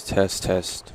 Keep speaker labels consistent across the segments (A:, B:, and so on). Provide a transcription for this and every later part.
A: Test, test.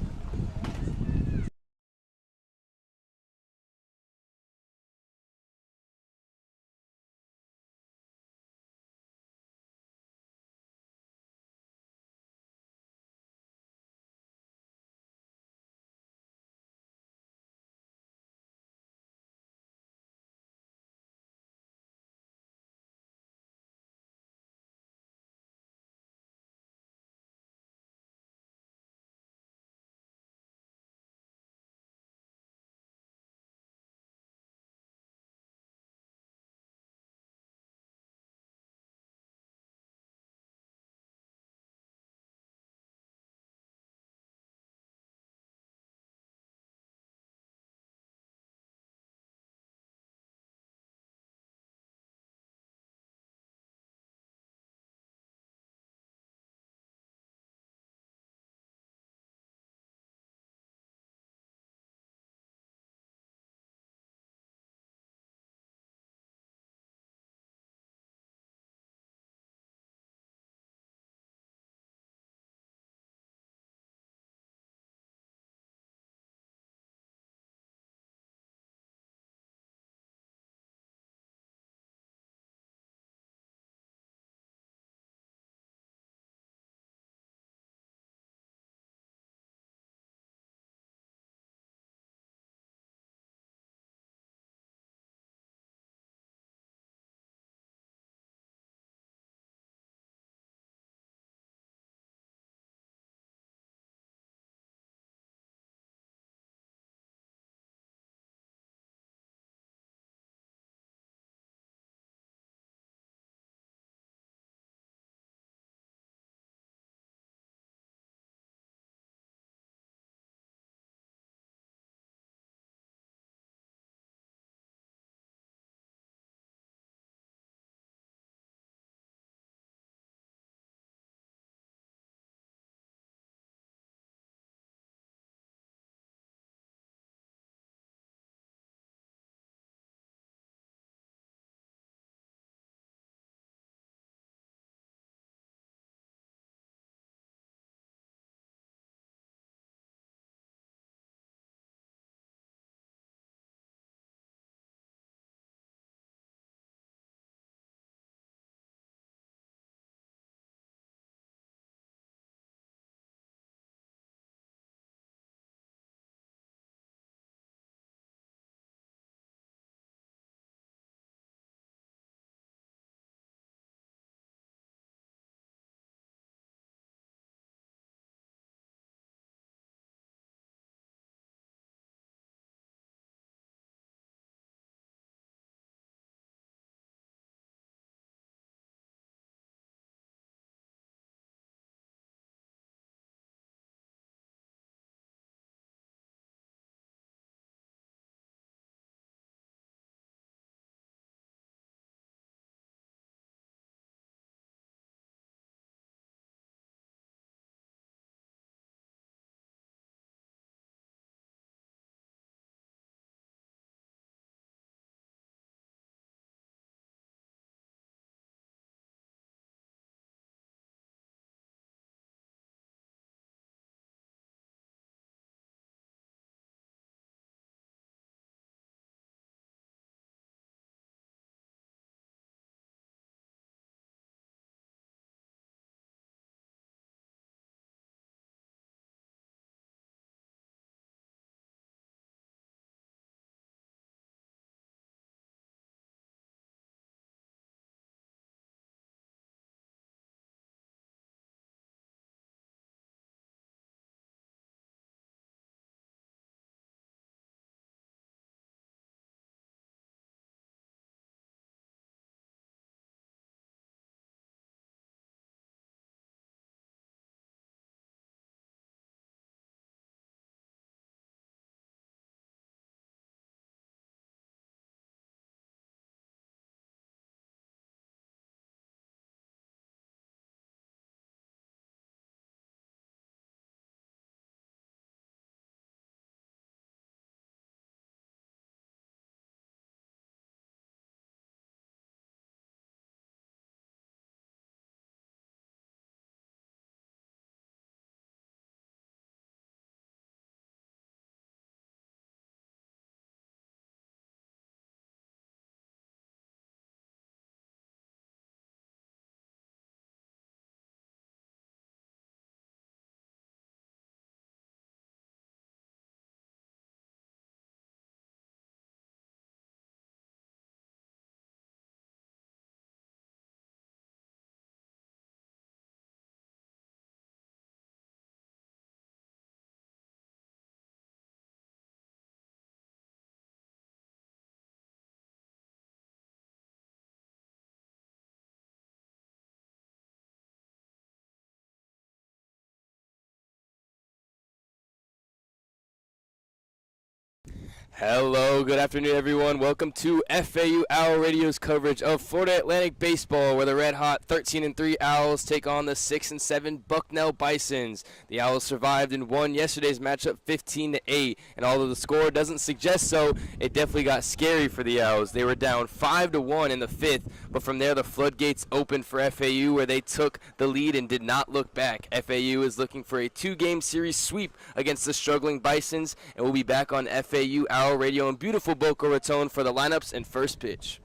A: Hello, good afternoon, everyone. Welcome to FAU Owl Radio's coverage of Florida Atlantic baseball, where the red-hot 13-3 Owls take on the 6-7 Bucknell Bisons. The Owls survived and won yesterday's matchup 15-8, and although the score doesn't suggest so, it definitely got scary for the Owls. They were down 5-1 in the fifth, but from there the floodgates opened for FAU, where they took the lead and did not look back. FAU is looking for a two-game series sweep against the struggling Bisons, and we'll be back on FAU Owl Radio in beautiful Boca Raton for the lineups and first pitch.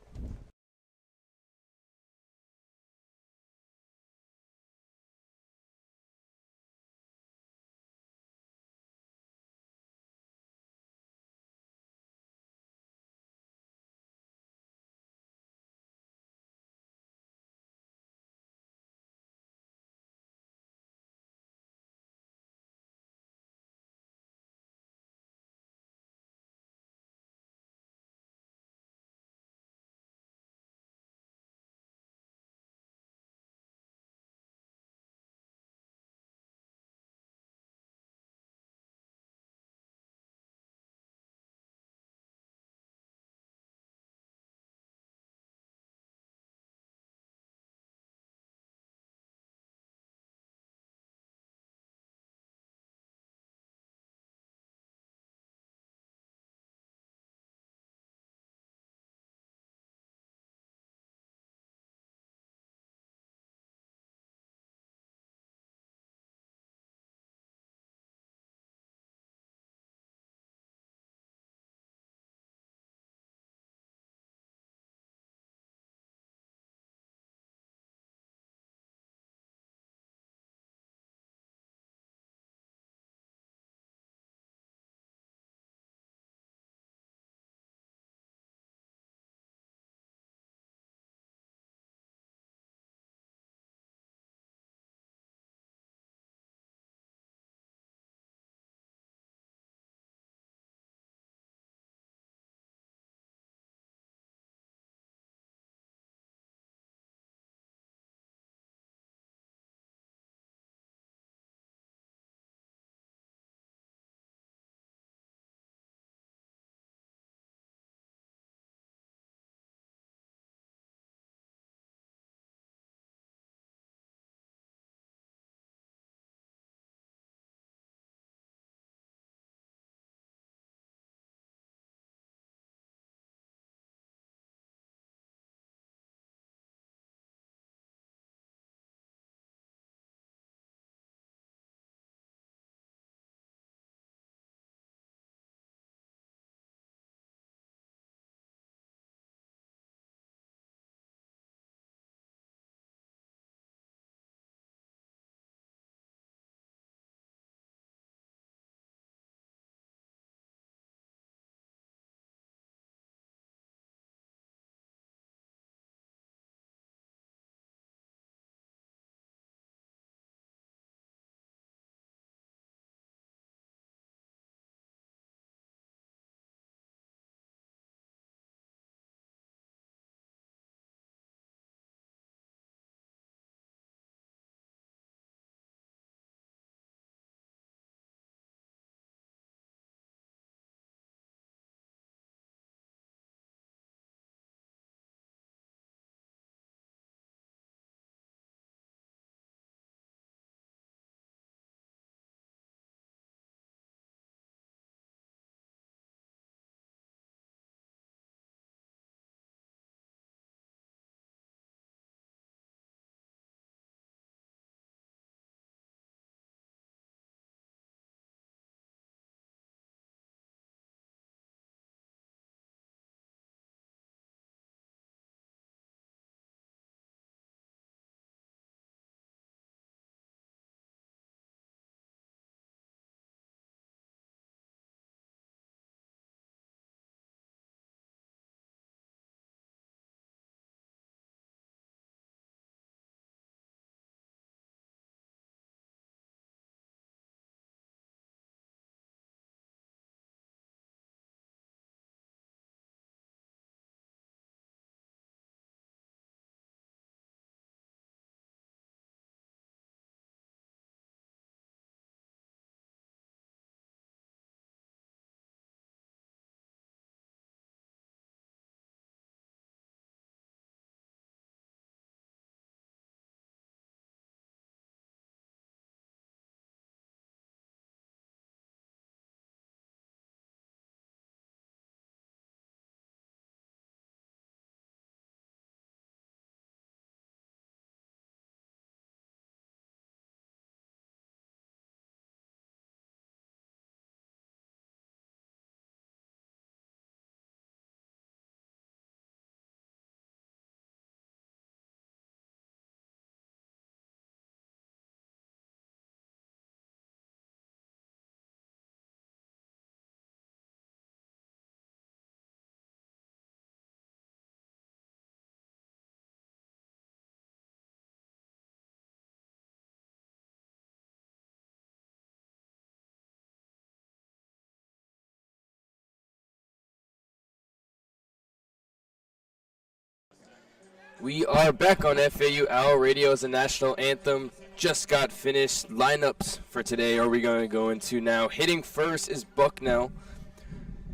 A: We are back on FAU Owl Radio as the national anthem just got finished. Lineups for today are we going to go into now. Hitting first is Bucknell.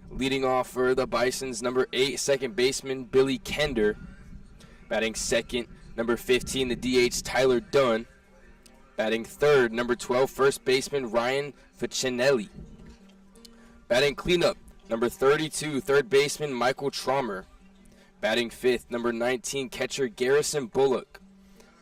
A: Leading off for the Bisons, number 8, second baseman Billy Kender. Batting second, number 15, the DH Tyler Dunn. Batting third, number 12, first baseman Ryan Ficcinelli. Batting cleanup, number 32, third baseman Michael Traumer. Batting fifth, number 19, catcher Garrison Bullock.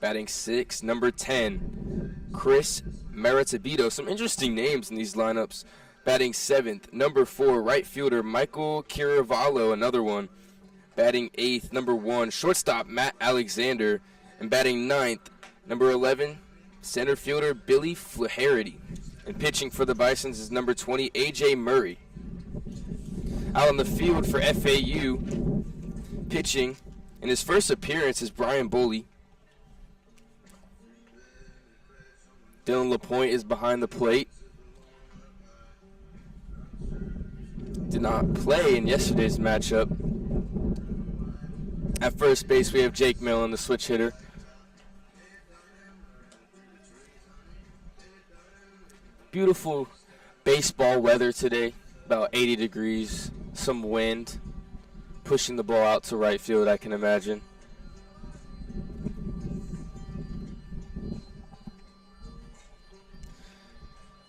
A: Batting sixth, number 10, Chris Maritabito. Some interesting names in these lineups. Batting seventh, number 4, right fielder Michael Caravallo, another one. Batting eighth, number 1, shortstop Matt Alexander. And batting ninth, number 11, center fielder Billy Flaherty. And pitching for the Bisons is number 20, A.J. Murray. Out on the field for FAU, pitching in his first appearance is Brian Boley. Dylan LaPointe is behind the plate. Did not play in yesterday's matchup. At first base, we have Jake Millen, the switch hitter. Beautiful baseball weather today, about 80 degrees, some wind, pushing the ball out to right field, I can imagine.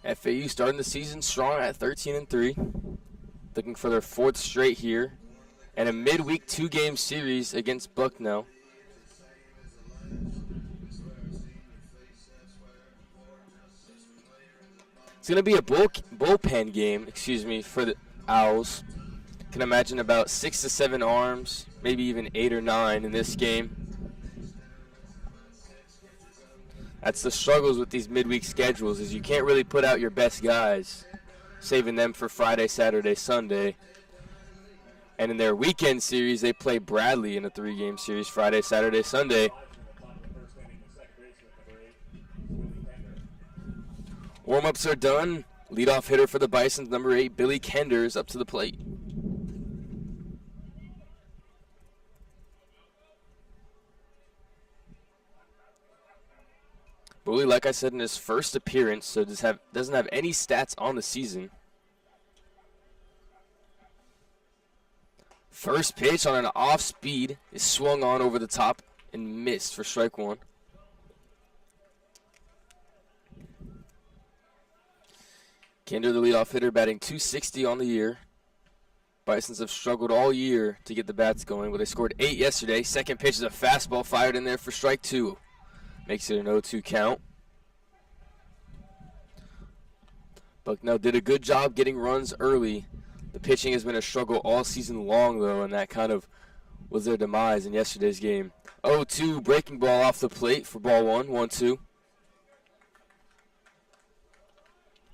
A: FAU starting the season strong at 13-3, looking for their 4th straight here, and a midweek 2-game series against Bucknell. It's going to be a bullpen game, for the Owls. Can imagine about 6 to 7 arms, maybe even 8 or 9 in this game. That's the struggles with these midweek schedules, is you can't really put out your best guys, saving them for Friday, Saturday, Sunday. And in their weekend series, they play Bradley in a 3-game series, Friday, Saturday, Sunday. Warm-ups are done. Leadoff hitter for the Bisons, number 8, Billy Kender, is up to the plate. Bully, like I said, in his first appearance, so doesn't have any stats on the season. First pitch on an off speed is swung on over the top and missed for strike 1. Kender, the leadoff hitter, batting .260 on the year. Bisons have struggled all year to get the bats going, but they scored 8 yesterday. Second pitch is a fastball fired in there for strike 2. Makes it an 0-2 count. Bucknell did a good job getting runs early. The pitching has been a struggle all season long, though, and that kind of was their demise in yesterday's game. 0-2 breaking ball off the plate for ball 1, 1-2.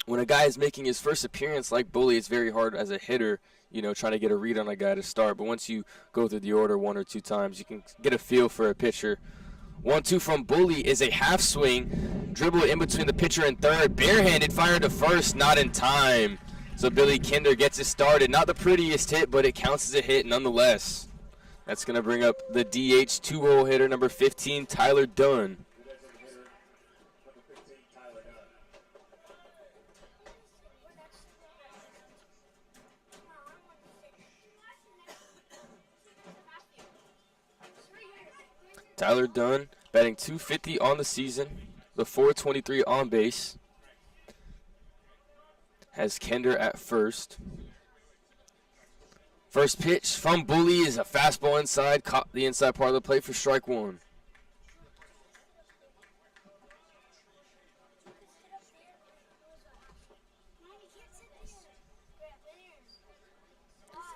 A: When a guy is making his first appearance like Bully, it's very hard as a hitter, trying to get a read on a guy to start. But once you go through the order 1 or 2 times, you can get a feel for a pitcher. 1-2 from Bully is a half swing. Dribble in between the pitcher and third. Barehanded, fired to first, not in time. So Billy Kender gets it started. Not the prettiest hit, but it counts as a hit nonetheless. That's going to bring up the DH 2-hole hitter, number 15, Tyler Dunn. Tyler Dunn batting .250 on the season, the .423 on base. Has Kender at first. First pitch from Bully is a fastball inside, caught the inside part of the plate for strike 1.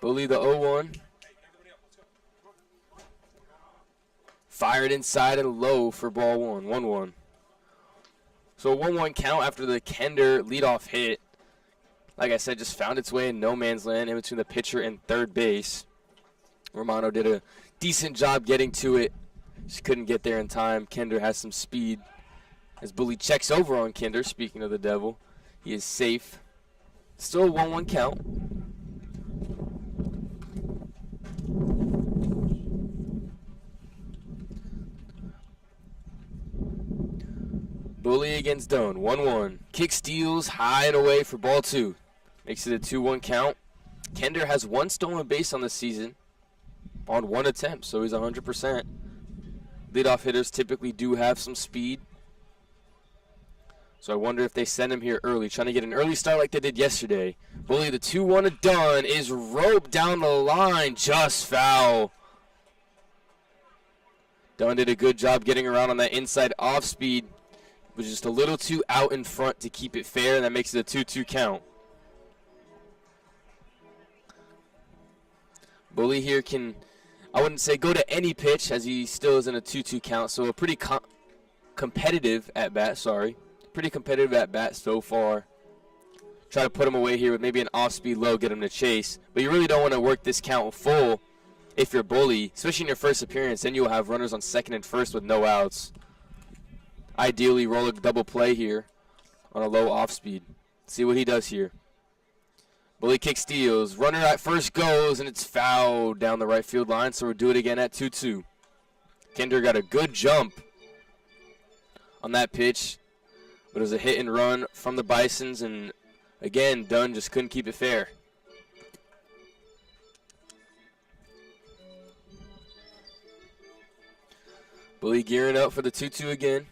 A: Bully the 0-1. Fired inside and low for ball 1, 1-1. So a 1-1 count after the Kender leadoff hit. Like I said, just found its way in no man's land in between the pitcher and third base. Romano did a decent job getting to it. Just couldn't get there in time. Kender has some speed. As Bully checks over on Kender, speaking of the devil, he is safe. Still a 1-1 count. Bully against Dunn, 1-1. Kick steals high and away for ball 2. Makes it a 2-1 count. Kender has 1 stolen base on the season on 1 attempt, so he's 100%. Leadoff hitters typically do have some speed. So I wonder if they send him here early, trying to get an early start like they did yesterday. Bully, the 2-1 to Dunn, is roped down the line, just foul. Dunn did a good job getting around on that inside off speed. Was just a little too out in front to keep it fair, and that makes it a 2-2 count. Bully here can, I wouldn't say go to any pitch, as he still is in a 2-2 count, so a pretty competitive at bat, Pretty competitive at bat so far. Try to put him away here with maybe an off-speed low, get him to chase. But you really don't want to work this count full if you're Bully, especially in your first appearance. Then you'll have runners on second and first with no outs. Ideally, roll a double play here on a low off-speed. See what he does here. Bully kick steals. Runner at first goes, and it's fouled down the right field line, so we'll do it again at 2-2. Kender got a good jump on that pitch. But it was a hit and run from the Bisons, and again, Dunn just couldn't keep it fair. Bully gearing up for the 2-2 again.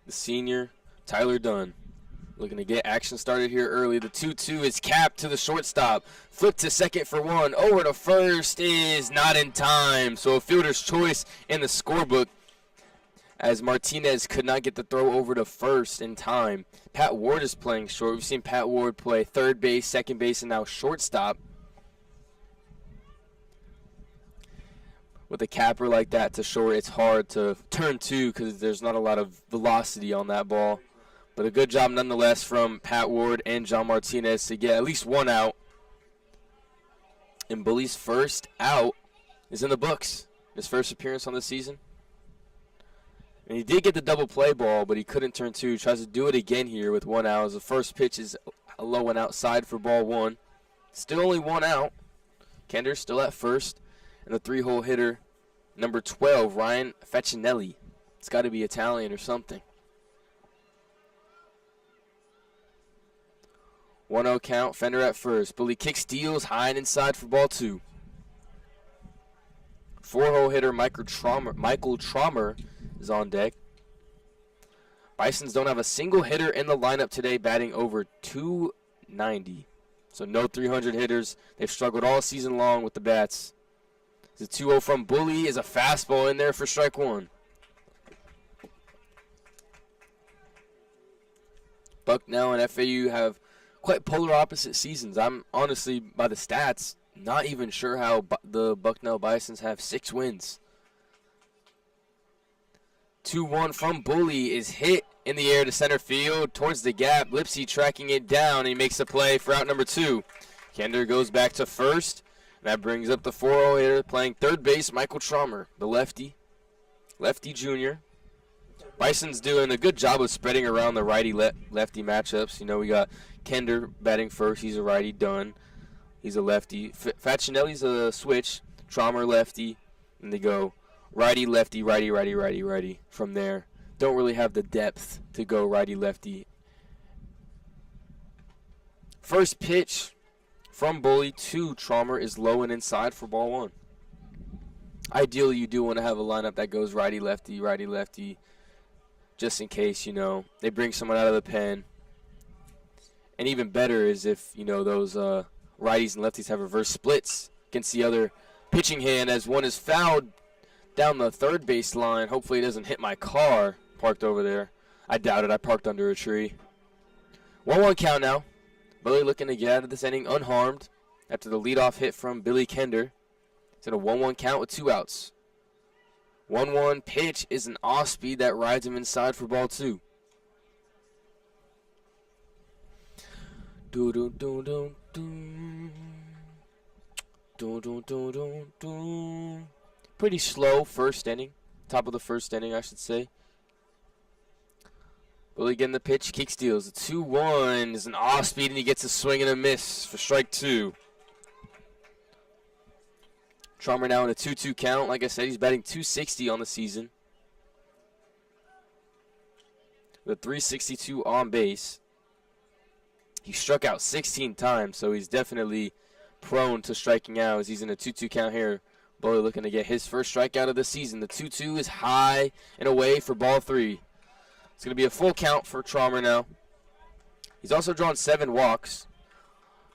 A: The senior, Tyler Dunn, looking to get action started here early. The 2-2 is capped to the shortstop. Flipped to second for 1. Over to first is not in time. So a fielder's choice in the scorebook, as Martinez could not get the throw over to first in time. Pat Ward is playing short. We've seen Pat Ward play third base, second base, and now shortstop. With a capper like that to short, it's hard to turn 2 because there's not a lot of velocity on that ball. But a good job nonetheless from Pat Ward and John Martinez to get at least 1 out. And Bully's first out is in the books. His first appearance on the season. And he did get the double play ball, but he couldn't turn 2. Tries to do it again here with 1 out. As the first pitch is a low and outside for ball 1. Still only 1 out. Kender still at first. And the 3-hole hitter, number 12, Ryan Facinelli. It's got to be Italian or something. 1-0 count. Fender at first. Bully kick steals high and inside for ball 2. 4-hole hitter Michael Traumer is on deck. Bisons don't have a single hitter in the lineup today, batting over 290. So no 300 hitters. They've struggled all season long with the bats. The 2-0 from Bully is a fastball in there for strike 1. Bucknell and FAU have quite polar opposite seasons. I'm honestly, by the stats, not even sure how the Bucknell Bisons have 6 wins. 2-1 from Bully is hit in the air to center field towards the gap. Lipsy tracking it down, and he makes the play for out number 2. Kender goes back to first, and that brings up the 4-0 hitter playing third base, Michael Traumer, the lefty junior. Bison's doing a good job of spreading around the righty-lefty matchups. You know, we got Kender batting first. He's a righty. Dunn, he's a lefty. Facinelli's a switch. Traumer lefty, and they go righty, lefty, righty, righty, righty, righty. From there, don't really have the depth to go righty, lefty. First pitch from Bully to Traumer is low and inside for ball 1. Ideally, you do want to have a lineup that goes righty, lefty, just in case, you know, they bring someone out of the pen. And even better is if, you know, those righties and lefties have reverse splits against the other pitching hand, as one is fouled down the third base line. Hopefully it doesn't hit my car parked over there. I doubt it. I parked under a tree. 1-1 count now. Bully looking to get out of this inning unharmed after the leadoff hit from Billy Kender. It's at a 1-1 count with 2 outs. 1-1 pitch is an off speed that rides him inside for ball 2. Do do do do do. Do do do do do. Pretty slow first inning. Top of the first inning, I should say. Bully getting the pitch. Kick steals. The 2-1 is an off speed, and he gets a swing and a miss for strike 2. Traumer now in a 2-2 count. Like I said, he's batting .260 on the season. with 362 on base. He struck out 16 times, so he's definitely prone to striking out as he's in a 2-2 count here. Bully looking to get his first strikeout of the season. The 2-2 is high and away for ball 3. It's going to be a full count for Traumer now. He's also drawn 7 walks.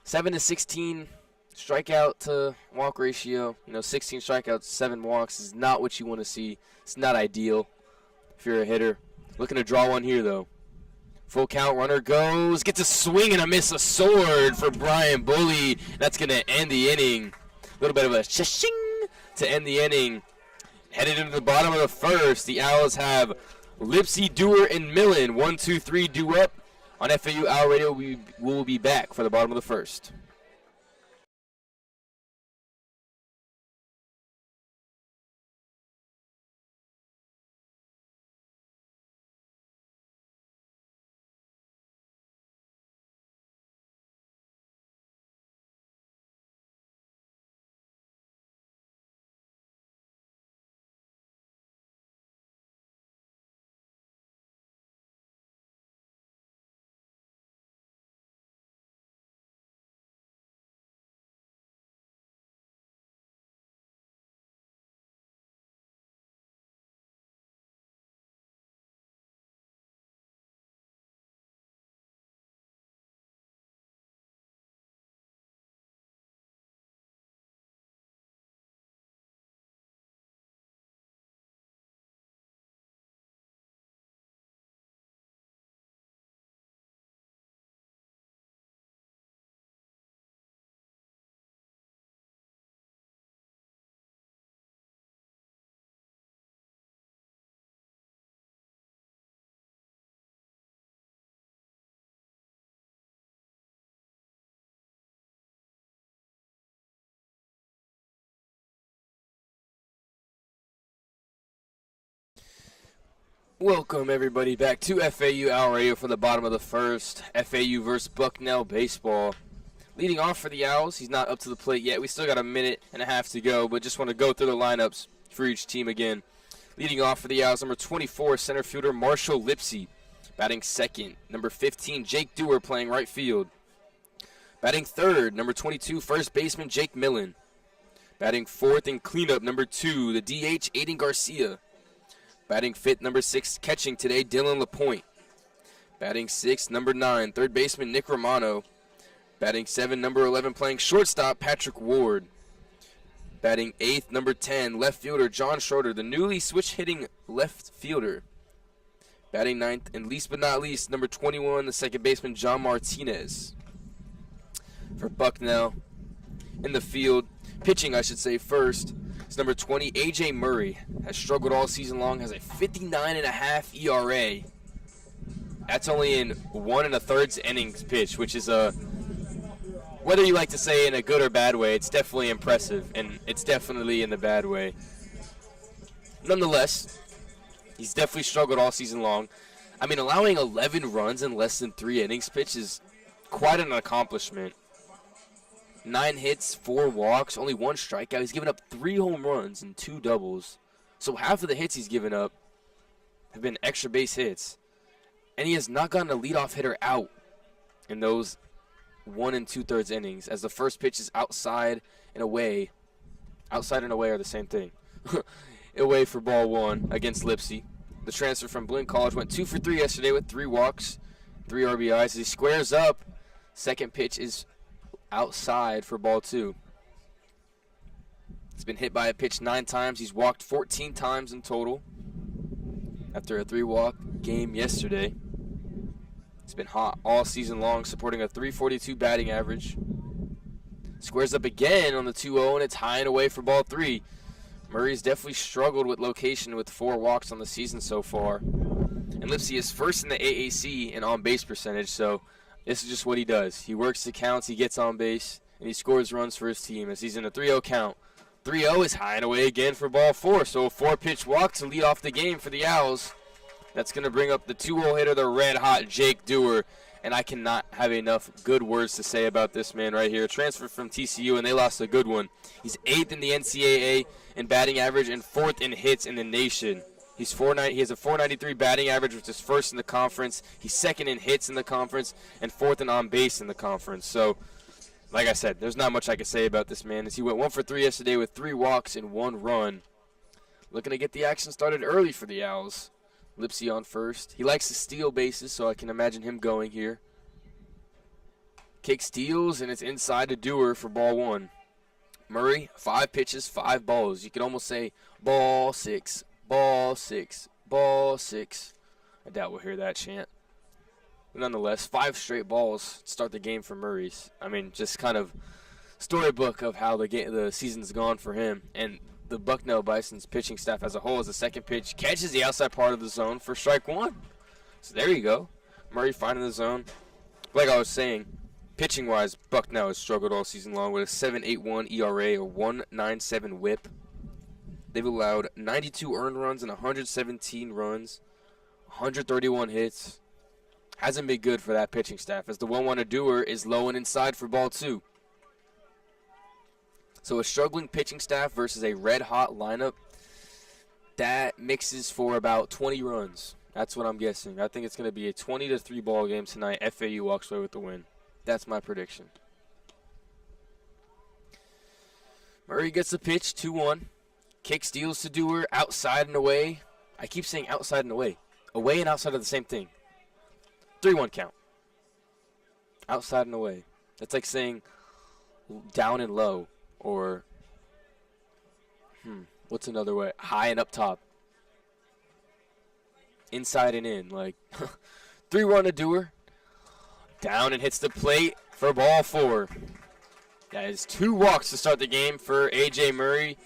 A: 7 to 16 strikeout to walk ratio. 16 strikeouts, 7 walks is not what you want to see. It's not ideal if you're a hitter. Looking to draw one here, though. Full count, runner goes, gets a swing and a miss, a sword for Brian Bully. That's going to end the inning. A little bit of a shing to end the inning. Headed into the bottom of the first, the Owls have Lipsy, Dewar, and Millen. 1, 2, 3 due up. On FAU Owl Radio, we will be back for the bottom of the first. Welcome, everybody, back to FAU Owl Radio for the bottom of the first. FAU versus Bucknell baseball. Leading off for the Owls, he's not up to the plate yet. We still got a minute and a half to go, but just want to go through the lineups for each team again. Leading off for the Owls, number 24, center fielder Marshall Lipsy. Batting second, number 15, Jake Dewar, playing right field. Batting third, number 22, first baseman Jake Millen. Batting fourth in cleanup, number 2, the DH Aiden Garcia. Batting fifth, number 6, catching today, Dylan LaPointe. Batting sixth, number 9, third baseman Nick Romano. Batting 7, number 11, playing shortstop, Patrick Ward. Batting 8th, number 10, left fielder John Schroeder, the newly switch-hitting left fielder. Batting 9th, and least but not least, number 21, the second baseman John Martinez. For Bucknell, in the field, pitching I should say first, is number 20, A.J. Murray. Has struggled all season long, has a 59.5 ERA. That's only in 1 1/3 innings pitch, which is whether you like to say in a good or bad way, it's definitely impressive, and it's definitely in the bad way. Nonetheless, he's definitely struggled all season long. I mean, allowing 11 runs in less than 3 innings pitch is quite an accomplishment. 9 hits, 4 walks, only 1 strikeout. He's given up 3 home runs and 2 doubles. So half of the hits he's given up have been extra base hits. And he has not gotten a leadoff hitter out in those 1 2/3 innings, as the first pitch is outside and away. Outside and away are the same thing. Away for ball 1 against Lipsy. The transfer from Blinn College went 2 for 3 yesterday with 3 walks, 3 RBIs. As he squares up, second pitch is outside for ball 2. He's been hit by a pitch 9 times. He's walked 14 times in total after a 3-walk game yesterday. He's been hot all season long, supporting a .342 batting average. Squares up again on the 2-0, and it's high and away for ball 3. Murray's definitely struggled with location with 4 walks on the season so far. And Lipsy is first in the AAC in on-base percentage, so this is just what he does. He works the counts, he gets on base, and he scores runs for his team as he's in a 3-0 count. 3-0 is high and away again for ball 4, so a 4-pitch walk to lead off the game for the Owls. That's going to bring up the 2-0 hitter, the red-hot Jake Dewar, and I cannot have enough good words to say about this man right here. Transferred from TCU, and they lost a good one. He's 8th in the NCAA in batting average and 4th in hits in the nation. He has a 493 batting average, which is first in the conference. He's second in hits in the conference and fourth in on base in the conference. So, like I said, there's not much I can say about this man. As he went 1 for 3 yesterday with 3 walks and 1 run. Looking to get the action started early for the Owls. Lipsy on first. He likes to steal bases, so I can imagine him going here. Kick steals, and it's inside to Dewar for ball 1. Murray, 5 pitches, 5 balls. You could almost say ball 6, ball 6, ball 6. I doubt we'll hear that chant. But nonetheless, 5 straight balls to start the game for Murray's. I mean, just kind of storybook of how the season's gone for him. And the Bucknell Bison's pitching staff as a whole, as the second pitch catches the outside part of the zone for strike 1. So there you go. Murray finding the zone. Like I was saying, pitching-wise, Bucknell has struggled all season long with a 7.81 ERA, a 1.97 WHIP. They've allowed 92 earned runs and 117 runs, 131 hits. Hasn't been good for that pitching staff, as the 1-1 to Dewar is low and inside for ball 2. So a struggling pitching staff versus a red-hot lineup, that mixes for about 20 runs. That's what I'm guessing. I think it's going to be a 20-3 ball game tonight. FAU walks away with the win. That's my prediction. Murray gets the pitch, 2-1. Kick steals to Dewar, outside and away. I keep saying outside and away. Away and outside are the same thing. 3-1 count. Outside and away. That's like saying down and low. Or, what's another way? High and up top. Inside and in. Like, 3-1 to Dewar. Down and hits the plate for ball 4. That is 2 walks to start the game for A.J. Murray.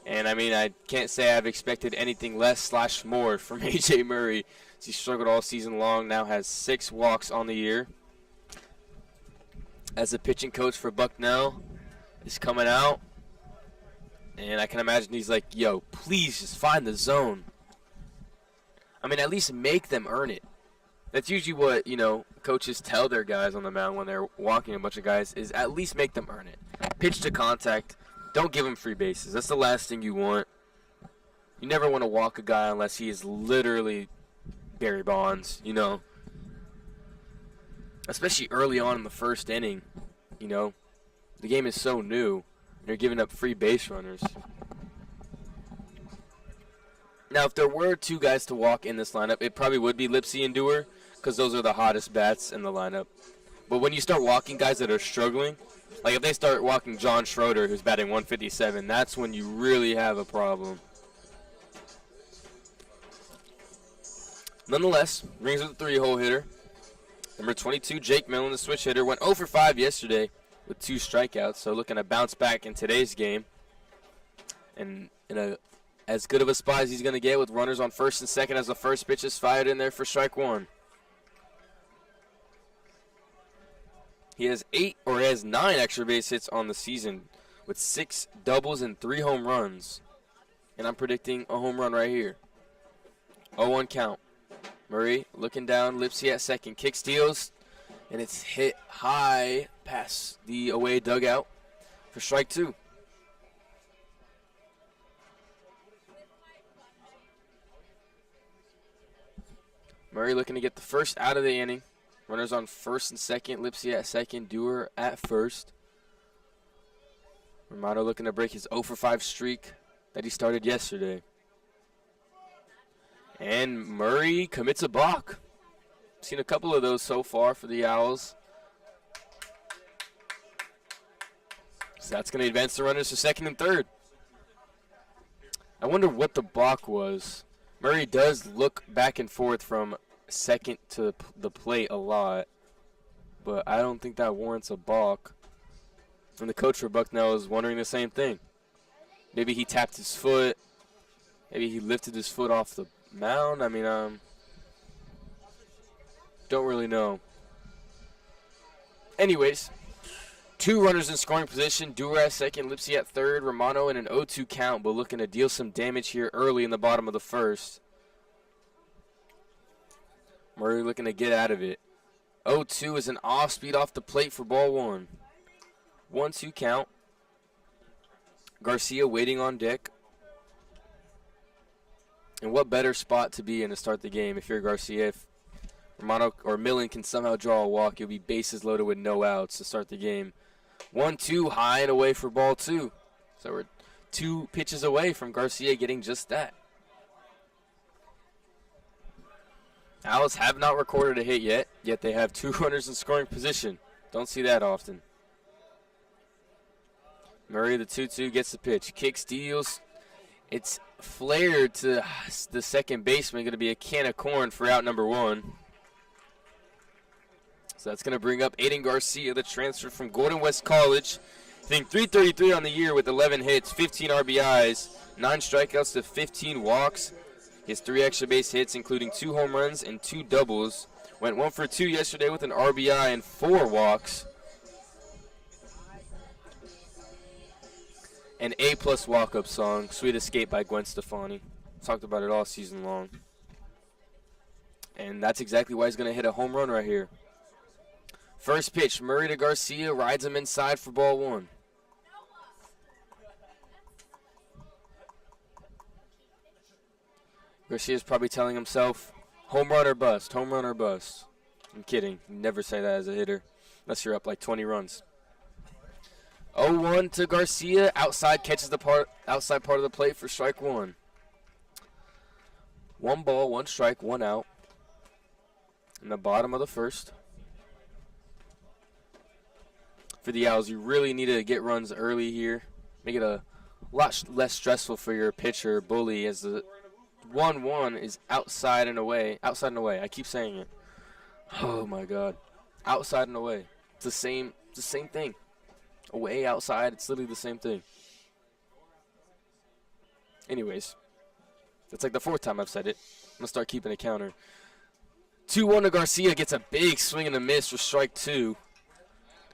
A: And, I mean, I can't say I've expected anything less / more from A.J. Murray. He struggled all season long, now has 6 walks on the year. As the pitching coach for Bucknell is coming out. And I can imagine he's like, yo, please just find the zone. I mean, at least make them earn it. That's usually what, coaches tell their guys on the mound when they're walking a bunch of guys, is at least make them earn it. Pitch to contact. Don't give him free bases. That's the last thing you want. You never want to walk a guy unless he is literally Barry Bonds, Especially early on in the first inning, The game is so new, and you're giving up free base runners. Now, if there were 2 guys to walk in this lineup, it probably would be Lipsy and Dewar, because those are the hottest bats in the lineup. But when you start walking guys that are struggling, like if they start walking John Schroeder, who's batting 157, that's when you really have a problem. Nonetheless, rings with a 3-hole hitter. Number 22, Jake Millen, the switch hitter, went 0 for 5 yesterday with 2 strikeouts, so looking to bounce back in today's game. And in as good of a spot as he's going to get with runners on first and second as the first pitch is fired in there for strike 1. He has 9 extra base hits on the season with 6 doubles and 3 home runs. And I'm predicting a home run right here. 0-1 count. Murray looking down, Lipsy at second, kick steals, and it's hit high past the away dugout for strike 2. Murray looking to get the first out of the inning. Runners on first and second, Lipsy at second, Dewar at first. Romano looking to break his 0 for 5 streak that he started yesterday. And Murray commits a balk. Seen a couple of those so far for the Owls. So that's going to advance the runners to second and third. I wonder what the balk was. Murray does look back and forth from second to the plate a lot, but I don't think that warrants a balk. And the coach for Bucknell is wondering the same thing. Maybe he tapped his foot. Maybe he lifted his foot off the mound. I mean, don't really know. Anyways, 2 runners in scoring position. Dewar at second, Lipsy at third. Romano in an 0-2 count, but looking to deal some damage here early in the bottom of the first. Murray looking to get out of it. 0-2 is an off speed off the plate for ball 1. 1-2 count. Garcia waiting on deck. And what better spot to be in to start the game if you're Garcia? If Romano or Millen can somehow draw a walk, you'll be bases loaded with no outs to start the game. 1-2, high and away for ball 2. So we're 2 pitches away from Garcia getting just that. Owls have not recorded a hit yet they have 2 runners in scoring position. Don't see that often. Murray, the 2-2, gets the pitch. Kicks, deals. It's flared to the second baseman. Going to be a can of corn for out number 1. So that's going to bring up Aiden Garcia, the transfer from Gordon West College. Hitting .333 on the year with 11 hits, 15 RBIs, 9 strikeouts to 15 walks. He has 3 extra base hits, including 2 home runs and 2 doubles. Went 1 for 2 yesterday with an RBI and 4 walks. An A+ walk-up song, Sweet Escape by Gwen Stefani. Talked about it all season long. And that's exactly why he's going to hit a home run right here. First pitch, Murray to Garcia, rides him inside for ball 1. Garcia's probably telling himself, home run or bust, home run or bust. I'm kidding. You never say that as a hitter, unless you're up like 20 runs. 0-1 to Garcia. Outside catches the outside part of the plate for strike 1. 1 ball, 1 strike, 1 out. In the bottom of the first. For the Owls, you really need to get runs early here. Make it a lot less stressful for your pitcher, Bully, as the 1-1 is outside and away. Outside and away. I keep saying it. Oh my God. Outside and away. It's the same thing. Away, outside, it's literally the same thing. Anyways, that's like the 4th time I've said it. I'm going to start keeping a counter. 2-1 to Garcia, gets a big swing and a miss for strike 2.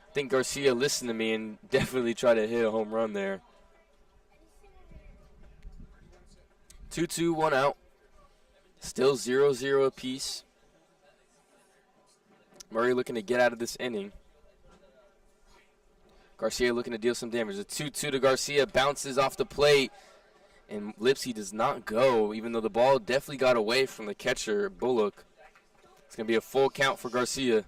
A: I think Garcia listened to me and definitely tried to hit a home run there. 2-2, 1 out. Still 0-0 apiece. Murray looking to get out of this inning. Garcia looking to deal some damage. A 2-2 to Garcia, bounces off the plate, and Lipsy does not go, even though the ball definitely got away from the catcher, Bullock. It's going to be a full count for Garcia.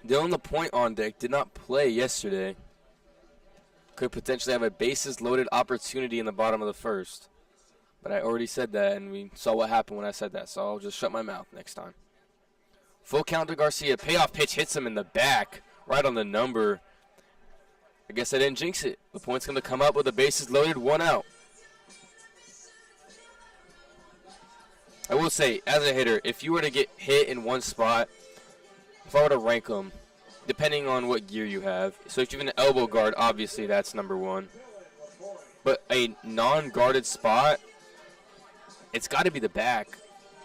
A: Dylan LaPointe on deck, did not play yesterday. Could potentially have a bases loaded opportunity in the bottom of the first. But I already said that, and we saw what happened when I said that, so I'll just shut my mouth next time. Full count to Garcia. Payoff pitch hits him in the back, right on the number. I guess I didn't jinx it. The point's going to come up with the bases loaded, 1 out. I will say, as a hitter, if you were to get hit in one spot, if I were to rank them, depending on what gear you have, so if you have an elbow guard, obviously that's number 1. But a non-guarded spot, it's got to be the back.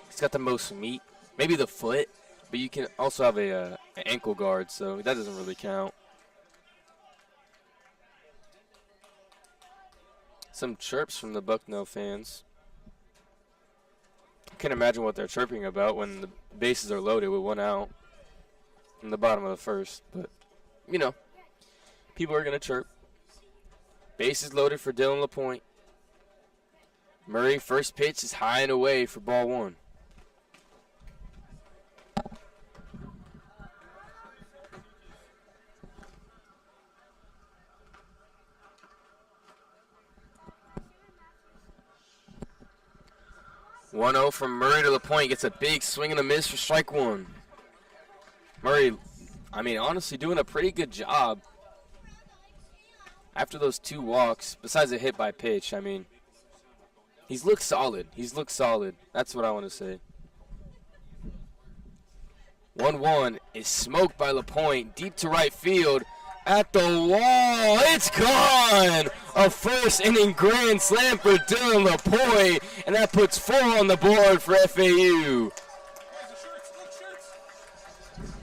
A: It's got the most meat. Maybe the foot, but you can also have an ankle guard, so that doesn't really count. Some chirps from the Bucknell fans. I can't imagine what they're chirping about when the bases are loaded with 1 out in the bottom of the first. But, you know, people are going to chirp. Bases loaded for Dylan LaPointe. Murray, first pitch is high and away for ball 1. (1-0) from Murray to LaPointe. Gets a big swing and a miss for strike 1. Murray, I mean, honestly doing a pretty good job. After those 2 walks, besides a hit by pitch, I mean, he's looked solid. He's looked solid. That's what I want to say. 1-1 is smoked by LaPointe. Deep to right field. At the wall. It's gone! A first inning grand slam for Dylan LaPointe. And that puts 4 on the board for FAU.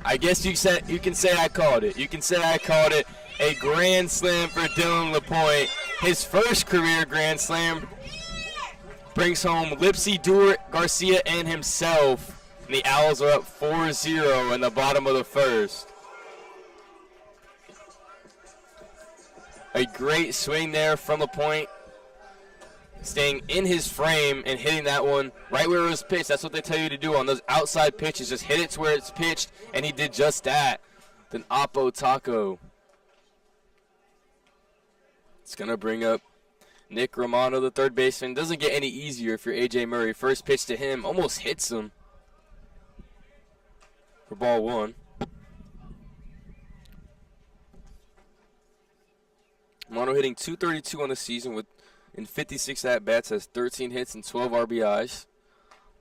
A: I guess you can say I called it. You can say I called it. A grand slam for Dylan LaPointe. His first career grand slam. Brings home Lipsy, Dewart, Garcia, and himself. And the Owls are up 4-0 in the bottom of the first. A great swing there from the point, staying in his frame and hitting that one right where it was pitched. That's what they tell you to do on those outside pitches. Just hit it to where it's pitched, and he did just that. Then Oppo Taco. It's going to bring up Nick Romano, the third baseman. Doesn't get any easier if you're A.J. Murray. First pitch to him, almost hits him for ball one. Romano hitting .232 on the season in 56 at-bats, has 13 hits and 12 RBIs.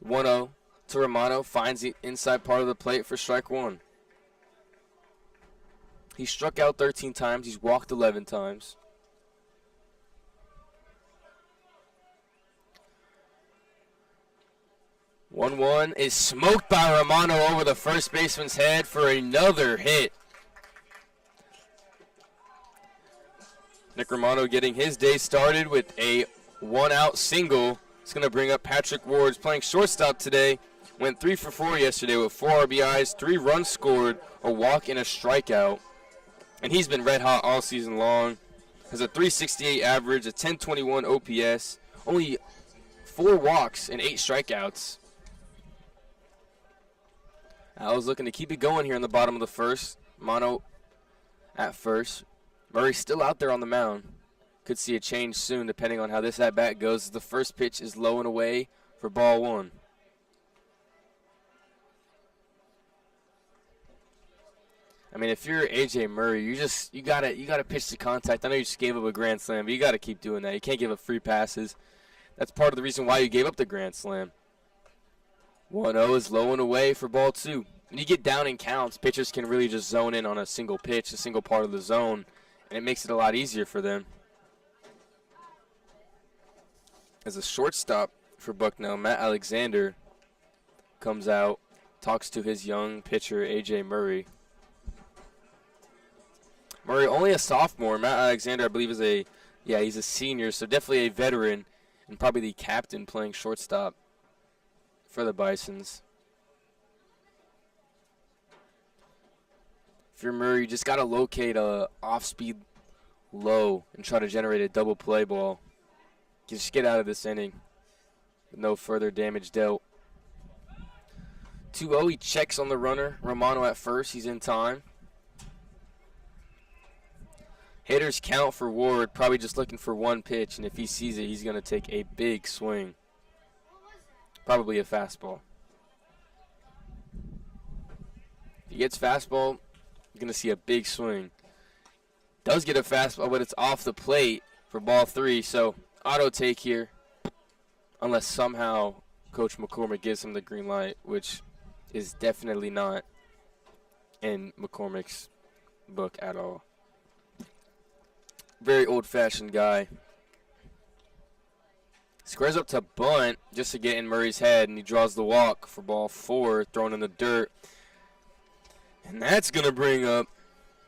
A: 1-0 to Romano, finds the inside part of the plate for strike one. He struck out 13 times. He's walked 11 times. 1-1 is smoked by Romano over the first baseman's head for another hit. Nick Romano getting his day started with a one-out single. It's going to bring up Patrick Ward, playing shortstop today. Went 3 for 4 yesterday with 4 RBIs, 3 runs scored, a walk, and a strikeout. And he's been red hot all season long. Has a .368 average, a .1021 OPS, only 4 walks and 8 strikeouts. I was looking to keep it going here in the bottom of the first. Mono at first. Murray still out there on the mound. Could see a change soon depending on how this at-bat goes. The first pitch is low and away for ball one. I mean, if you're A.J. Murray, you gotta pitch to contact. I know you just gave up a grand slam, but you gotta keep doing that. You can't give up free passes. That's part of the reason why you gave up the grand slam. 1-0 is low and away for ball two. When you get down in counts, pitchers can really just zone in on a single pitch, a single part of the zone, and it makes it a lot easier for them. As a shortstop for Bucknell, Matt Alexander comes out, talks to his young pitcher, A.J. Murray. Murray, only a sophomore. Matt Alexander, I believe, he's a senior, so definitely a veteran and probably the captain playing shortstop for the Bisons. If you're Murray, you just got to locate a off-speed low and try to generate a double play ball. Just get out of this inning with no further damage dealt. 2-0, he checks on the runner. Romano at first, he's in time. Hitters count for Ward, probably just looking for one pitch, and if he sees it, he's going to take a big swing. Probably a fastball. If he gets fastball, you're going to see a big swing. Does get a fastball, but it's off the plate for ball three, so auto take here, unless somehow Coach McCormick gives him the green light, which is definitely not in McCormick's book at all. Very old-fashioned guy. Squares up to bunt just to get in Murray's head, and he draws the walk for ball four, thrown in the dirt. And that's going to bring up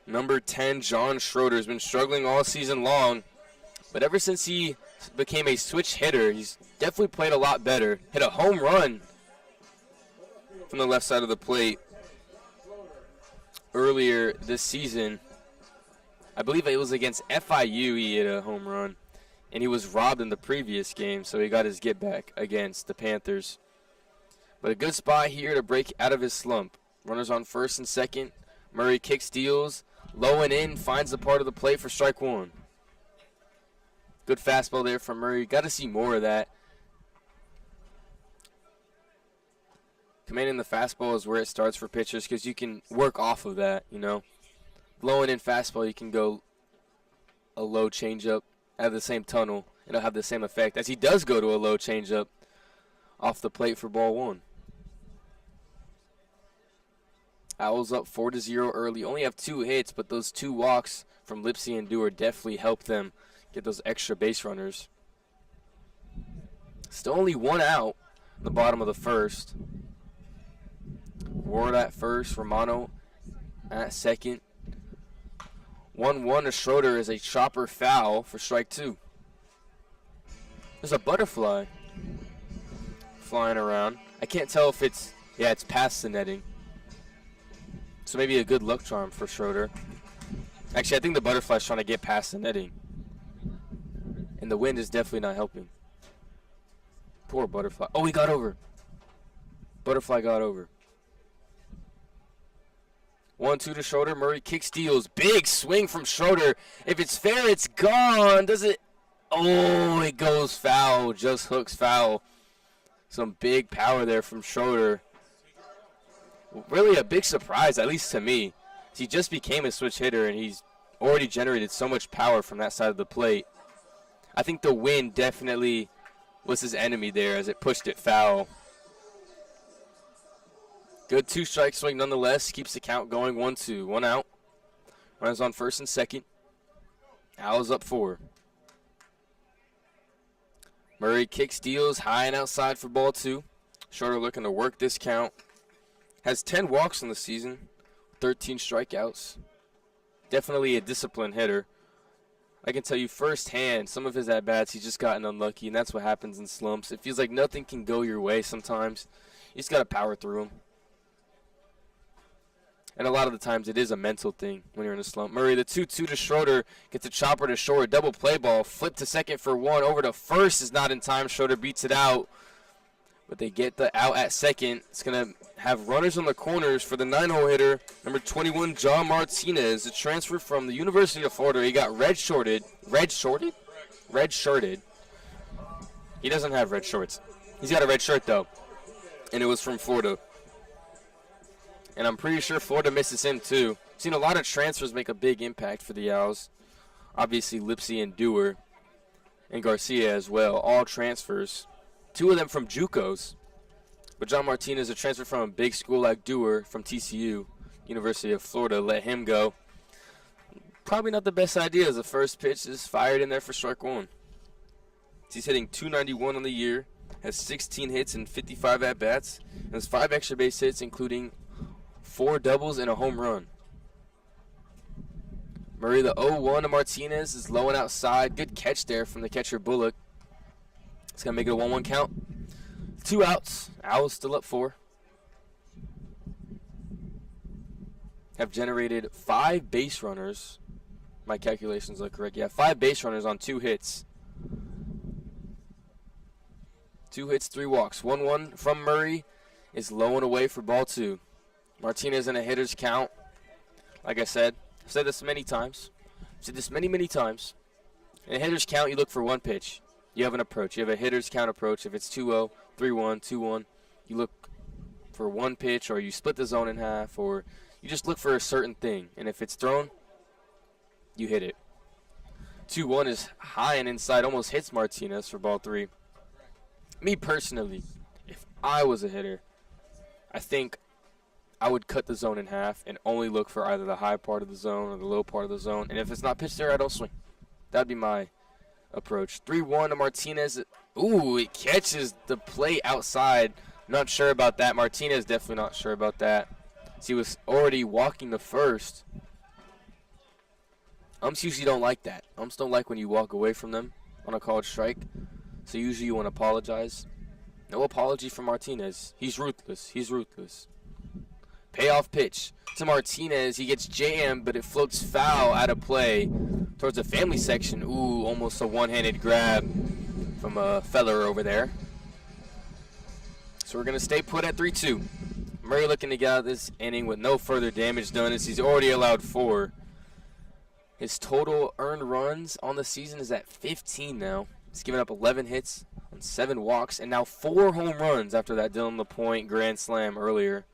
A: number 10, John Schroeder. Has been struggling all season long, but ever since he became a switch hitter, he's definitely played a lot better. Hit a home run from the left side of the plate earlier this season. I believe it was against FIU he hit a home run, and he was robbed in the previous game, so he got his get back against the Panthers. But a good spot here to break out of his slump. Runners on first and second. Murray kick steals, low and in, finds the part of the plate for strike one. Good fastball there from Murray. Got to see more of that. Commanding the fastball is where it starts for pitchers because you can work off of that, you know. Low and in fastball, you can go a low changeup out of the same tunnel, and it'll have the same effect as he does go to a low changeup off the plate for ball one. Owls up 4-0 early. Only have 2 hits, but those 2 walks from Lipsy and Dewar definitely help them get those extra base runners. Still only 1 out in the bottom of the first. Ward at first, Romano at second. 1-1 to Schroeder is a chopper foul for strike 2. There's a butterfly flying around. I can't tell if it's past the netting. So maybe a good luck charm for Schroeder. Actually, I think the butterfly's trying to get past the netting. And the wind is definitely not helping. Poor butterfly. Oh, he got over. Butterfly got over. 1-2 to Schroeder. Murray kick steals. Big swing from Schroeder. If it's fair, it's gone. Does it? Oh, it goes foul. Just hooks foul. Some big power there from Schroeder. Really a big surprise, at least to me. He just became a switch hitter, and he's already generated so much power from that side of the plate. I think the wind definitely was his enemy there as it pushed it foul. Good two-strike swing nonetheless. Keeps the count going. 1-2. 1 out. Runners on first and second. Owls up 4. Murray kick steals high and outside for ball 2. Schroeder looking to work this count. Has 10 walks in the season. 13 strikeouts. Definitely a disciplined hitter. I can tell you firsthand, some of his at-bats, he's just gotten unlucky, and that's what happens in slumps. It feels like nothing can go your way sometimes. You just got to power through them. And a lot of the times it is a mental thing when you're in a slump. Murray, the 2-2 to Schroeder, gets a chopper to short, double play ball, flip to second for 1, over to first is not in time. Schroeder beats it out, but they get the out at second. It's going to have runners on the corners for the 9-hole hitter, number 21, John Martinez, a transfer from the University of Florida. He got red-shirted. Red-shirted? He doesn't have red shorts. He's got a red shirt, though, and it was from Florida. And I'm pretty sure Florida misses him, too. Seen a lot of transfers make a big impact for the Owls. Obviously, Lipsy and Dewar and Garcia as well, all transfers. 2 of them from JUCOs. But John Martinez, a transfer from a big school like Dewar from TCU, University of Florida, let him go. Probably not the best idea as the first pitch is fired in there for strike 1. He's hitting .291 on the year, has 16 hits and 55 at-bats, and has 5 extra base hits, including 4 doubles and a home run. Murray, the 0-1 to Martinez, is low and outside. Good catch there from the catcher Bullock. It's going to make it a 1-1 count. 2 outs. Owls still up 4. Have generated 5 base runners. My calculations look correct. Yeah, 5 base runners on 2 hits. 2 hits, 3 walks. 1-1 from Murray is low and away for ball 2. Martinez in a hitter's count. Like I said, I've said this many times. I've said this many times. In a hitter's count, you look for 1 pitch. You have an approach. You have a hitter's count approach. If it's 2-0, 3-1, 2-1, you look for 1 pitch, or you split the zone in half, or you just look for a certain thing. And if it's thrown, you hit it. 2-1 is high and inside, almost hits Martinez for ball 3. Me personally, if I was a hitter, I think I would cut the zone in half and only look for either the high part of the zone or the low part of the zone. And if it's not pitched there, I don't swing. That'd be my approach. 3-1 to Martinez. Ooh, it catches the plate outside. Not sure about that. Martinez definitely not sure about that. So he was already walking the first. Umps usually don't like that. Umps don't like when you walk away from them on a called strike. So usually you want to apologize. No apology from Martinez. He's ruthless. He's ruthless. Payoff pitch to Martinez. He gets jammed, but it floats foul out of play towards the family section. Ooh, almost a one-handed grab from a feller over there. So we're going to stay put at 3-2. Murray looking to get out of this inning with no further damage done as he's already allowed 4. His total earned runs on the season is at 15 now. He's given up 11 hits on 7 walks and now 4 home runs after that Dylan LaPointe grand slam earlier.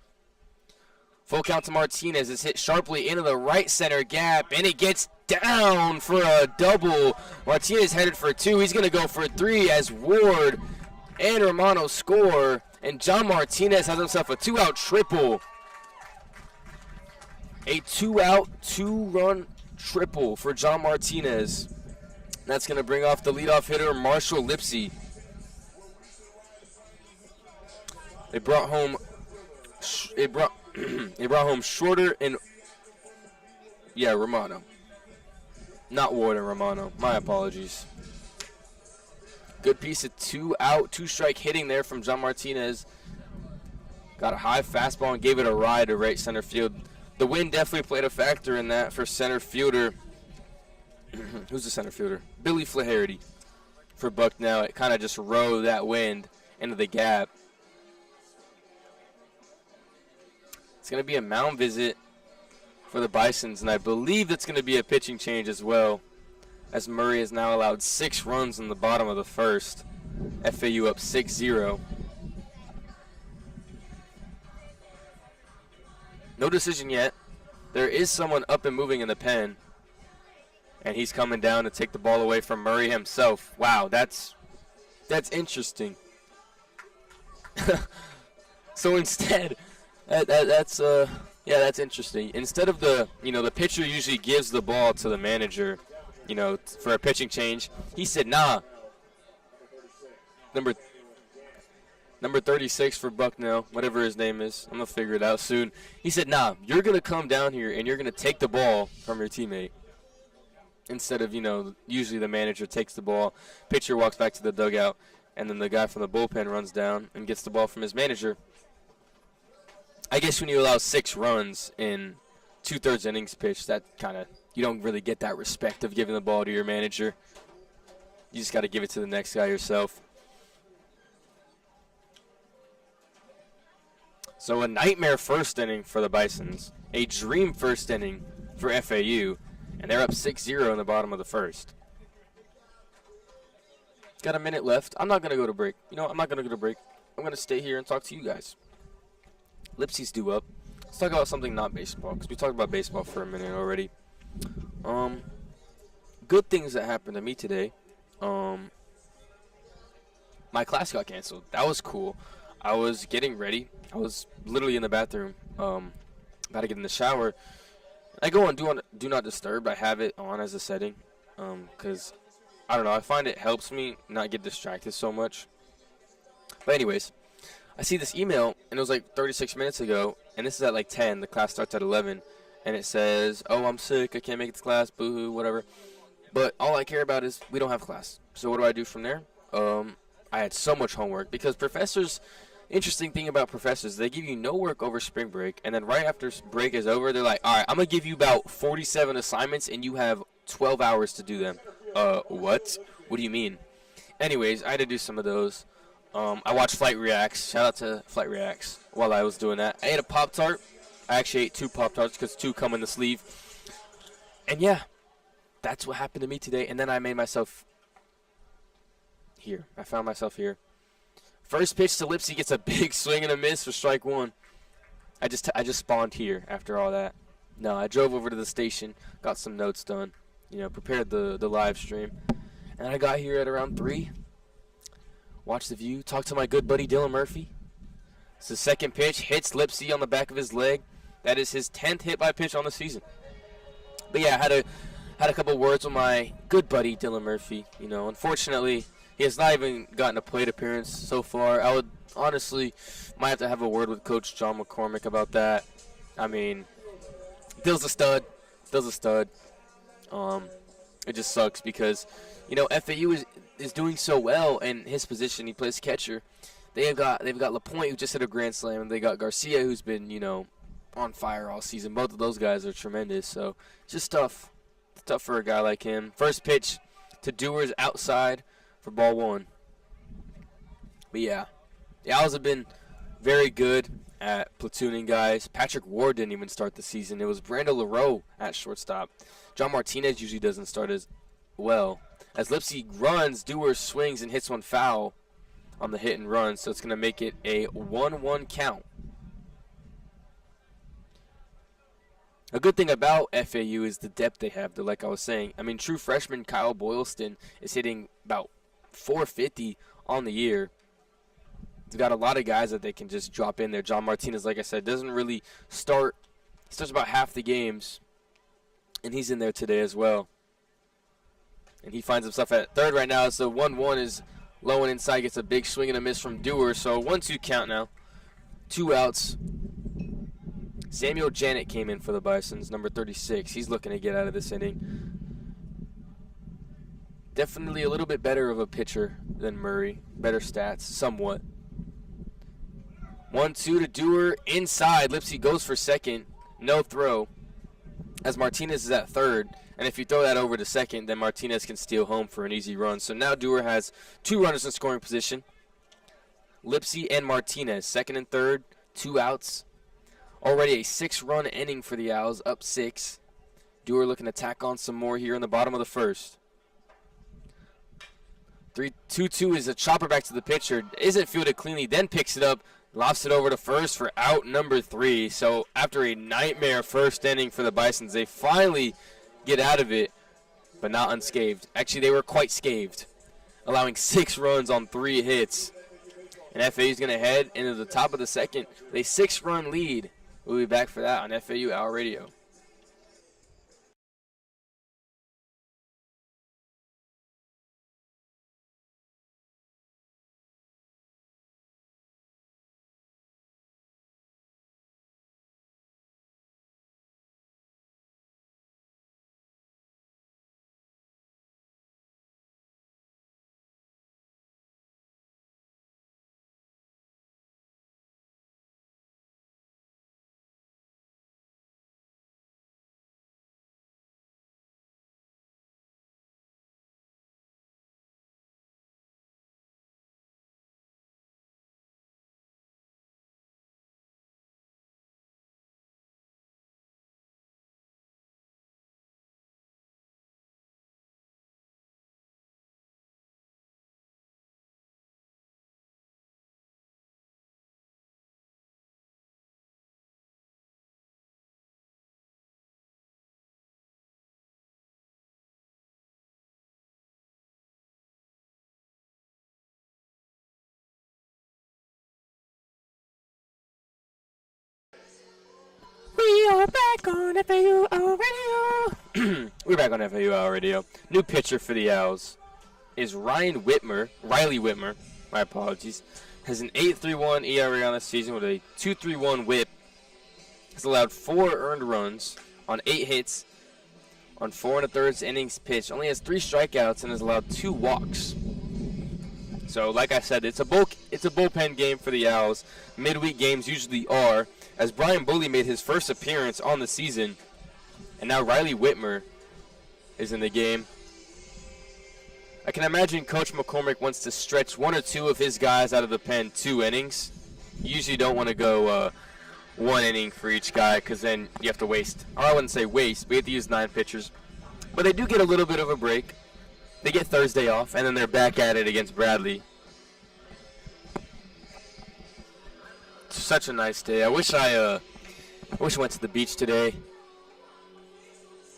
A: Full count to Martinez. Is hit sharply into the right center gap, and it gets down for a double. Martinez headed for 2. He's going to go for 3 as Ward and Romano score, and John Martinez has himself a 2-out triple. A 2-out, 2-run triple for John Martinez. That's going to bring off the leadoff hitter, Marshall Lipsy. They brought home Schroeder and Romano. Not Ward and Romano. My apologies. Good piece of 2-out, 2-strike hitting there from John Martinez. Got a high fastball and gave it a ride to right center field. the wind definitely played a factor in that for center fielder. Who's the center fielder? Billy Flaherty for Bucknell. It kind of just rode that wind into the gap. It's going to be a mound visit for the Bisons, and I believe it's going to be a pitching change as well, as Murray has now allowed 6 runs in the bottom of the first. FAU up 6-0. No decision yet. There is someone up and moving in the pen, and he's coming down to take the ball away from Murray himself. Wow, that's interesting. So instead, that's interesting. Instead of the pitcher usually gives the ball to the manager, for a pitching change. He said, nah. Number 36 for Bucknell, whatever his name is. I'm going to figure it out soon. He said, nah, you're going to come down here and you're going to take the ball from your teammate. Instead of, usually the manager takes the ball, pitcher walks back to the dugout, and then the guy from the bullpen runs down and gets the ball from his manager. I guess when you allow 6 runs in 2/3 innings pitch, that you don't really get that respect of giving the ball to your manager. You just got to give it to the next guy yourself. So a nightmare first inning for the Bisons, a dream first inning for FAU, and they're up 6-0 in the bottom of the first. Got a minute left. I'm not going to go to break. I'm not going to go to break. I'm going to stay here and talk to you guys. Lipsy's due up. Let's talk about something not baseball, because we talked about baseball for a minute already. Good things that happened to me today. My class got canceled. That was cool. I was getting ready. I was literally in the bathroom, about to get in the shower. I go on Do Not Disturb. I have it on as a setting, because, I don't know, I find it helps me not get distracted so much. But anyways, I see this email, and it was like 36 minutes ago, and this is at like 10. The class starts at 11, and it says, oh, I'm sick, I can't make it to class, boo-hoo, whatever. But all I care about is we don't have class. So what do I do from there? I had so much homework, because professors, interesting thing about professors, they give you no work over spring break, and then right after break is over, they're like, all right, I'm going to give you about 47 assignments, and you have 12 hours to do them. What? What do you mean? Anyways, I had to do some of those. I watched Flight Reacts. Shout out to Flight Reacts while I was doing that. I ate a Pop-Tart. I actually ate 2 Pop-Tarts because 2 come in the sleeve. And yeah, that's what happened to me today. And then I made myself here. I found myself here. First pitch to Lipsy gets a big swing and a miss for strike 1. I just spawned here after all that. No, I drove over to the station, got some notes done, prepared the live stream. And I got here at around 3. Watch the view. Talk to my good buddy Dylan Murphy. It's the second pitch. Hits Lipsy on the back of his leg. That is his 10th hit by pitch on the season. But yeah, I had a couple words with my good buddy Dylan Murphy. Unfortunately, he has not even gotten a plate appearance so far. I would honestly might have to have a word with Coach John McCormick about that. I mean, Dill's a stud. It just sucks because, FAU is doing so well in his position. He plays catcher. They've got LaPointe, who just hit a grand slam, and they got Garcia, who's been on fire all season. Both of those guys are tremendous. So it's just tough. It's tough for a guy like him. First pitch to Dewars outside for ball 1. But yeah, the Owls have been very good at platooning guys. Patrick Ward didn't even start the season. It was Brandon LaRoe at shortstop. John Martinez usually doesn't start as well. As Lipsy runs, Dewar swings and hits one foul on the hit and run, so it's going to make it a 1-1 count. A good thing about FAU is the depth they have, like I was saying. I mean, true freshman Kyle Boylston is hitting about 450 on the year. They've got a lot of guys that they can just drop in there. John Martinez, like I said, doesn't really start. He starts about half the games, and he's in there today as well. And he finds himself at third right now. So 1-1 is low and inside, gets a big swing and a miss from Dewar. So 1-2 count now. 2 outs. Samuel Janet came in for the Bisons, number 36. He's looking to get out of this inning. Definitely a little bit better of a pitcher than Murray. Better stats, somewhat. 1-2 to Dewar inside. Lipsy goes for second. no throw, as Martinez is at third. And if you throw that over to second, then Martinez can steal home for an easy run. So now Dewar has 2 runners in scoring position. Lipsy and Martinez, second and third, 2 outs. Already a 6-run inning for the Owls, up 6. Dewar looking to tack on some more here in the bottom of the first. 3-2-2 is a chopper back to the pitcher. Isn't fielded cleanly, then picks it up, lofts it over to first for out number 3. So after a nightmare first inning for the Bisons, they finally get out of it, but not unscathed. Actually, they were quite scathed, allowing 6 runs on 3 hits. And FAU is going to head into the top of the second with a 6-run lead. We'll be back for that on FAU Hour Radio. We are back on FAU Hour Radio. We're back on FAU Hour Radio. New pitcher for the Owls is Riley Whitmer, my apologies, has an 8.31 ERA on the season with a 2.31 whip. Has allowed 4 earned runs on 8 hits on 4 1/3 innings pitched. Only has 3 strikeouts and has allowed 2 walks. So, like I said, it's a bullpen game for the Owls. Midweek games usually are, as Brian Bully made his first appearance on the season, and now Riley Whitmer is in the game. I can imagine Coach McCormick wants to stretch 1 or 2 of his guys out of the pen 2 innings. You usually don't want to go 1 inning for each guy, because then you have to waste, or I wouldn't say waste, but you have to use 9 pitchers. But they do get a little bit of a break. They get Thursday off, and then they're back at it against Bradley. Such a nice day. I wish I went to the beach today.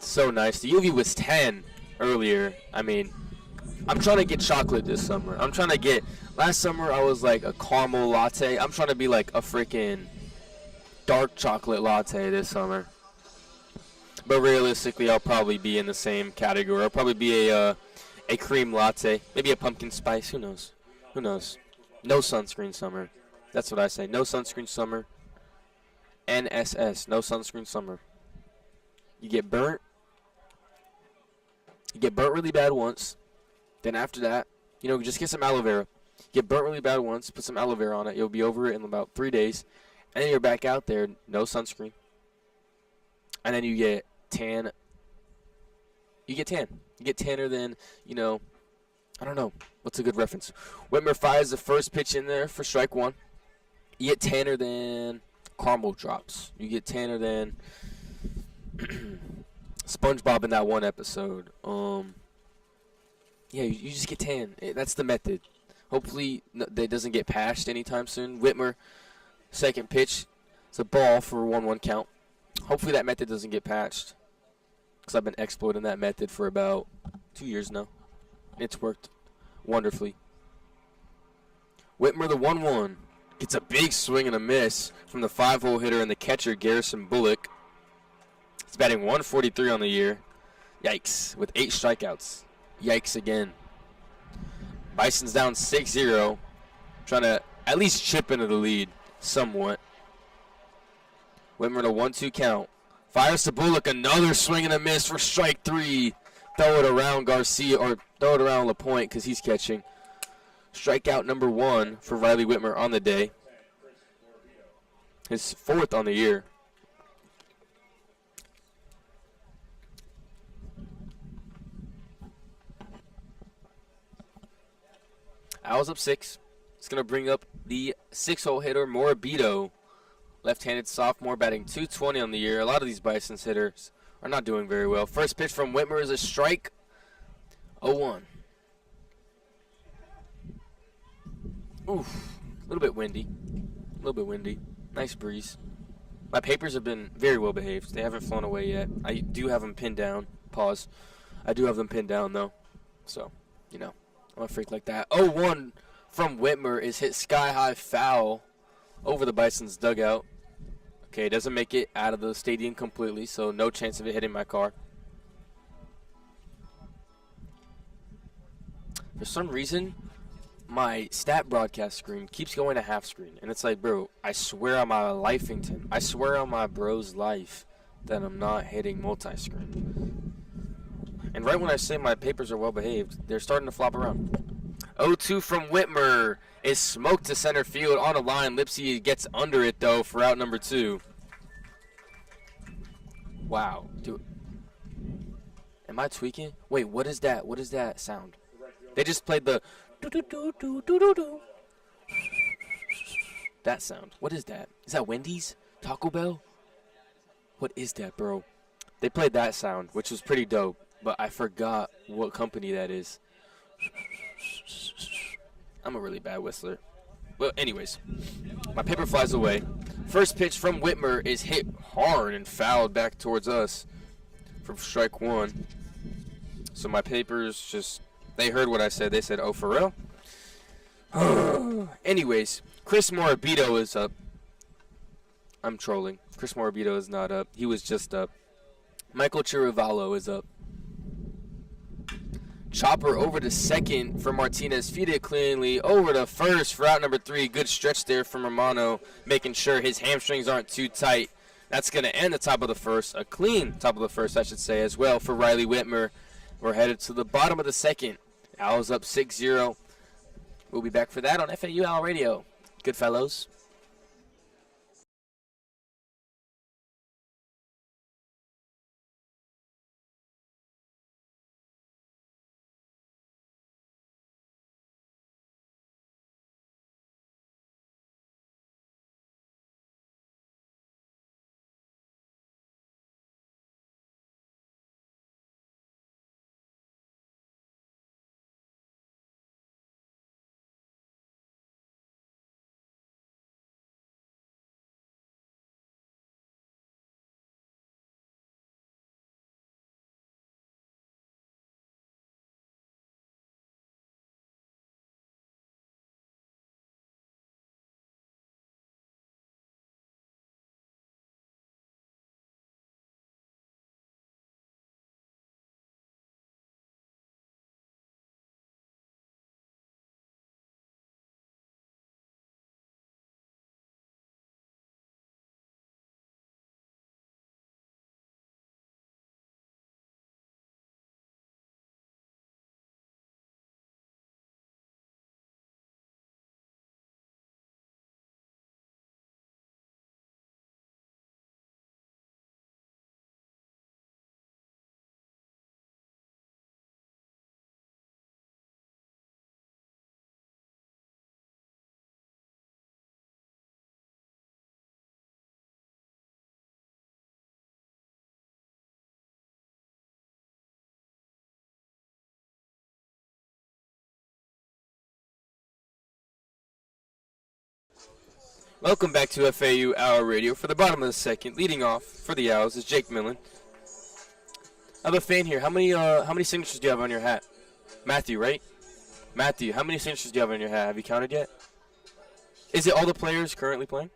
A: So nice. The UV was 10 earlier. I mean, I'm trying to get chocolate this summer. Last summer I was like a caramel latte. I'm trying to be like a freaking dark chocolate latte this summer. But realistically, I'll probably be in the same category. I'll probably be a cream latte, maybe a pumpkin spice. Who knows? Who knows? No sunscreen summer. That's what I say. No sunscreen summer. NSS. No sunscreen summer. You get burnt. You get burnt really bad once. Then after that, just get some aloe vera. Get burnt really bad once. Put some aloe vera on it. You'll be over it in about 3 days. And then you're back out there. No sunscreen. And then you get tan. You get tanner than, I don't know. What's a good reference? Whitmer fires the first pitch in there for strike 1. You get tanner than caramel drops. You get tanner than SpongeBob in that one episode. Yeah, you just get tan. That's the method. Hopefully that doesn't get patched anytime soon. Whitmer, second pitch. It's a ball for a 1-1 count. Hopefully that method doesn't get patched, because I've been exploiting that method for about 2 years now. It's worked wonderfully. Whitmer, the 1-1. Gets a big swing and a miss from the 5-hole hitter and the catcher, Garrison Bullock. He's batting 143 on the year. Yikes, with 8 strikeouts. Yikes again. Bison's down 6-0. Trying to at least chip into the lead somewhat. Whitmer to 1-2 count. Fires to Bullock, another swing and a miss for strike 3. Throw it around Garcia, or throw it around LaPointe, because he's catching. Strikeout number 1 for Riley Whitmer on the day. His 4th on the year. Owls up 6. It's going to bring up the 6-hole hitter, Morabito. Left-handed sophomore batting .220 on the year. A lot of these Bison's hitters are not doing very well. First pitch from Whitmer is a strike. 0-1. Oof. A little bit windy. Nice breeze. My papers have been very well behaved. They haven't flown away yet. I do have them pinned down. Pause. I do have them pinned down, though. So, you know, I'm a freak like that. 0-1 from Whitmer is hit sky-high foul over the Bison's dugout. Okay, it doesn't make it out of the stadium completely, so no chance of it hitting my car. For some reason, my stat broadcast screen keeps going to half screen. And it's like, bro, I swear on my lifington, I swear on my bro's life that I'm not hitting multi-screen. And right when I say my papers are well behaved, they're starting to flop around. 0-2 from Whitmer is smoked to center field on a line. Lipsy gets under it, though, for out number 2. Wow. Dude. Am I tweaking? Wait, what is that? What is that sound? They just played the do-do-do-do-do-do-do. That sound. What is that? Is that Wendy's? Taco Bell? What is that, bro? They played that sound, which was pretty dope, but I forgot what company that is. I'm a really bad whistler. Well, anyways, my paper flies away. First pitch from Whitmer is hit hard and fouled back towards us from strike 1. So my papers just, they heard what I said. They said, oh, for real? Anyways, Chris Morabito is up. I'm trolling. Chris Morabito is not up. He was just up. Michael Chirivalo is up. Chopper over to second for Martinez. Feed it cleanly over to first for out number 3. Good stretch there from Romano, making sure his hamstrings aren't too tight. That's going to end the top of the first. A clean top of the first, I should say, as well for Riley Whitmer. We're headed to the bottom of the second. Owls up 6-0. We'll be back for that on FAU Owl Radio. Good fellows. Welcome back to FAU Owl Radio. For the bottom of the second, leading off for the Owls is Jake Millen. I have a fan here. How many signatures do you have on your hat? Matthew, right? Matthew, how many signatures do you have on your hat? Have you counted yet? Is it all the players currently playing?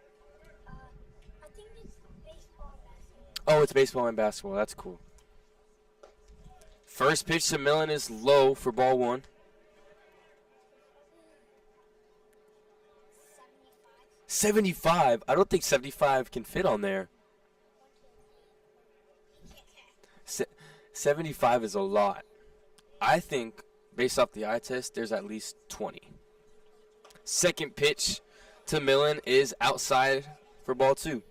B: I think it's baseball and basketball.
A: Oh, it's baseball and basketball. That's cool. First pitch to Millen is low for ball 1. 75? I don't think 75 can fit on there. 75 is a lot. I think, based off the eye test, there's at least 20. Second pitch to Millen is outside for ball 2.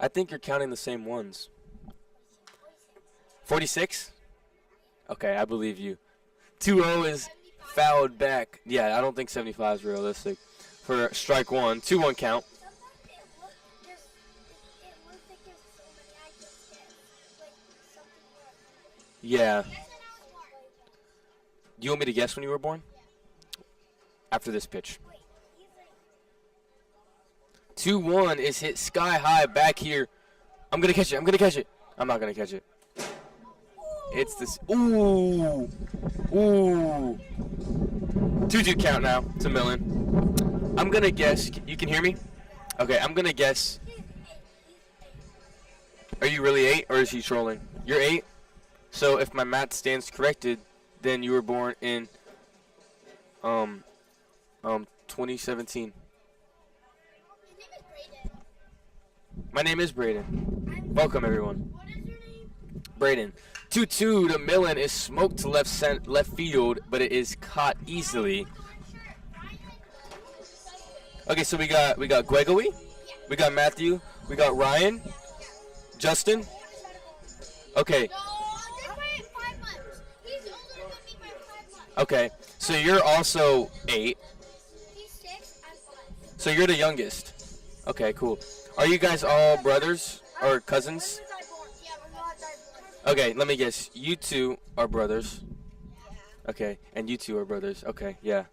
A: I think you're counting the same ones. 46? Okay, I believe you. 2-0 is fouled back. Yeah, I don't think 75 is realistic. For strike one. 2-1 count.
B: Sometimes it looks like there's so many. I just get like something more.
A: Yeah.
B: Guess when I was born.
A: Do you want me to guess when you were born? After this pitch.
B: Wait, he's like.
A: 2-1 is hit sky high back here. I'm going to catch it. I'm going to catch it. I'm not going to catch it. It's this. Ooh. Ooh. 2-2 count now to Millen. I'm going to guess. You can hear me? Okay, I'm going to guess. Are you really 8 or is he trolling? You're 8? So if my math stands corrected, then you were born in 2017. My name is Brayden. Welcome everyone.
B: What is your name?
A: Brayden. 2-2 to Millen is smoked to left field, but it is caught easily. Okay, so we got Gregory, we got Matthew, we got Ryan, Justin. Okay.
B: No, just by 5 months. He's older than me by 5 months.
A: Okay, so you're also 8.
B: He's 6, I'm 5.
A: So you're the youngest. Okay, cool. Are you guys all brothers or cousins?
B: Yeah, we're not divorced.
A: Okay, let me guess. You two are brothers. Okay, and you two are brothers. Okay, yeah.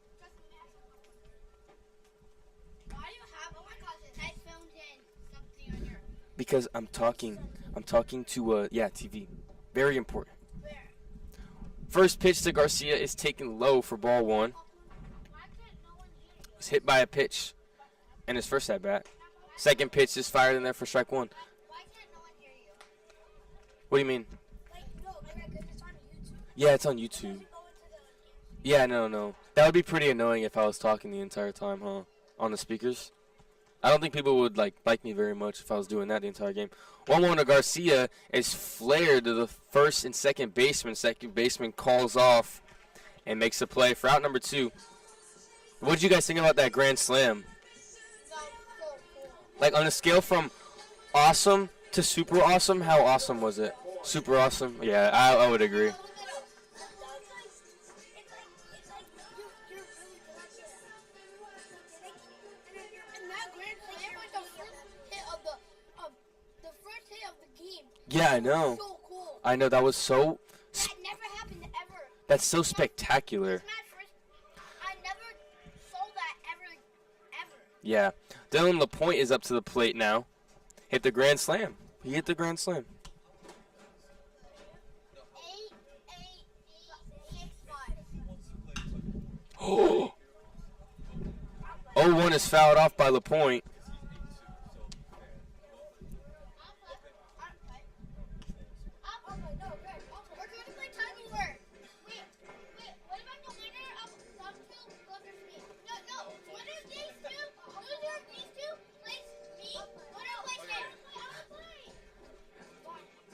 B: Why do you have headphones and something on your
A: Because I'm talking to TV. Very important.
B: where?
A: First pitch to Garcia is taken low for ball 1.
B: Why can't no one hear you?
A: Was hit by a pitch in his first at bat. Second pitch is fired in there for strike 1.
B: Why can't no one hear you?
A: What do you mean?
B: Like, no, because it's on YouTube.
A: Yeah, it's on YouTube.
B: Go into the
A: Yeah, no. That would be pretty annoying if I was talking the entire time, huh? On the speakers. I don't think people would like me very much if I was doing that the entire game. 1-1 to Garcia is flared to the first and second baseman. Second baseman calls off and makes a play for out number 2. What did you guys think about that grand slam?
B: so cool.
A: Like on a scale from awesome to super awesome, how awesome was it? Super awesome? Yeah, I would agree.
B: Look it up. It's like you're really good at it. And that grand slam was the first hit of the game.
A: Yeah, I know.
B: So cool.
A: I know that was so.
B: That never happened ever.
A: That's so spectacular.
B: I never saw that ever.
A: Yeah. Dylan LaPointe is up to the plate now. Hit the grand slam. He hit the grand slam.
B: 8, 6, 5.
A: Oh, 0-1 is fouled off by LaPointe.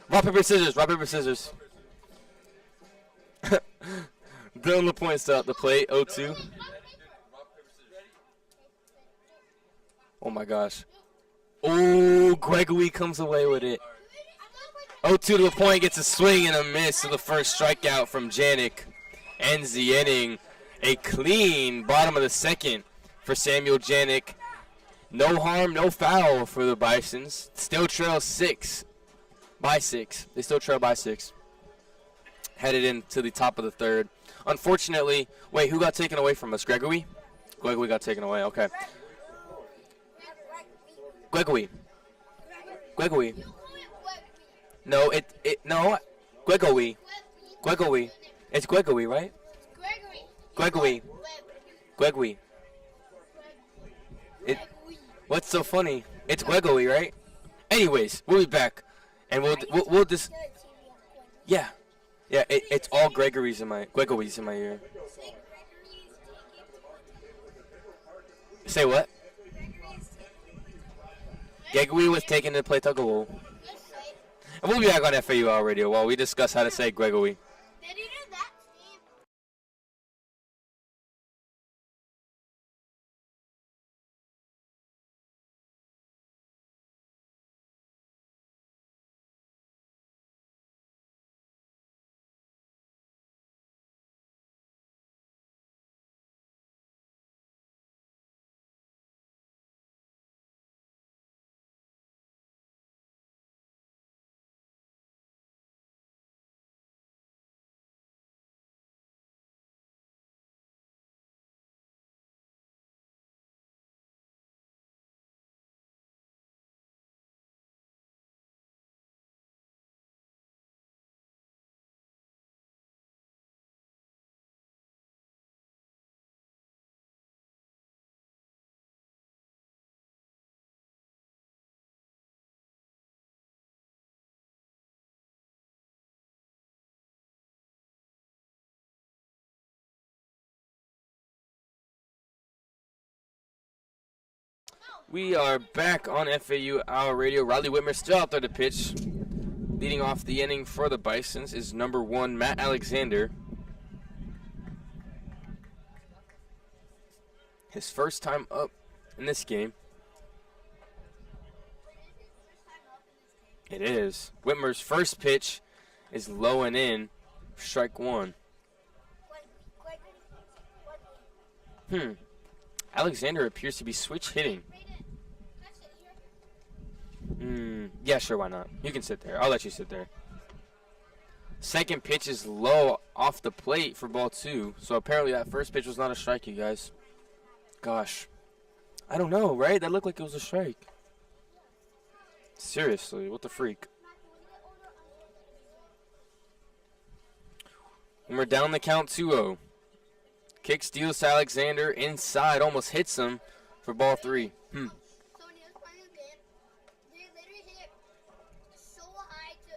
A: Rock, paper, scissors. Rock, paper, scissors. Dylan LaPointe's still at the plate. 0-2. Oh, my gosh. Oh, Gregory comes away with it. 0-2 to LaPointe gets a swing and a miss to the first strikeout from Janik. Ends the inning. A clean bottom of the second for Samuel Janik. No harm, no foul for the Bisons. Still trail 6 by 6. They still trail by 6. Headed into the top of the third. Unfortunately, wait, who got taken away from us? Gregory? Gregory got taken away. Okay. Gregory. Gregory. No, no. Gregory. Gregory. It's Gregory, right? Gregory. Gregory. What's so funny? It's Gregory, right? Anyways, we'll be back, and we'll just yeah. It's all Gregory's in my ear. Say what? Gregory was taken to play tug of war. And we'll be back on FAU Radio while we discuss how to say Gregory. We are back on FAU Hour Radio. Riley Whitmer still out there to pitch. Leading off the inning for the Bisons is number 1, Matt Alexander. His first time up in this game. It is. Whitmer's first pitch is low and in. Strike 1. Alexander appears to be switch hitting. Yeah, sure, why not? You can sit there. I'll let you sit there. Second pitch is low off the plate for ball 2. So apparently that first pitch was not a strike, you guys. Gosh. I don't know, right? That looked like it was a strike. Seriously, what the freak? And we're down the count 2-0. Kick steals to Alexander inside, almost hits him for ball 3.
B: So when he was playing the game, they literally hit so high to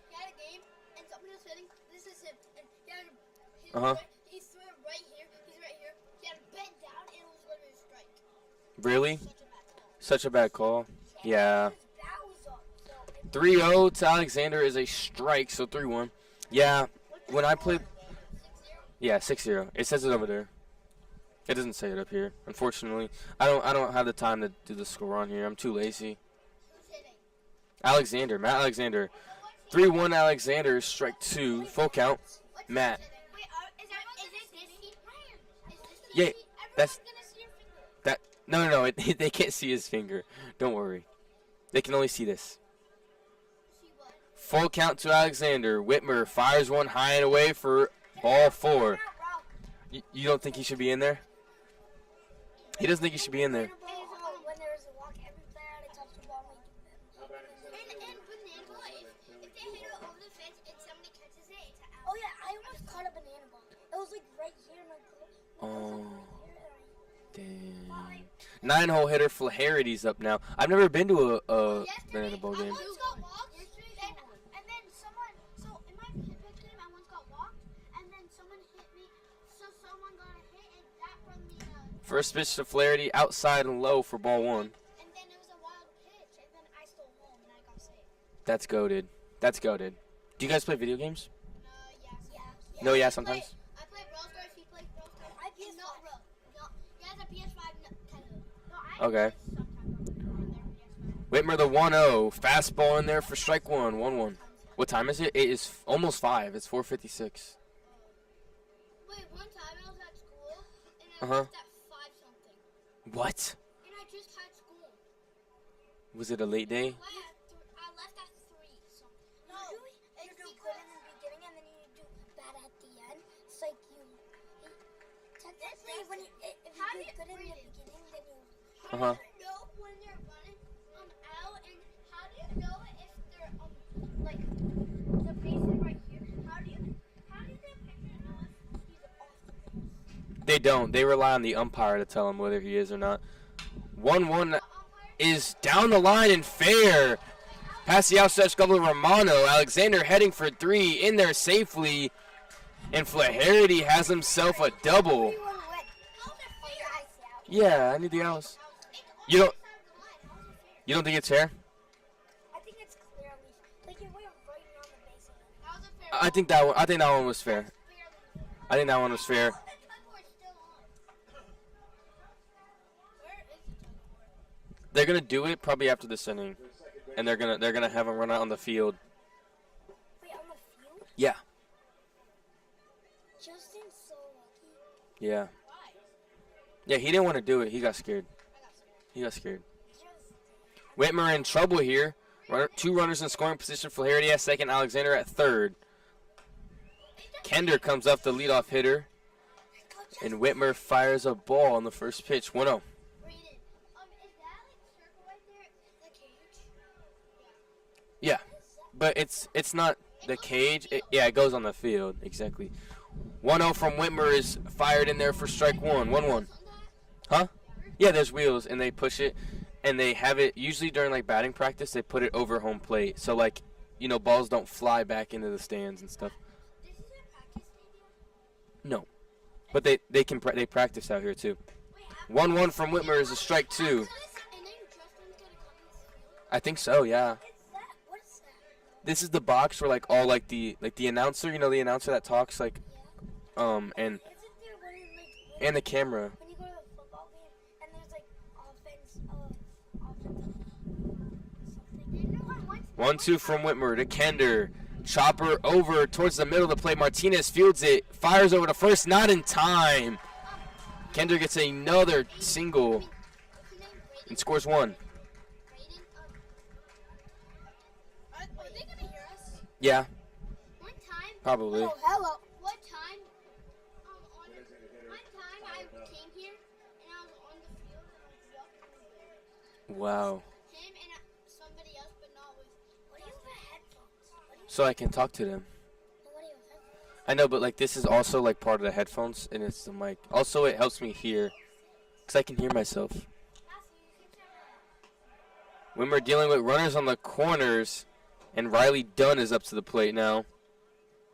B: he had a game and somebody was hitting. This is him, and he had he threw it right here. He's right here. He had it bent down, and it was literally a strike.
A: Really? Such a bad call. Yeah.
B: That was up. So
A: 3-0 to Alexander is a strike, so 3-1. Yeah, when I played...
B: 6-0.
A: Yeah, 6-0. It says it over there. It doesn't say it up here, unfortunately. I don't have the time to do the score on here. I'm too lazy.
B: Who's hitting?
A: Alexander, Matt Alexander. 3-1 Alexander, strike 2, full count. Matt.
B: Wait, is it this heat?
A: Yeah, that's...
B: Everyone's gonna see your finger.
A: That... No, they can't see his finger. Don't worry. They can only see this.
B: See what?
A: Full count to Alexander. Whitmer fires one high and away for ball 4. You don't think he should be in there? He doesn't think he should be in there.
B: When there is a walk, every player had to touch the ball when you and banana, if they hit it over the fence and somebody catches it, it's out. Oh yeah, I almost caught a banana ball. It was like right here in my
A: Oh, dang. 9-hole hitter Flaherty's up now. I've never been to a banana ball game.
B: I once got walked, and then someone, so in my pitch game, I once got walked, and then someone hit me, so someone got a hit, and that from the,
A: First pitch to Flaherty, outside and low for ball 1.
B: and then it was a wild pitch, and then I stole home, and I got saved.
A: That's goated. That's goated. Do you guys play video games?
B: Yeah.
A: No, yeah, sometimes.
B: I play Brawl Stars, he plays Brawl Stars. I play not real. No, he has a PS5, Nintendo. No, I
A: Okay.
B: play sometimes on their PS5.
A: Whitmer the 1-0. Fastball in there for strike 1. 1-1. What time is it? It is almost 5. It's 4:56.
B: Wait, one time I was at school, and I
A: Uh-huh.
B: left at 5 something.
A: What?
B: And I just had school.
A: Was it a late day?
B: I left at 3 something. No, you do good in the beginning, and then you do bad at the end. It's like technically, when you, if you do good in the beginning, then you...
A: Uh-huh.
B: How do you know when they're running out, and how do you know if they're, like, the base is right here? How do the pitcher know if he's off the base?
A: They don't. They rely on the umpire to tell him whether he is or not. 1-1 is down the line and fair. Past the outstretched glove of Romano. Alexander heading for 3 in there safely. And Flaherty has himself a double. Yeah, I need the outs. You don't think it's fair?
B: I think it's clearly like it went right on the base. That was a fair.
A: I think that one was fair. I think that one was fair. They're gonna do it probably after this inning, and they're gonna have him run out on the field.
B: Wait, on the field?
A: Yeah.
B: Justin's so lucky.
A: Yeah. Yeah, he didn't want to do it. He got scared. Whitmer in trouble here. 2 runners in scoring position. Flaherty at second. Alexander at third. Kender comes up the leadoff hitter. And Whitmer fires a ball on the first pitch. 1-0.
B: Brayden, is that like circle right there? The cage?
A: Yeah. But it's not the cage. It goes on the field. Exactly. 1-0 from Whitmer is fired in there for strike 1. 1-1. Huh? Yeah, there's wheels, and they push it, and they have it, usually during, like, batting practice, they put it over home plate. So, like, you know, balls don't fly back into the stands and stuff.
B: This is a practice stadium?
A: No. But they practice out here, too.
B: Wait, how
A: 1-1 from Whitmer is a strike 2.
B: And then Justin's gonna come in this field.
A: I think so, yeah.
B: What is that?
A: This is the box where like all like the announcer, you know, the announcer that talks like and
B: Isn't there when
A: and the camera.
B: when you go to a football game and there's like offense, something?
A: 1-2 from Whitmer to Kender. Chopper over towards the middle of the plate. Martinez fields it, fires over to first, not in time. Kender gets another single and scores 1.
B: Brayden, are they gonna hear us?
A: Yeah,
B: One time.
A: probably.
B: Oh, hello. One time, one time I came here and I was on the field and I was walking.
A: Wow.
B: Him and somebody else, but not with. What do you have headphones?
A: So I can talk to them.
B: What do you have headphones?
A: I know, but like this is also like part of the headphones and it's the mic. Also, it helps me hear because I can hear myself. When we're dealing with runners on the corners, and Riley Dunn is up to the plate now.
B: Do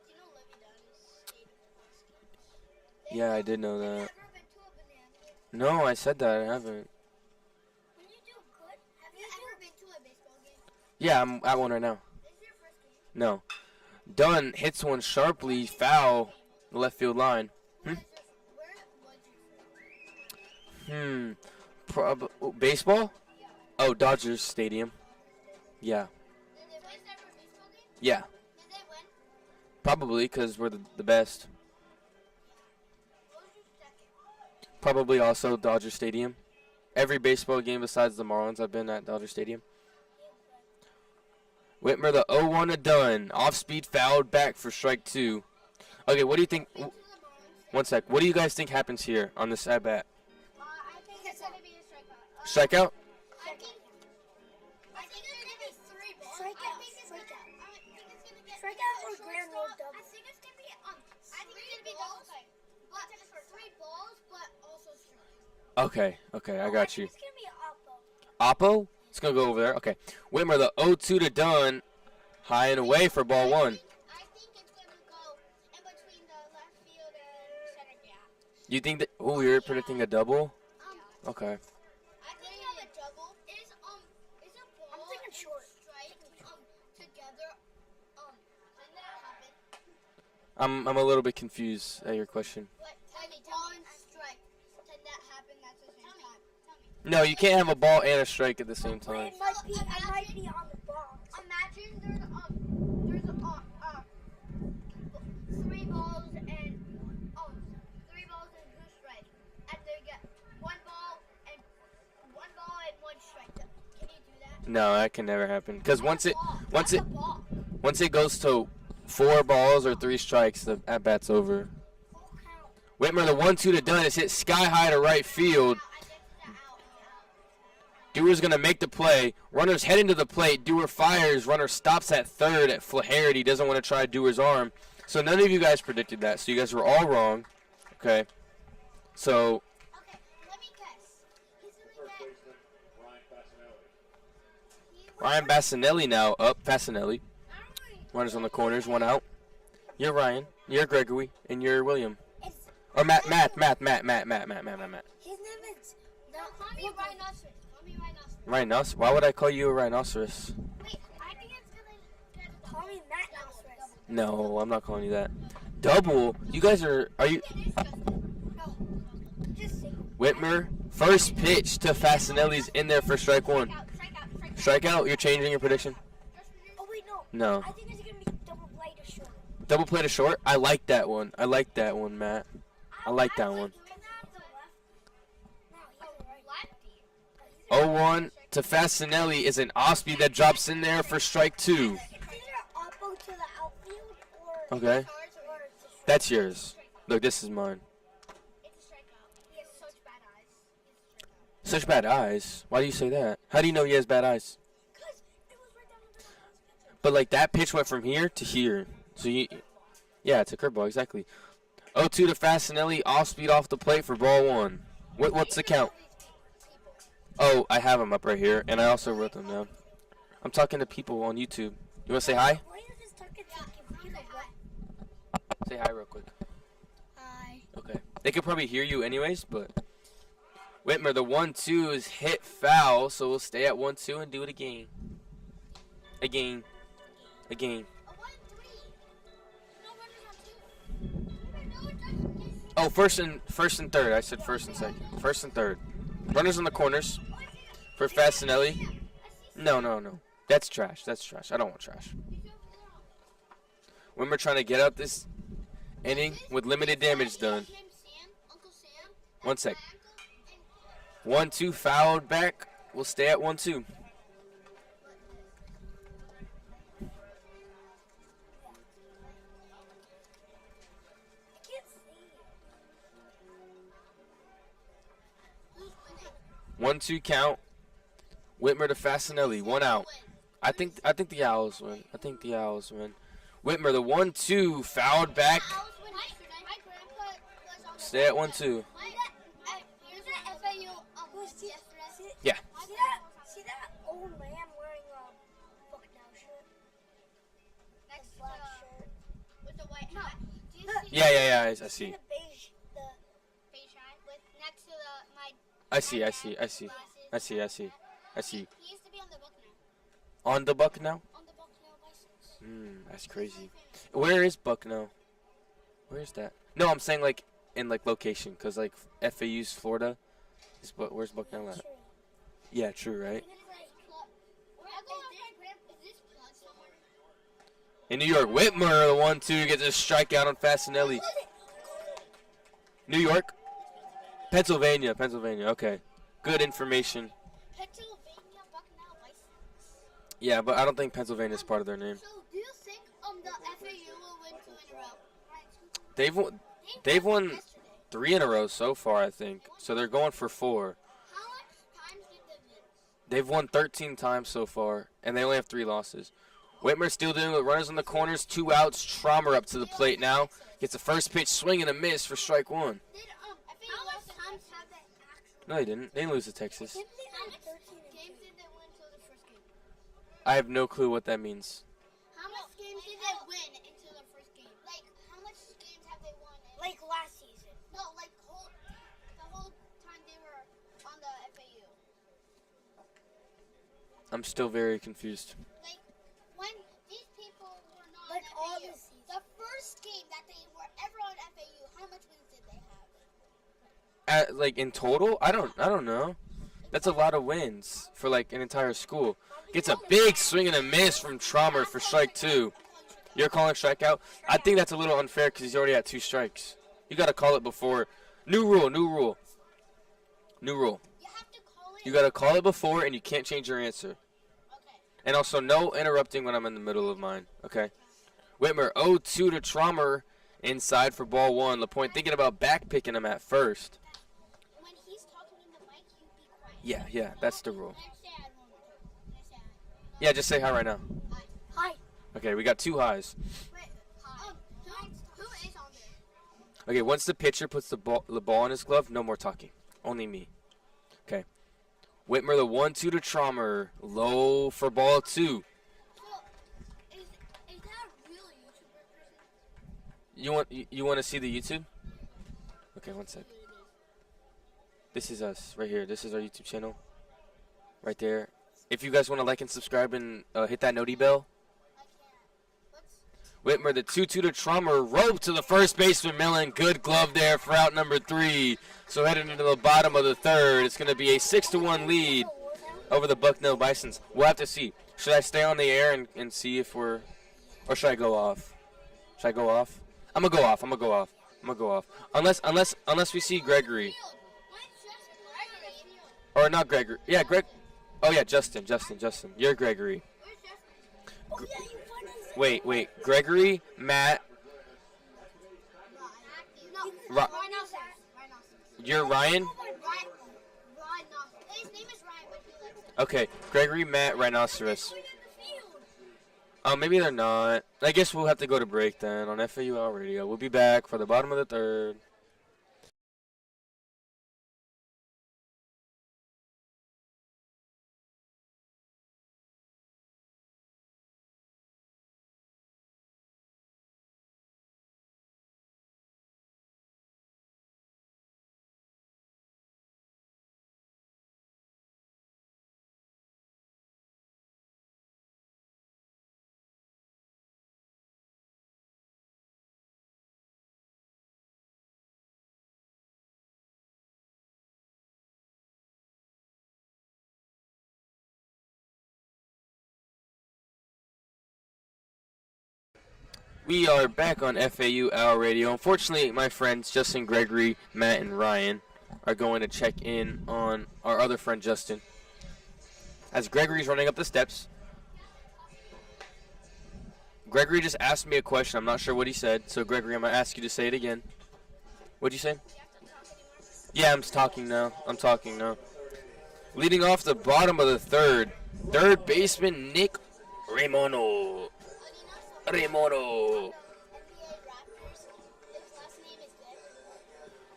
B: you know Livy Dunn?
A: Yeah, I did know that.
B: Never been to a banana.
A: No, I said that. I haven't.
B: When you do good, have you ever been to a baseball game?
A: Yeah, I'm at one right now.
B: This is your first game.
A: No. Dunn hits one sharply, foul, the left field line.
B: Where was your
A: Baseball? Oh, Dodgers Stadium. Yeah.
B: Did they win ever a baseball game?
A: Yeah.
B: Did they win?
A: Probably because we're the best.
B: What was your second?
A: Probably also Dodger Stadium. Every baseball game besides the Marlins, I've been at Dodger Stadium. Whitmer, the 0-1 to Dunn. Off-speed fouled back for strike 2. Okay, what do you think?
B: Been to the Marlins.
A: One sec. What do you guys think happens here on this at-bat?
B: I think it's gonna be a strikeout.
A: Strikeout?
B: I think it's gonna be 3 balls.
C: Strikeout,
B: I think it's
C: strikeout.
B: gonna get
C: Strikeout or
B: shortstop.
C: grand roll double?
B: I think it's gonna be I think it's gonna be double play. But 3 balls, but also strike.
A: Okay, I got you.
C: It's gonna be Oppo.
A: Oppo? It's going to go over there. Okay. Whitmer, the 0-2 to Dunn. High and away for ball 1.
B: I think it's gonna go in between the left field and center gap.
A: You think that? Oh, you're predicting a double? Okay.
B: I think you have a double. Is a ball
C: I'm thinking
B: and
C: short.
B: strike together can that happen?
A: I'm a little bit confused at your question.
B: What ball and strike can that happen at the same time? Tell me.
A: No, you can't have a ball and a strike at the same time.
C: It might be on the box.
B: Imagine there's 3 balls and 3 balls and 2 strikes, and they get 1 ball and 1 strike. Can you do that?
A: No, that can never happen. Because once it
B: That's a ball.
A: goes to 4 balls or 3 strikes, the at bat's over. Whitmer, the 1-2 to Dunn is hit sky high to right field. Dewar's going to make the play. Runner's heading to the plate. Dewar fires. Runner stops at third at Flaherty. Doesn't want to try Dewar's arm. So none of you guys predicted that. So you guys were all wrong. Okay. So
B: Okay, let me guess. He's gonna get.
A: Ryan Bassinelli now up. Bassinelli. Runners on the corners. 1 out. You're Ryan. You're Gregory. And you're William. Or Matt.
C: His name is
B: No, call me rhinoceros. Call me rhinoceros.
A: Rhinoceros? Why would I call you a rhinoceros?
B: Wait, I think it's gonna get
C: Call me Matt Rhinoceros.
A: No, I'm not calling you that. Double? You guys are you?
C: No, just single.
A: Whitmer, first pitch to Fasinelli's in there for strike 1. Strikeout? You're changing your prediction?
C: Oh wait, no.
A: No.
C: I think it's gonna be double play to short.
A: Double play to short? I like that one. I like that one, Matt. I like that one.
C: No, he's
A: 0-1 to Fasinelli is an off-speed that drops in there for strike 2.
C: either Oppo to the outfield or
A: Okay. That's yours. Look, this is mine.
B: It's a strikeout. He has such bad eyes.
A: Such bad eyes? Why do you say that? How do you know he has bad eyes?
C: because it was right down the middle of his picture.
A: But like that pitch went from here to here. So yeah, it's a curveball, exactly. 0-2 to Fasinelli, off-speed off the plate for ball 1. What's the count? Oh, I have them up right here, and I also wrote them down. I'm talking to people on YouTube. You want to say hi?
C: Why is this talking to computer?
A: Say hi real quick.
B: Hi.
A: Okay. They could probably hear you anyways, but Whitmer, the 1-2 is hit foul, so we'll stay at 1-2 and do it again. Again.
B: A 1-3. No runners on 2.
A: Oh, first and third. I said first and second. First and third. Runners on the corners for Fasinelli. No. That's trash. I don't want trash. Whitmer trying to get out this inning with limited damage done. 1 sec. 1-2 fouled back. We'll stay at 1-2.
B: Who's
A: 1-2 count. Whitmer to Fasinelli. 1 out. I think the Owls win. Whitmer, the 1-2 fouled back. Stay at 1-2. Yeah.
C: See that old man wearing a Bucknell shirt?
B: Next
C: Black shirt.
B: with the white hat. Do you see
A: Yeah, I see.
C: The beige, the
B: beige hat with next to the my?
A: I see.
B: He used to be on the book now.
A: On the Bucknell?
B: On the Bucknell license.
A: That's crazy. Where is Bucknell? Where's that? No, I'm saying like in like location, cause like FAU's Florida. Where's Bucknell at? Yeah, true, right? In New York, Whitmer, the 1-2 gets a strikeout on Fasinelli. New York, Pennsylvania. Okay, good information.
B: Pennsylvania Bucknell license.
A: Yeah, but I don't think Pennsylvania is part of their name.
B: So do you think the FAU will win 2 in a row?
A: They've won
B: Yesterday.
A: 3 in a row so far, I think. So they're going for 4.
B: How much times did they win?
A: They've won 13 times so far, and they only have 3 losses. Whitmer still doing it. Runners on the corners, 2 outs. Traumer up to the plate now. Gets a first pitch swing and a miss for strike 1.
B: Did FAU last times have that actual?
A: No, they didn't. They didn't lose to Texas.
B: How much games did they win until the first game?
A: I have no clue what that means.
B: How much games did they win until the first game? Like how much games have they won?
C: like last season.
B: No, like the whole time they were on the FAU.
A: I'm still very confused.
B: Like when these people were not
C: Like
B: on
C: all
B: FAU.
C: the seasons.
B: The first game that they were ever on FAU, how much wins did they have?
A: Like in total, I don't know. That's a lot of wins for like an entire school. Gets a big swing and a miss from Traumer for strike 2. You're calling strikeout? I think that's a little unfair because he's already at 2 strikes. You got to call it before. New rule.
B: You have to call it.
A: You got to call it before, and you can't change your answer.
B: Okay.
A: And also, no interrupting when I'm in the middle of mine. Okay. Whitmer, 0-2 to Traumer inside for ball 1. LaPointe thinking about back picking him at first.
B: When he's talking in the mic, you be quiet.
A: Yeah, that's the rule.
B: Can I say hi one more time? Can I say hi?
A: Yeah, just say hi right now.
B: Hi.
C: Hi.
A: Okay, we got 2 highs.
B: Wait. Hi. Who is on there?
A: Okay, once the pitcher puts the ball in his glove, no more talking. Only me. Okay. Whitmer, the 1-2 to Traumer. Low for ball 2.
B: So, is that a real YouTuber person?
A: You want to see the YouTube? Okay, one sec. This is us right here. This is our YouTube channel. Right there. If you guys want to like and subscribe and hit that noti bell.
B: I can't. What's
A: Whitmer, the 2-2 to Traumer. Rope to the first baseman, Millen. Good glove there for out number 3. So heading into the bottom of the 3rd, it's going to be a 6-1 lead over the Bucknell Bisons. We'll have to see. Should I stay on the air and see if we're... Or should I go off? Should I go off? I'm going to go off. Unless we see Gregory. Or not Gregory. Yeah, Greg. Oh, yeah, Justin. You're Gregory.
B: Where's Justin?
A: Wait. Gregory, Matt.
B: No.
A: Ro-
B: Rhinoceros.
A: You're Ryan?
B: His name is Ryan, but he likes it.
A: Okay, Gregory, Matt, Rhinoceros. Oh, maybe they're not. I guess we'll have to go to break then on FAU Radio. We'll be back for the bottom of the 3rd. We are back on FAU Hour Radio. Unfortunately, my friends Justin, Gregory, Matt, and Ryan are going to check in on our other friend Justin. As Gregory's running up the steps. Gregory just asked me a question. I'm not sure what he said. So, Gregory, I'm going to ask you to say it again. What'd you say? Yeah, I'm talking now. Leading off the bottom of the third baseman Nick Raimono.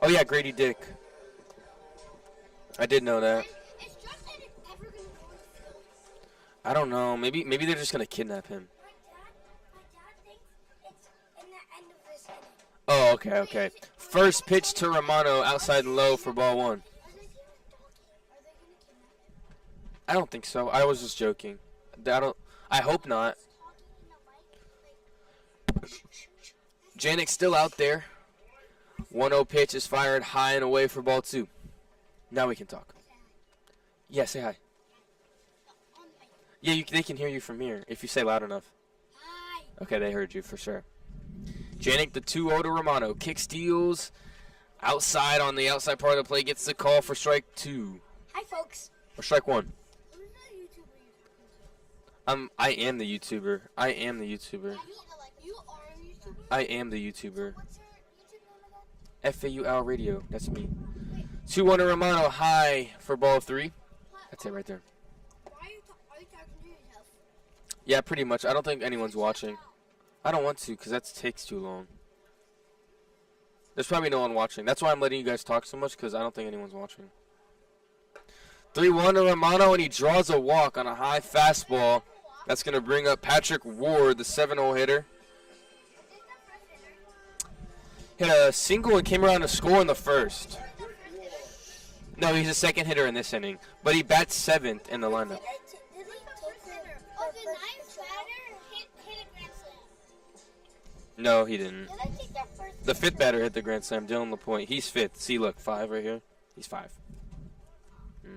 A: Oh, yeah, Grady Dick. I did know that. I don't know. Maybe they're just going to kidnap him. Oh, okay. First pitch to Romano, outside and low for ball one. I don't think so. I was just joking. I hope not. Janik's still out there. 1-0 pitch is fired high and away for ball two. Now we can talk. Yeah, say hi. Yeah, they can hear you from here if you say loud enough.
B: Hi.
A: Okay, they heard you for sure. Janik, the 2-0 to Romano. Kick steals. Outside on the outside part of the play. Gets the call for strike two.
C: Hi, folks.
A: Or strike one. I am the YouTuber. I am the YouTuber. I am the YouTuber.
B: What's your YouTube name again?
A: FAU Hour Radio. That's me. 2-1 to Romano. High for ball three. That's it right there.
B: Are you talking to yourself?
A: Yeah, pretty much. I don't think anyone's watching. I don't want to because that takes too long. There's probably no one watching. That's why I'm letting you guys talk so much because I don't think anyone's watching. 3-1 to Romano, and he draws a walk on a high fastball. That's going to bring up Patrick Ward, the 7-0 hitter. Hit a single and came around to score in the first. No, he's a second hitter in this inning, but he bats seventh in the lineup.
B: Oh, the ninth batter hit a grand slam.
A: No, he didn't.
C: Did I take that first?
A: The fifth batter hit the grand slam, Dylan LaPointe. He's fifth. See, look, 5 right here. He's 5.
C: Wait,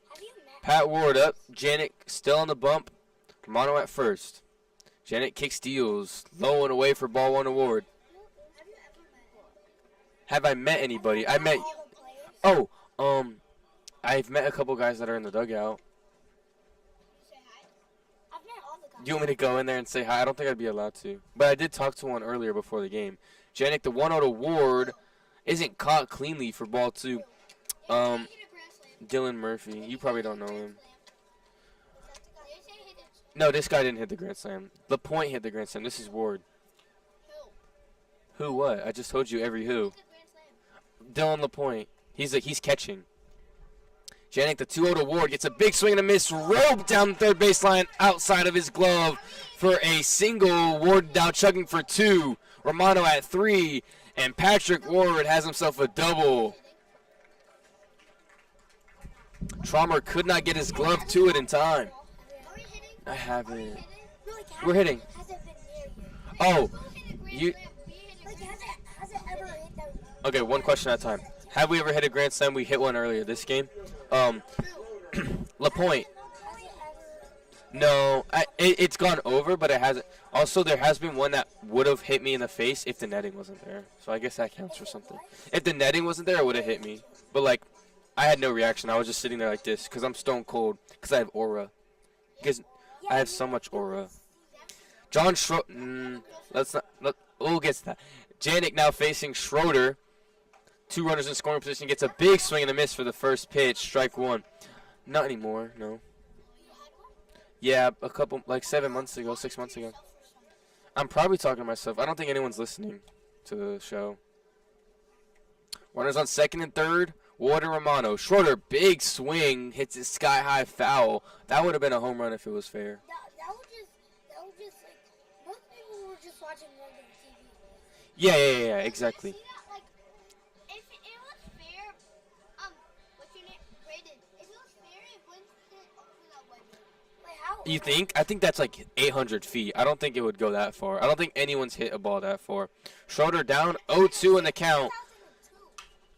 C: have you met?
A: Pat Ward up. Janik still on the bump. Romano at first. Janik kick steals. Low and away for ball one to Ward.
B: Have you ever met?
A: Have I met anybody? I met.
C: All the players?
A: I've met a couple guys that are in the dugout.
B: You say hi?
C: I've met all the guys.
A: Do you want me to go in there and say hi? I don't think I'd be allowed to. But I did talk to one earlier before the game. Janik, the 1-0 to Ward, isn't caught cleanly for ball two.
B: Hit a grand slam.
A: Dylan Murphy. You probably don't know him.
B: They say hit it.
A: No, this guy didn't hit the grand slam. LaPointe hit the grand slam. This is Ward.
B: Who?
A: Who what? I just told you every who.
B: Hit the grand slam.
A: Dylan LaPointe. He's catching. Janik, the 2-0 to Ward, gets a big swing and a miss. Rope down the third baseline outside of his glove for a single. Ward now chugging for 2. Romano at 3. And Patrick Ward has himself a double. Traumer could not get his glove to it in time.
B: Are we hitting?
A: I haven't.
C: No, like,
A: We're hitting.
C: Hasn't been near you.
A: Oh,
B: Who hit a grand
A: you.
B: slam? We hit a
C: Like,
B: grand
C: hasn't ever hit that.
A: Okay, one question at a time. Have we ever hit a grand slam? We hit one earlier this game. LaPointe.
C: Has it ever?
A: No, it's gone over, but it hasn't. Also, there has been one that would have hit me in the face if the netting wasn't there. So I guess that counts for something. If the netting wasn't there, it would have hit me. But, like, I had no reaction. I was just sitting there like this because I'm stone cold because I have aura. Because I have so much aura. John Schroeder. We'll get to that. Janik now facing Schroeder. 2 runners in scoring position. Gets a big swing and a miss for the first pitch. Strike 1. Not anymore, no. Yeah, a couple, like 7 months ago, 6 months ago. I'm probably talking to myself. I don't think anyone's listening to the show. Runners on second and third. Ward and Romano. Schroeder, big swing, hits it sky high foul. That would have been a home run if it was fair.
C: That was just like, most people were just watching regular TV.
A: Yeah, exactly.
B: See that, like, if it was fair, what's your name? Brayden. If it was fair, it wouldn't hit over that way.
C: Like, how?
A: You think? I think that's like 800 feet. I don't think it would go that far. I don't think anyone's hit a ball that far. Schroeder down 0-2 in the count.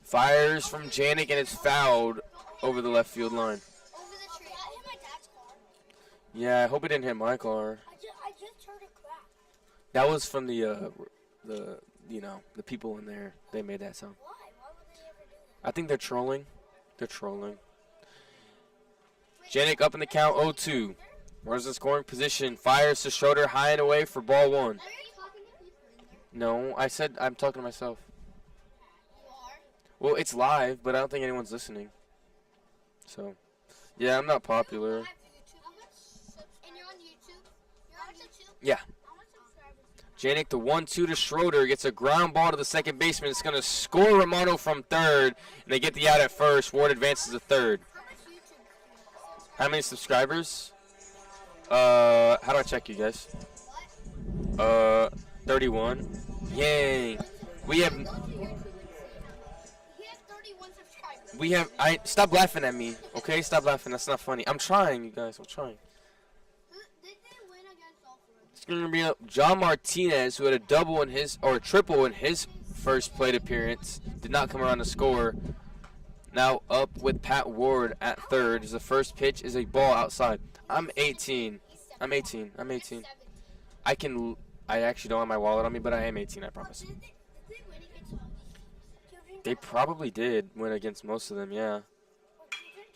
A: Fires from Janik, and it's fouled over the left field line.
B: Over the tree. That hit my dad's car.
A: Yeah, I hope it didn't hit my car.
C: I Charter crap?
A: That was from the people in there. They made that sound.
C: Why? Why would they ever do that?
A: I think they're trolling. They're trolling. Janik up in the count, 0-2. Runners in scoring position. Fires to Schroeder, high and away for ball 1.
B: Are you talking to people in there?
A: No, I said I'm talking to myself.
B: You are?
A: Well, it's live, but I don't think anyone's listening. So, yeah, I'm not popular.
B: Live YouTube. How much and you're on YouTube? You're on YouTube?
A: Yeah.
B: How much subscribers?
A: Janik, the 1-2 to Schroeder, gets a ground ball to the second baseman. It's going to score Romano from third, and they get the out at first. Ward advances to third.
B: How much YouTube?
A: How many subscribers? How do I check you guys?
B: What?
A: 31. Yay. We have,
B: Go to YouTube and see. He has 31 subscribers.
A: stop laughing at me, okay? Stop laughing, that's not funny. I'm trying, you guys, I'm trying.
B: Did they win against Alfred?
A: It's going to be up John Martinez, who had a double in his, or a triple in his first plate appearance. Did not come around to score. Now up with Pat Ward at third. The first pitch is a ball outside. I'm 18. I'm 18. I'm 18. I actually don't have my wallet on me, but I am 18, I promise.
B: Did they win against all these teams?
A: They probably did win against most of them, yeah.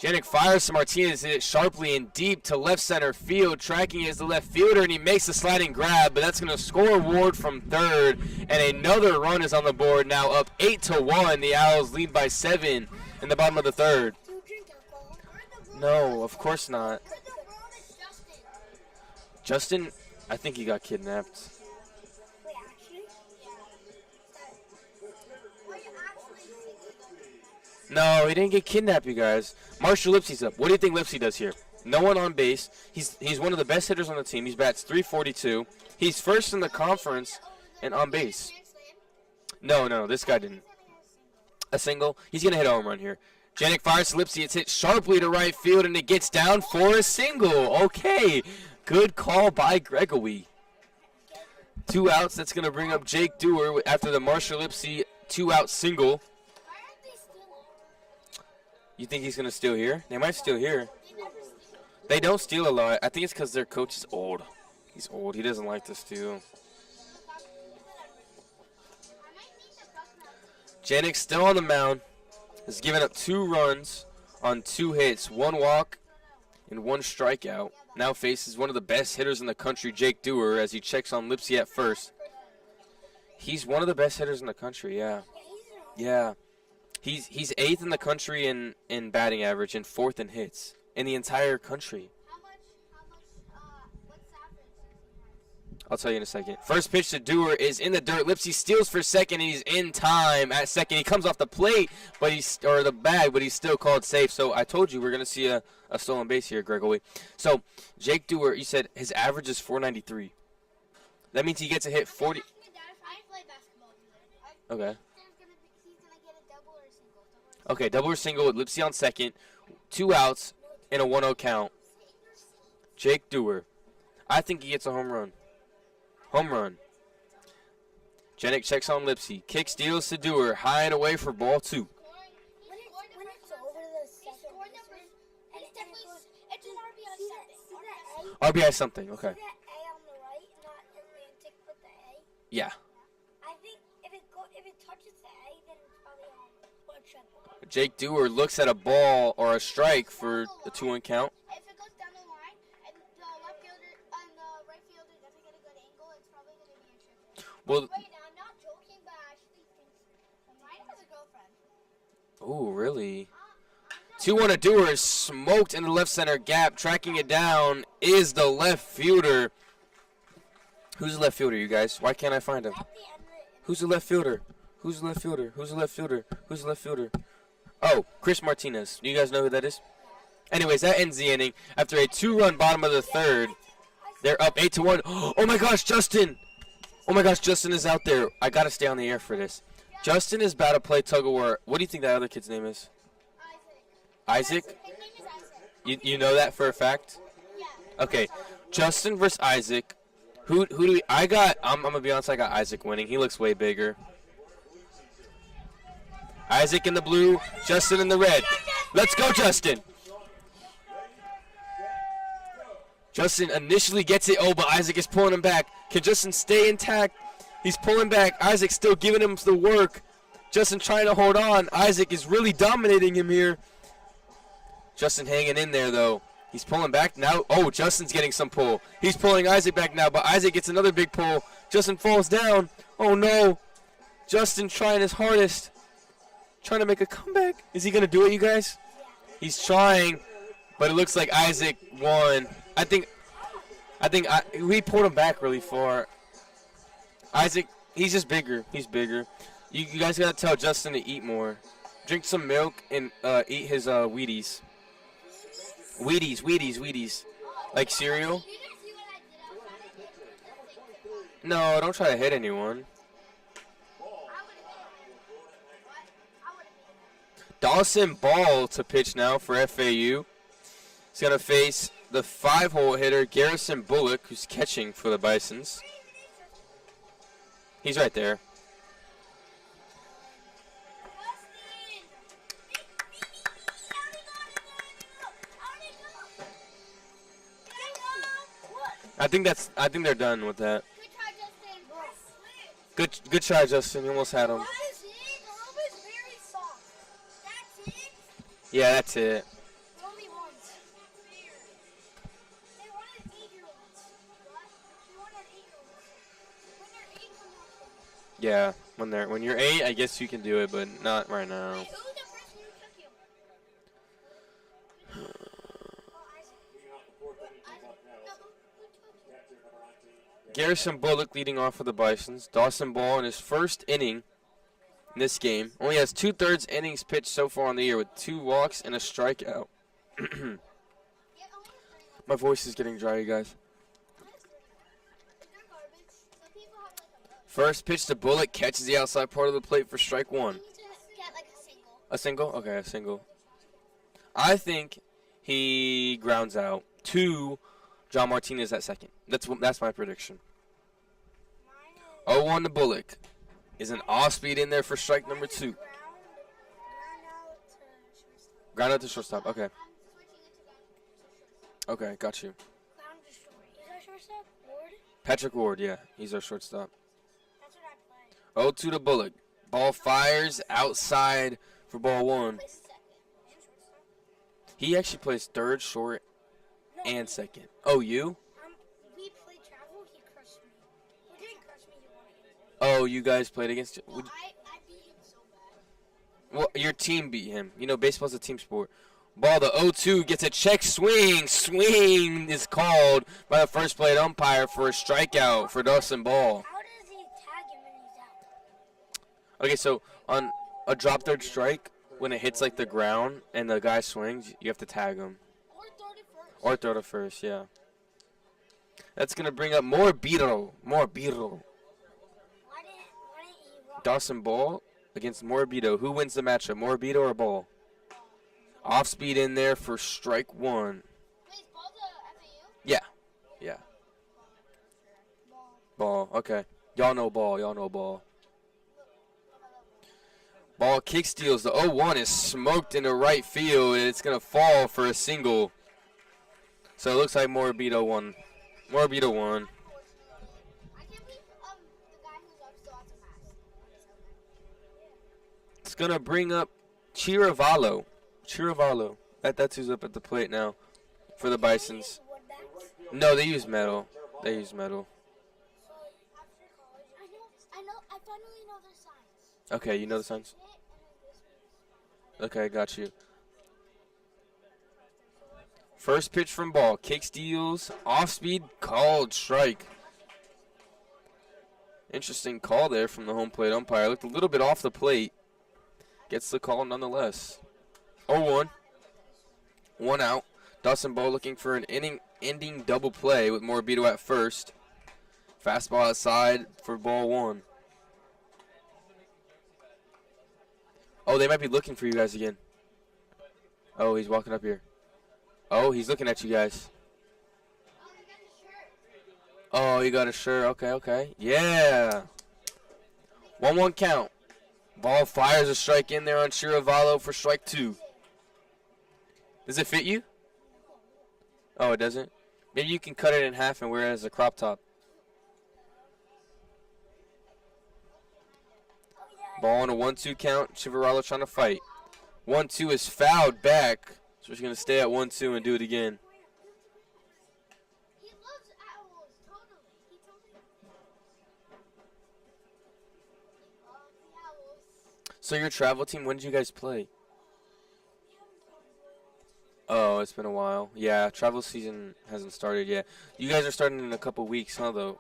A: Janik fires to Martinez, hit it sharply and deep to left center field. Tracking is the left fielder, and he makes a sliding grab, but that's going to score Ward from third. And another run is on the board, now up 8-1. The Owls lead by 7 in the bottom of the third.
C: Do you drink alcohol?
A: No, of course not.
B: Where's the world is Justin?
A: Justin, I think he got kidnapped.
C: Wait, actually?
B: Are you actually thinking of
A: No, he didn't get kidnapped, you guys. Marshall Lipsey's up. What do you think Lipsey does here? No one on base. He's one of the best hitters on the team. He bats .342. He's first in the conference and on base. No, this guy didn't. A single. He's going to hit a home run here. Janik fires to Lipsey. It's hit sharply to right field, and it gets down for a single. Okay. Good call by Gregory. 2 outs. That's going to bring up Jake Dewar after the Marshall Lipsey 2-out single.
B: Why aren't they stealing?
A: You think he's going to steal here? They might steal here.
B: They never steal.
A: They don't steal a lot. I think it's because their coach is old. He's old. He doesn't like to steal.
B: I might need the Bucknell team.
A: Janik still on the mound. Has given up 2 runs on 2 hits, 1 walk, and 1 strikeout. Now faces one of the best hitters in the country, Jake Dewar, as he checks on Lipsey at first. He's one of the best hitters in the country, yeah. Yeah. He's 8th in the country in batting average and 4th in hits in the entire country.
B: What's the average?
A: I'll tell you in a second. First pitch to Dewar is in the dirt. Lipsey steals for second, and he's in time at second. He comes off the plate, but the bag, but he's still called safe. So I told you we're gonna see a stolen base here, Gregory. So Jake Dewar, you said his average is .493. That means he gets a hit 40.
B: I play basketball.
A: Okay.
B: He's gonna get a double or a single.
A: Okay, double or single with Lipsey on second, 2 outs, and a 1-0 count. Jake Dewar. I think he gets a home run. Home run. Janik checks on Lipsey. Kick steals to Dewar. High and away for ball 2.
C: When it's over the second baseman, and
B: It's definitely it's an RBI
C: see
B: something.
C: that
A: RBI something, okay.
C: See that A on the right, not Atlantic, but the A?
A: Yeah.
C: I think if it touches the A, then it's probably on or triple.
A: Jake Dewar looks at a ball or a strike for the 2-1 count.
B: If it goes down the line and the left fielder and the right fielder doesn't get a good angle, it's probably gonna be a triple.
A: Well,
B: Wait, I'm not joking, but I actually think Ryan has a girlfriend.
A: oh, really? 2-1 to Dewar is smoked in the left center gap. Tracking it down is the left fielder. Who's the left fielder, you guys? Why can't I find him?
C: At the end of the
A: Who's the left fielder? Who's the left fielder? Who's the left fielder? Who's the left fielder? Oh, Chris Martinez. Do you guys know who that is? Anyways, that ends the inning. After a 2-run bottom of the third, they're up 8-1. Oh my gosh, Justin! Oh my gosh, Justin is out there. I gotta stay on the air for this. Justin is about to play tug of war. What do you think that other kid's name is? Isaac?
B: His name is Isaac.
A: You know that for a fact?
B: Yeah.
A: Okay, Justin versus Isaac. Who do we? I got. I'm gonna be honest. I got Isaac winning. He looks way bigger. Isaac in the blue, Justin in the red. Let's go, Justin. Justin initially gets it. Oh, but Isaac is pulling him back. Can Justin stay intact? He's pulling back. Isaac still giving him the work. Justin trying to hold on. Isaac is really dominating him here. Justin hanging in there, though. He's pulling back now. Oh, Justin's getting some pull. He's pulling Isaac back now, but Isaac gets another big pull. Justin falls down. Oh, no. Justin trying his hardest. Trying to make a comeback. Is he going to do it, you guys? He's trying, but it looks like Isaac won. I think we pulled him back really far. Isaac, he's just bigger. He's bigger. You guys got to tell Justin to eat more. Drink some milk and eat his Wheaties. Wheaties. Like cereal? No, don't try to hit anyone. Dawson Ball to pitch now for FAU. He's going to face the 5-hole hitter, Garrison Bullock, who's catching for the Bisons. He's right there. I think they're done with that. Good try, Justin. You almost had him. Yeah, that's it. Yeah, when you're 8, I guess you can do it, but not right now. Garrison Bullock leading off for the Bisons. Dawson Ball in his first inning in this game. Only has 2/3 innings pitched so far on the year with 2 walks and a strikeout. My voice is getting dry, you guys. First pitch to Bullock, catches the outside part of the plate for strike 1. A single? Okay, a single. I think he grounds out to John Martinez at second. That's my prediction. 0-1 to Bullock. Is an off-speed in there for strike number 2. Ground out to shortstop. Okay. Okay, got you. Patrick Ward, yeah. He's our shortstop. 0-2 to Bullock. Ball fires outside for ball 1. He actually plays third, short, and second. Oh, you?
C: We played travel. He crushed me. He didn't crush me. He won against me.
A: Oh, you guys played against.
B: Well, I beat him so bad.
A: Well, your team beat him. You know, baseball's a team sport. Ball to 0-2 gets a check swing. Swing is called by the first plate umpire for a strikeout for Dawson Ball.
C: How does he tag him when he's out?
A: Okay, so on a drop third strike, when it hits like the ground and the guy swings, you have to tag him. Or throw to first, yeah. That's going to bring up more Morbido. Dawson Ball against Morbido. Who wins the matchup, Morbido or Ball? Off speed in there for strike 1.
B: Wait, is Ball the FAU?
A: Yeah. Ball, okay. Y'all know Ball. Ball kick steals. The 0-1 is smoked into right field, and it's going to fall for a single. So it looks like Morbido won.
B: I can't believe the guy who's up still has a mask.
A: It's going to bring up Chiravallo. That's who's up at the plate now for the Bisons. No, they use metal.
B: I finally know their signs.
A: Okay, you know the signs? Okay, got you. First pitch from Ball. Kick steals. Off speed. Called strike. Interesting call there from the home plate umpire. Looked a little bit off the plate. Gets the call nonetheless. 0-1. 1 out. Dawson Ball looking for an inning-ending double play with Morbido at first. Fastball outside for ball 1. Oh, they might be looking for you guys again. Oh, he's walking up here. Oh, he's looking at you guys. Oh, you got a shirt. Okay. Yeah. 1-1 count. Ball fires a strike in there on Chiravallo for strike 2. Does it fit you? Oh, it doesn't? Maybe you can cut it in half and wear it as a crop top. Ball on a 1-2 count. Chivaralo trying to fight. 1-2 is fouled back. So he's going to stay at 1-2 and do it again.
B: He loves owls, totally. He totally loves the owls.
A: So your travel team, when did you guys play? Oh, it's been a while. Yeah, travel season hasn't started yet. You guys are starting in a couple weeks, huh, though?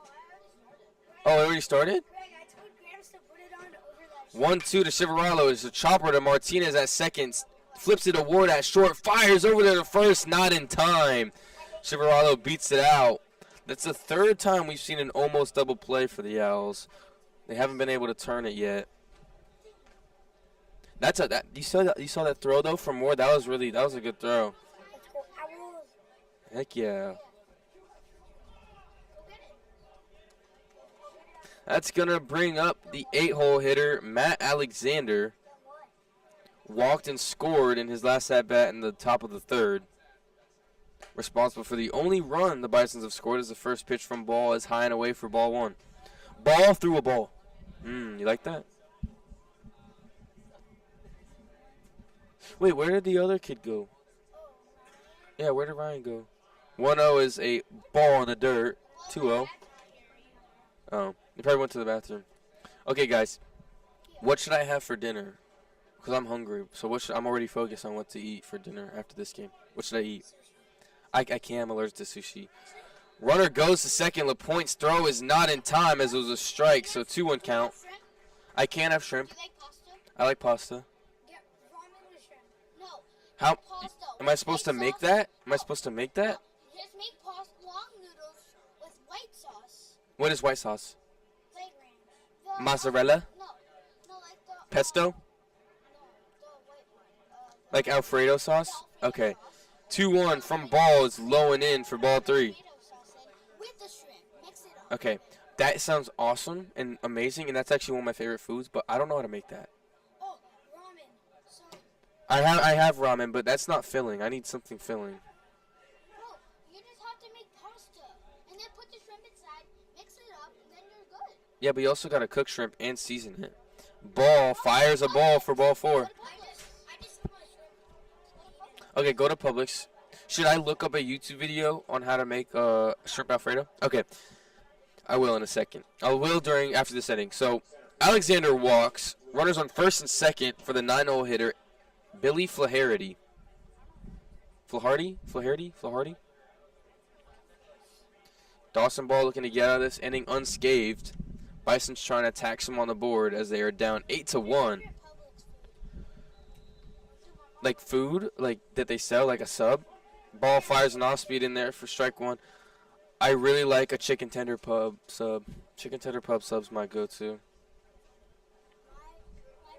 A: Oh, it already started?
C: Greg, I told Grams to put it on over that
A: 1-2 to Chivaralo. It's a chopper to Martinez at second. Flips it to Ward at short. Fires over there to first. Not in time. Chivaralo beats it out. That's the third time we've seen an almost double play for the Owls. They haven't been able to turn it yet. You saw that throw though from Ward. That was a good throw.
C: Let's go Owls.
A: Heck yeah. That's gonna bring up the 8-hole hitter Matt Alexander. Walked and scored in his last at bat in the top of the third. Responsible for the only run the Bisons have scored as the first pitch from Ball is high and away for ball one. Ball through a ball. You like that? Wait, where did the other kid go? Yeah, where did Ryan go? 1-0 is a ball in the dirt. 2-0. Oh, he probably went to the bathroom. Okay, guys. What should I have for dinner? Because I'm hungry. So I'm already focused on what to eat for dinner after this game. What should I eat? I can't. I'm allergic to sushi. Runner goes to second. LaPointe's throw is not in time as it was a strike. So 2-1 count. I can have shrimp.
B: You like pasta?
A: I like pasta.
C: Get ramen with shrimp.
B: No.
A: How
B: Pasta.
A: am I supposed to make that? Am I supposed to make that?
B: Just make pasta, long noodles with white sauce.
A: What is white sauce?
B: Like the,
A: Mozzarella?
B: No, like the
A: Pesto?
B: no, the white one.
A: Like Alfredo sauce?
B: Alfredo
A: Okay.
B: sauce.
A: 2-1 from Ball is low and in for ball 3.
B: Tomato sauce in with the shrimp. Mix it up.
A: Okay. That sounds awesome and amazing, and that's actually one of my favorite foods, but I don't know how to make that.
B: Oh, ramen. So,
A: I have ramen, but that's not filling. I need something filling.
B: no, you just have to make pasta and then put the shrimp inside, mix it up, and then you're good.
A: Yeah, but you also got to cook shrimp and season it. Ball fires a ball for ball 4.
B: I just want shrimp.
A: Okay, go to Publix. Should I look up a YouTube video on how to make shrimp Alfredo? Okay. I will in a second. I will after the setting. So, Alexander walks. Runners on first and second for the 9-hole hitter, Billy Flaherty. Flaherty? Dawson Ball looking to get out of this inning unscathed. Bison's trying to tax him on the board as they are down 8-1. Like food, like that they sell, like a sub. Ball fires an off-speed in there for strike 1. I really like a chicken tender pub sub. Chicken tender pub sub's my go-to.
B: My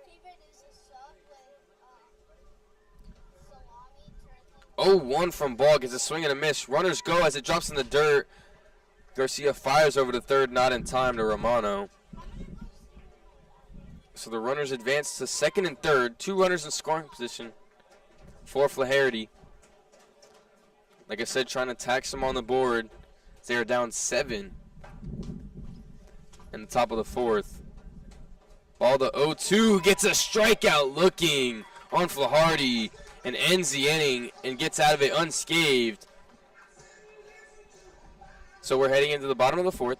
B: favorite is a sub with salami, turkey.
A: 0-1 from Ball gets a swing and a miss. Runners go as it drops in the dirt. Garcia fires over to third, not in time to Romano. So the runners advance to second and third. 2 runners in scoring position for Flaherty. Like I said, trying to tax them on the board. They are down 7 in the top of the 4th. Ball to 0-2, gets a strikeout looking on Flaherty and ends the inning and gets out of it unscathed. So we're heading into the bottom of the 4th,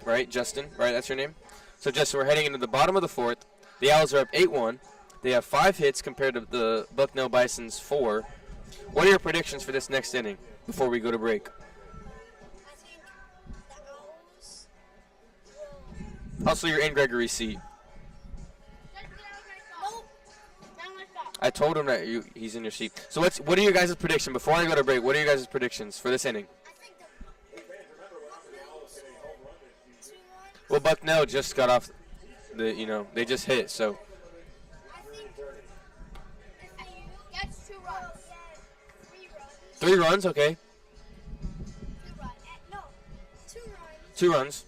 A: right, Justin? Right, that's your name? So, Justin, we're heading into the bottom of the 4th. The Owls are up 8-1. They have 5 hits compared to the Bucknell Bison's 4. What are your predictions for this next inning before we go to break?
C: I think the Owls will.
A: Also, you're in Gregory's seat.
B: Nope. Down like that.
A: I told him that he's in your seat. So what are your guys' predictions? Before I go to break, what are your guys' predictions for this inning?
C: I think the Bucknell's 2-1.
A: Well, Bucknell just got off they just hit, so.
C: I think FAU
B: That's 2 runs.
C: 3 runs.
A: 3 runs, okay.
C: 2 runs. No, 2 runs.
A: 2 runs.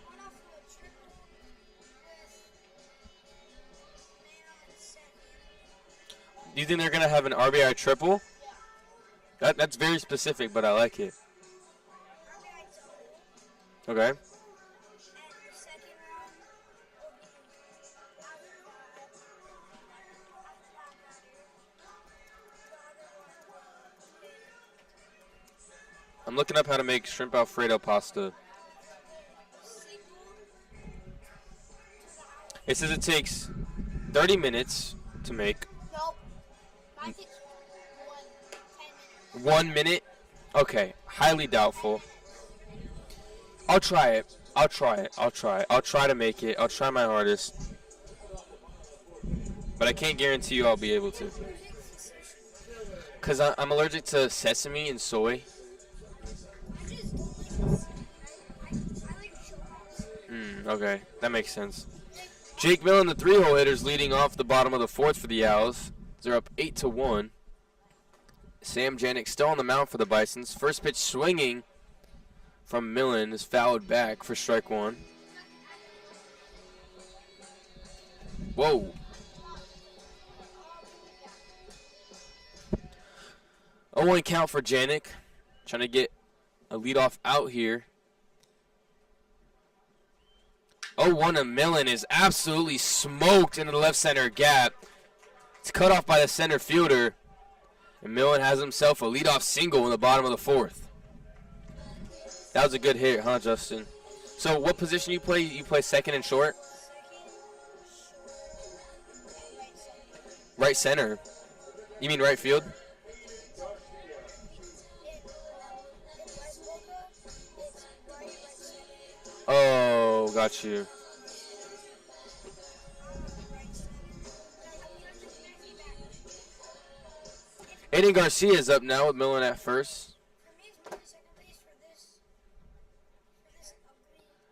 C: One off of a triple with man on second.
A: Do you think they're going to have an RBI triple? That's very specific, but I like it. Okay.
C: And the second round will be
A: I'm looking up how to make shrimp Alfredo pasta. It says it takes 30 minutes to make.
B: Nope. Mine takes 10 minutes.
A: 1 minute? Okay, highly doubtful. I'll try it. I'll try it. I'll try it. I'll try to make it. I'll try my hardest. But I can't guarantee you I'll be able to. Because I'm allergic to sesame and soy. Okay, that makes sense. Jake Millen, the 3-hole hitters, leading off the bottom of the 4th for the Owls. They're up 8-1. Sam Janik still on the mound for the Bisons. First pitch swinging from Millen is fouled back for strike 1. Whoa. A 1 count for Janik. Trying to get a leadoff out here. 0-1 and Millen is absolutely smoked into the left center gap. It's cut off by the center fielder. And Millen has himself a leadoff single in the bottom of the 4th. That was a good hit, huh, Justin? So what position you play? You play second and short? Right center. You mean right field? Oh, got you. Aiden Garcia is up now with Millen at first.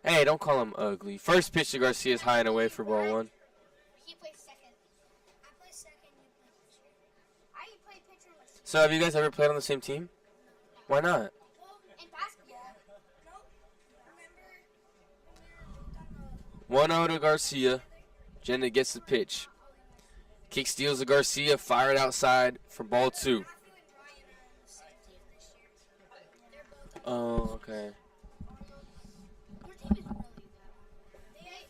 A: Hey, don't call him ugly. First pitch to Garcia is high and away for ball 1.
B: He plays second. I play second, you play pitcher. I play pitcher with
A: So have you guys ever played on the same team? Why not?
B: in basketball. Nope. Remember
A: 1-0 to Garcia. Jenna gets the pitch. Kick steals to Garcia, fired outside for ball 2. Oh, okay.
B: Your team is really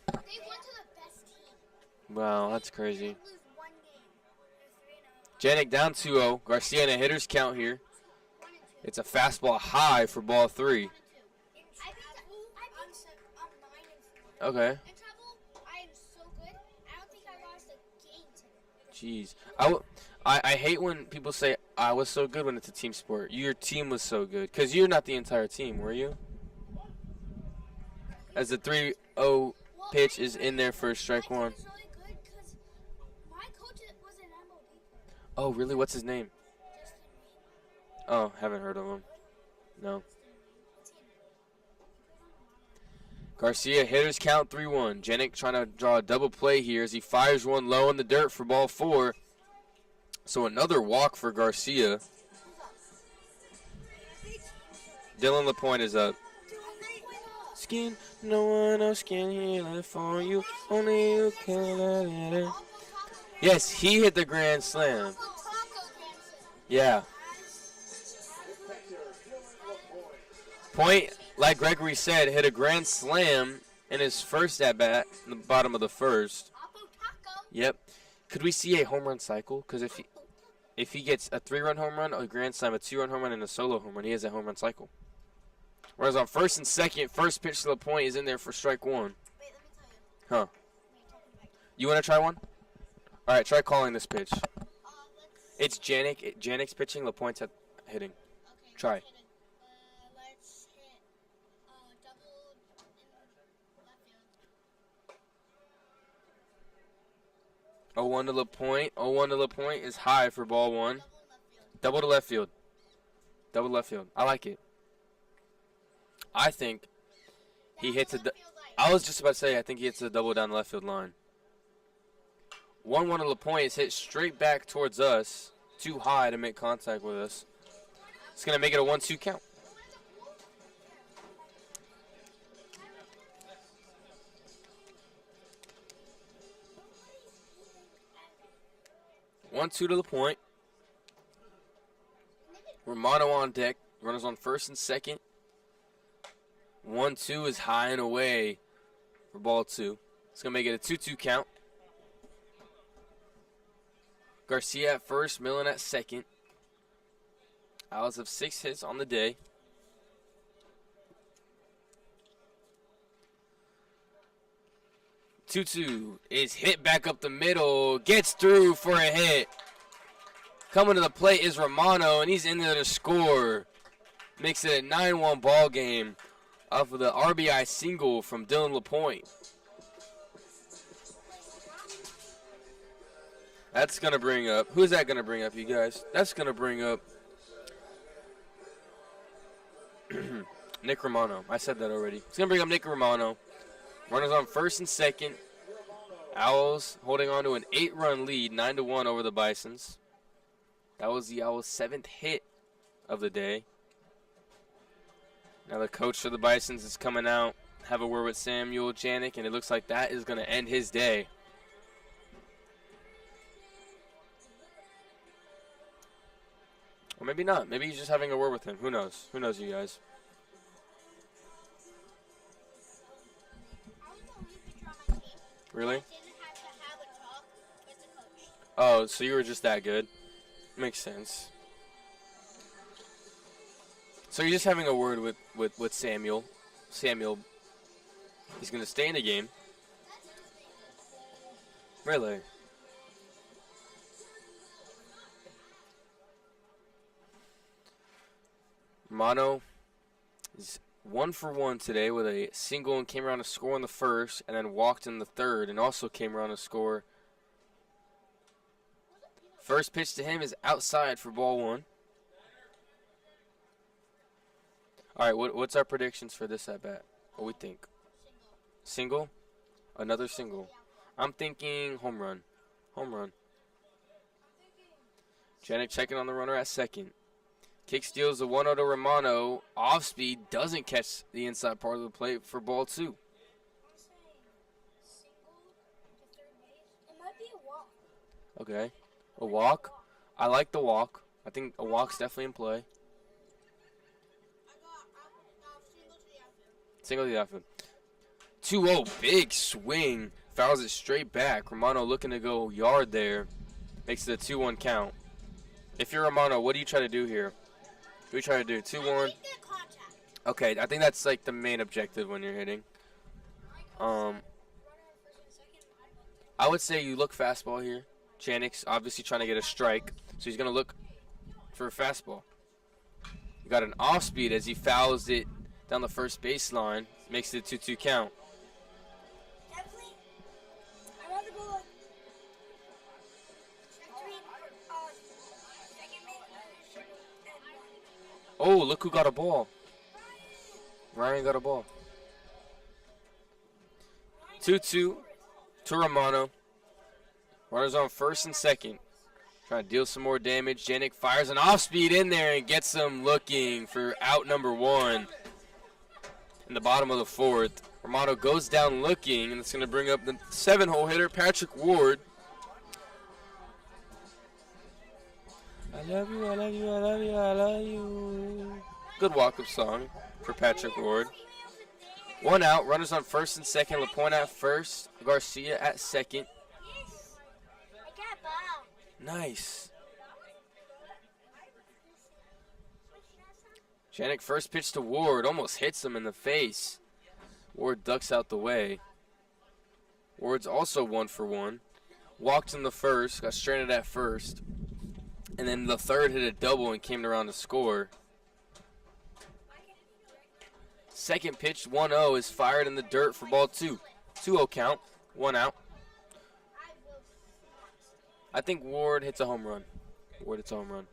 B: good. They went to the best team.
A: Wow, that's crazy.
B: They lose one game.
A: Janik down 2-0. Garcia in a hitter's count here.
B: 1-2.
A: It's a fastball high for ball 3.
B: 1-2. I'm 9-4.
A: Okay.
B: In trouble, I am so good. I don't think I lost a game today.
A: Jeez. I hate when people say, I was so good when it's a team sport. Your team was so good. Because you're not the entire team, were you? As the 3-0 pitch is in there for strike 1.
B: My coach was really good because my coach was an MLB player.
A: Oh, really? What's his name?
B: Justin Reed.
A: Oh, haven't heard of him. No. Garcia, hitters count 3-1. Janik trying to draw a double play here as he fires one low in the dirt for ball 4. So another walk for Garcia. Dylan LaPointe is up. Skin, no one else can heal it for you. Only you can let it in. Yes, he hit the grand slam. Yeah. Point, like Gregory said, hit a grand slam in his first at-bat in the bottom of the 1st. Yep. Could we see a home run cycle? Because if he gets a 3-run home run, a grand slam, a 2-run home run, and a solo home run, he has a home run cycle. Whereas on first and second, first pitch to the point is in there for strike 1.
B: Wait, let me tell you.
A: Huh. You want to try one? All right, try calling this pitch. It's Janik. Janik's pitching, LaPointe's hitting.
B: Okay,
A: Try.
B: Let's hit double in left field.
A: 0-1 to LaPointe. 0-1 to LaPointe is high for ball 1.
B: Double in left field.
A: Double to left field. Double left field. I like it. I think he hits a. I was just about to say I think he hits a double down the left field line. 1-1 to LaPointe is hit straight back towards us, too high to make contact with us. It's gonna make it a 1-2 count. One, 2 to LaPointe. Romano on deck. Runners on first and second. 1-2 is high and away for ball 2. It's going to make it a 2-2 count. Garcia at first, Millen at second. Owls have 6 hits on the day. Two is hit back up the middle. Gets through for a hit. Coming to the plate is Romano, and he's in there to score. Makes it a 9-1 ball game off of the RBI single from Dylan LaPointe. That's going to bring up, who's that going to bring up, you guys? That's going to bring up Nick Romano. I said that already. It's going to bring up Nick Romano. Runners on first and second. Owls holding on to an 8-run lead, 9-1 over the Bisons. That was the Owls' 7th hit of the day. Now the coach for the Bisons is coming out, have a word with Samuel Janik, and it looks like that is going to end his day. Or maybe not. Maybe he's just having a word with him. Who knows? Who knows, you guys? Really? Oh, so you were just that good? Makes sense. So you're just having a word with Samuel. Samuel, he's going to stay in the game. Really? Romano is 1 for 1 today with a single and came around to score in the first and then walked in the third and also came around to score. First pitch to him is outside for ball 1. All right, what's our predictions for this at bat? What we think? Single? Another single. I'm thinking home run. Home run. Janik checking on the runner at second. Kick steals the 1-0 to Romano. Off speed, doesn't catch the inside part of the plate for ball 2. Okay. A walk. I like the walk. I think a walk's definitely in play. Single to the outfield. 2-0, big swing. Fouls it straight back. Romano looking to go yard there. Makes it a 2-1 count. If you're Romano, what do you try to do here? What do you try to do? 2-1? Okay, I think that's like the main objective when you're hitting. I would say you look fastball here. Janik's obviously trying to get a strike, so he's going to look for a fastball. You got an off speed as he fouls it down the first baseline. Makes it a 2-2 count. Oh, look who got a ball. Ryan got a ball. 2-2 to Romano. Runners on first and second. Trying to deal some more damage. Janik fires an off-speed in there and gets him looking for out number 1 in the bottom of the 4th. Romano goes down looking, and it's going to bring up the 7-hole hitter, Patrick Ward. I love you, I love you, I love you, I love you. Good walk-up song for Patrick Ward. 1 out, runners on first and second. LaPointe at first, Garcia at second. Nice. Janik first pitch to Ward, almost hits him in the face. Ward ducks out the way. Ward's also 1 for 1. Walked in the first, got stranded at first. And then the third hit a double and came around to score. Second pitch, 1-0, is fired in the dirt for ball 2. 2-0 count, 1 out. I think Ward hits a home run. Ward hits a home run.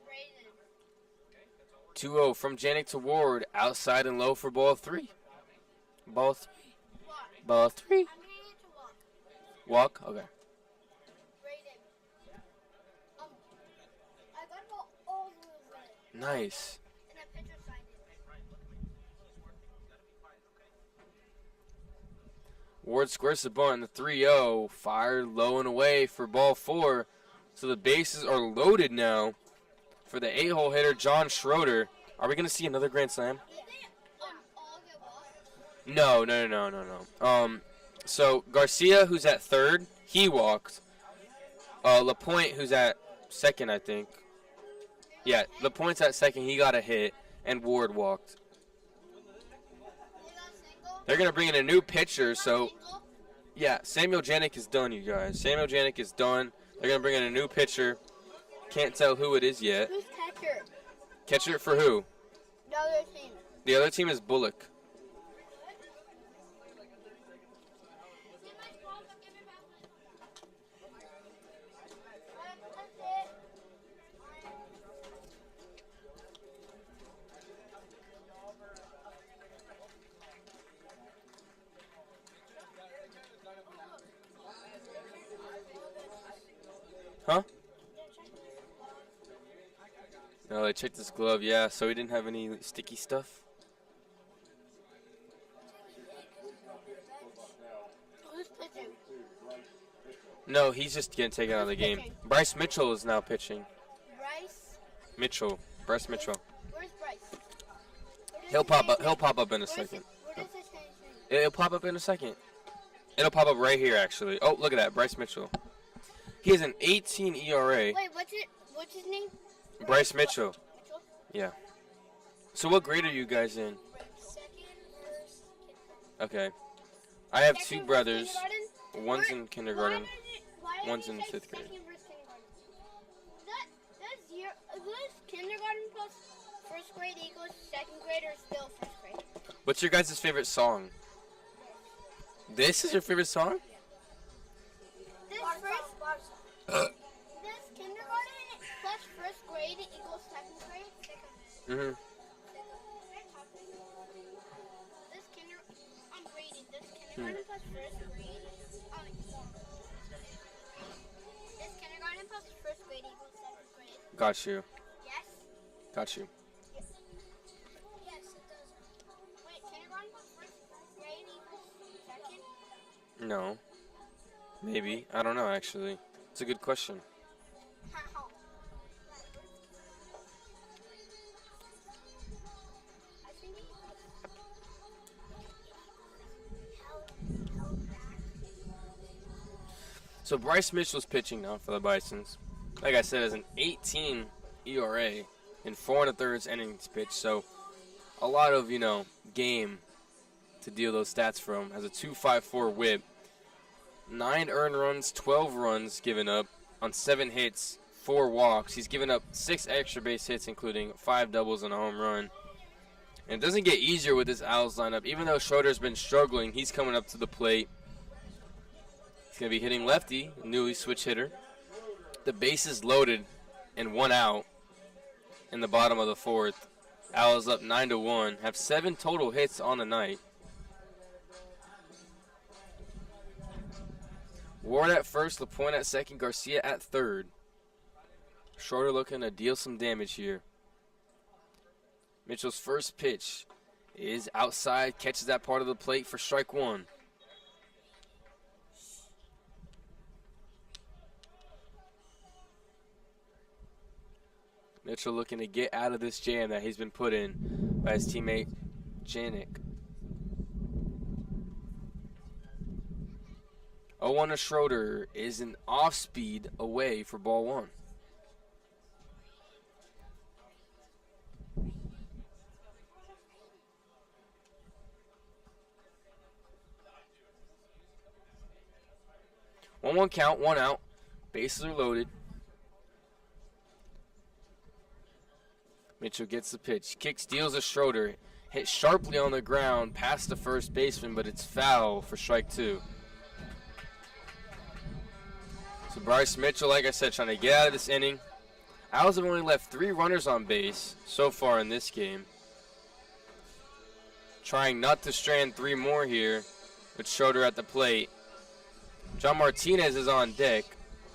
A: Brayden. 2-0 from Janik to Ward, outside and low for ball 3. Ball 3. Ball 3. Walk? Okay. Nice. Ward squares the bunt in the 3-0. Fired low and away for ball 4. So the bases are loaded now for the 8-hole hitter, John Schroeder. Are we going to see another grand slam? No. So Garcia, who's at third, he walked. LaPointe, who's at second, I think. Yeah, LaPointe's at second. He got a hit, and Ward walked. They're going to bring in a new pitcher, so, yeah, Samuel Janik is done, you guys. Samuel Janik is done. They're going to bring in a new pitcher. Can't tell who it is yet.
B: Who's catcher?
A: Catcher for who?
B: The other team.
A: The other team is Bullock. Huh? No, they checked his glove, yeah, so he didn't have any sticky stuff.
B: Who's pitching?
A: No, he's just getting taken out of the game. Bryce Mitchell is now pitching.
B: Bryce?
A: Bryce Mitchell.
B: Where's Bryce?
A: He'll pop up in a second.
B: Where does his change?
A: It'll pop up in a second. It'll pop up right here, actually. Oh, look at that, Bryce Mitchell. He has an 18 ERA.
B: Wait, what's his name?
A: Bryce Mitchell.
B: Mitchell?
A: Yeah. So what grade are you guys in?
B: Second, first,
A: Okay. I have
B: second
A: two brothers.
B: kindergarten?
A: One's in kindergarten.
B: Why did
A: One's
B: you
A: in
B: say
A: 5th grade.
B: second versus kindergarten? Does kindergarten plus first grade equals second grade or still first grade?
A: What's your guys' favorite song? This is your favorite song?
B: Does kindergarten plus first grade equals second grade?
A: Mm-hmm.
B: I'm grading. Does kindergarten plus first grade? Does kindergarten plus first grade equals second grade?
A: Got you.
B: Yes.
A: Got you.
B: Yes, it does. Wait, kindergarten plus first grade equals second?
A: No. Maybe. I don't know, actually. It's a good question.
B: How? I think
A: So Bryce Mitchell's pitching now for the Bisons. Like I said, has an 18 ERA in 4 1/3 innings pitched. So a lot of, game to deal those stats from. Has a 2.54 whip. 9 earned runs, 12 runs given up on 7 hits, 4 walks. He's given up 6 extra base hits, including 5 doubles and a home run. And it doesn't get easier with this Owls lineup. Even though Schroeder's been struggling, he's coming up to the plate. He's going to be hitting lefty, newly switch hitter. The bases loaded and 1 out in the bottom of the 4th. Owls up 9-1, have 7 total hits on the night. Ward at first, LaPointe at second, Garcia at third. Schroeder looking to deal some damage here. Mitchell's first pitch is outside, catches that part of the plate for strike 1. Mitchell looking to get out of this jam that he's been put in by his teammate Janik. 0-1 to Schroeder is an off-speed away for ball 1. One count, 1 out. Bases are loaded. Mitchell gets the pitch. Kick steals a Schroeder. Hit sharply on the ground past the first baseman, but it's foul for strike 2. So Bryce Mitchell, like I said, trying to get out of this inning. Owls have only left 3 runners on base so far in this game. Trying not to strand 3 more here with Schroeder at the plate. John Martinez is on deck,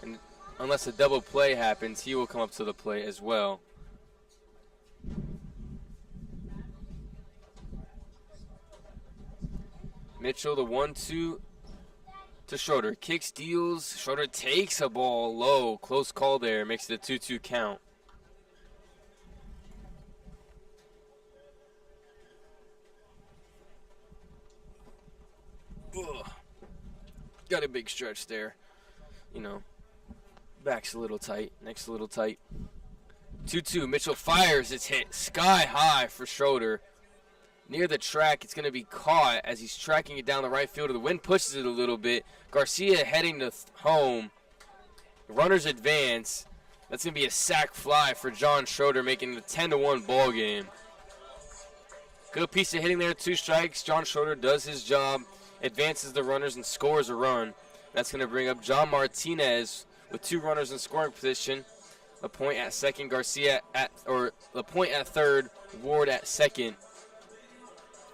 A: and unless a double play happens, he will come up to the plate as well. Mitchell, the 1-2 to Schroeder. Kicks, deals. Schroeder takes a ball low. Close call there. Makes it a 2-2 count. Ugh. Got a big stretch there. Back's a little tight. Neck's a little tight. 2-2. Mitchell fires. It's hit sky high for Schroeder. Near the track, it's going to be caught as he's tracking it down the right field. The wind pushes it a little bit. Garcia heading to home. Runners advance. That's going to be a sac fly for John Schroeder, making it a 10-1 ball game. Good piece of hitting there, 2 strikes. John Schroeder does his job, advances the runners, and scores a run. That's going to bring up John Martinez with 2 runners in scoring position. LaPointe at second, LaPointe at third, Ward at second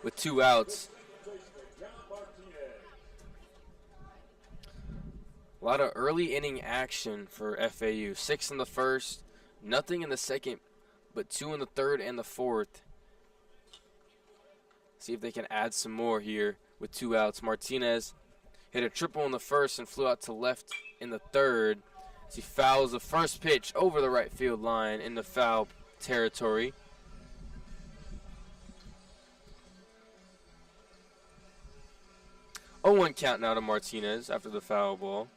A: with 2 outs. A lot of early inning action for FAU. 6 in the first, nothing in the second, but 2 in the third and the fourth. See if they can add some more here with 2 outs. Martinez hit a triple in the first and flew out to left in the third as he fouls the first pitch over the right field line in the foul territory. Oh, 1 count now to Martinez after the foul ball.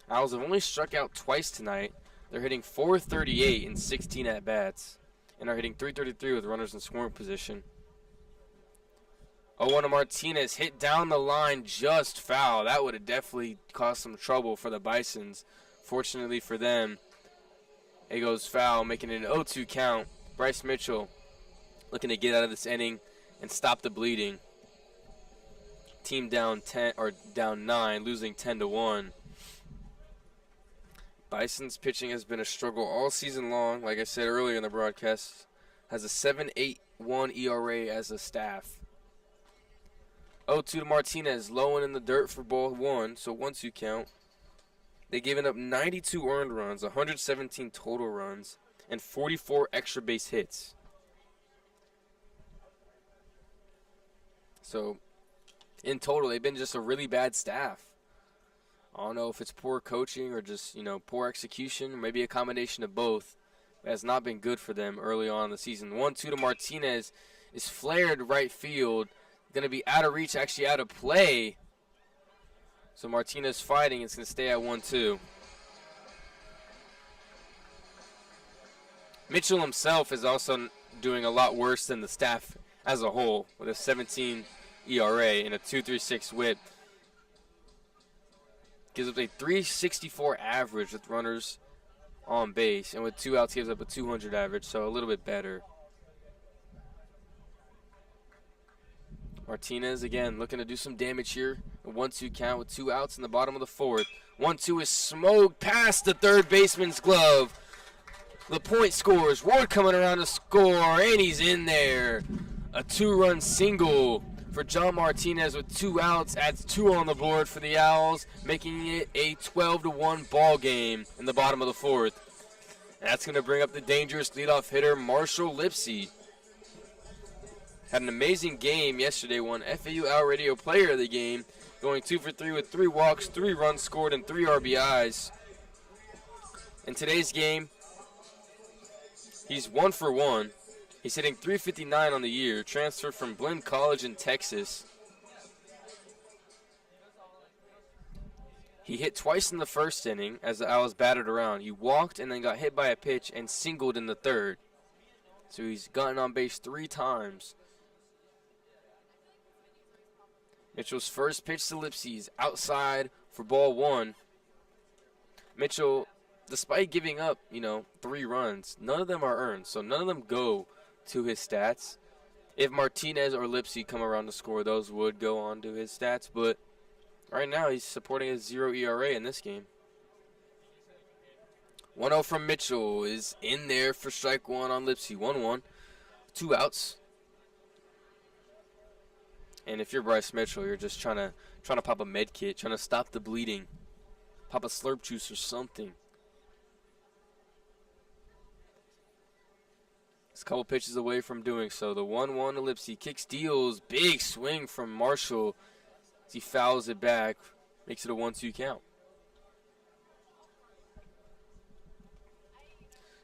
A: Owls have only struck out twice tonight. They're hitting .438 in 16 at-bats and are hitting .333 with runners in scoring position. 0-1 to Martinez, hit down the line, just foul. That would have definitely caused some trouble for the Bisons. Fortunately for them, it goes foul, making it an 0-2 count. Bryce Mitchell looking to get out of this inning and stop the bleeding. Team down 9, losing 10-1. Bison's pitching has been a struggle all season long. Like I said earlier in the broadcast, has a 7.81 ERA as a staff. 0-2 to Martinez, low and in the dirt for ball 1, so 1-2 count. They've given up 92 earned runs, 117 total runs, and 44 extra base hits. So, in total, they've been just a really bad staff. I don't know if it's poor coaching or just, poor execution, or maybe a combination of both. It has not been good for them early on in the season. 1-2 to Martinez is flared right field. Going to be out of reach, actually out of play. So Martinez fighting. It's going to stay at 1-2. Mitchell himself is also doing a lot worse than the staff as a whole with a 17 ERA and a 2.36 WHIP. Gives up a 3.64 average with runners on base, and with 2 outs gives up a 200 average, so a little bit better. Martinez, again, looking to do some damage here. A 1-2 count with 2 outs in the bottom of the fourth. 1-2 is smoked past the third baseman's glove. LaPointe scores. Ward coming around to score, and he's in there. A 2-run single for John Martinez with 2 outs, adds 2 on the board for the Owls, making it a 12-1 ball game in the bottom of the fourth. And that's going to bring up the dangerous leadoff hitter, Marshall Lipsy. Had an amazing game yesterday, won FAU Owl Radio Player of the Game, going 2 for 3 with 3 walks, 3 runs scored, and 3 RBIs. In today's game, he's 1 for 1. He's hitting .359 on the year, transferred from Blinn College in Texas. He hit twice in the first inning as the Owls batted around. He walked and then got hit by a pitch and singled in the third. So he's gotten on base 3 times. Mitchell's first pitch to Lipsy is outside for ball 1. Mitchell, despite giving up, 3 runs, none of them are earned, so none of them go to his stats. If Martinez or Lipsy come around to score, those would go on to his stats, but right now he's supporting a 0 ERA in this game. 1-0 from Mitchell is in there for strike 1 on Lipsy. 1-1, 2 outs. And if you're Bryce Mitchell, you're just trying to pop a med kit, trying to stop the bleeding, pop a slurp juice or something. A couple pitches away from doing so. The 1-1 to Lipsy. Kicks, deals. Big swing from Marshall. As he fouls it back, makes it a 1-2 count.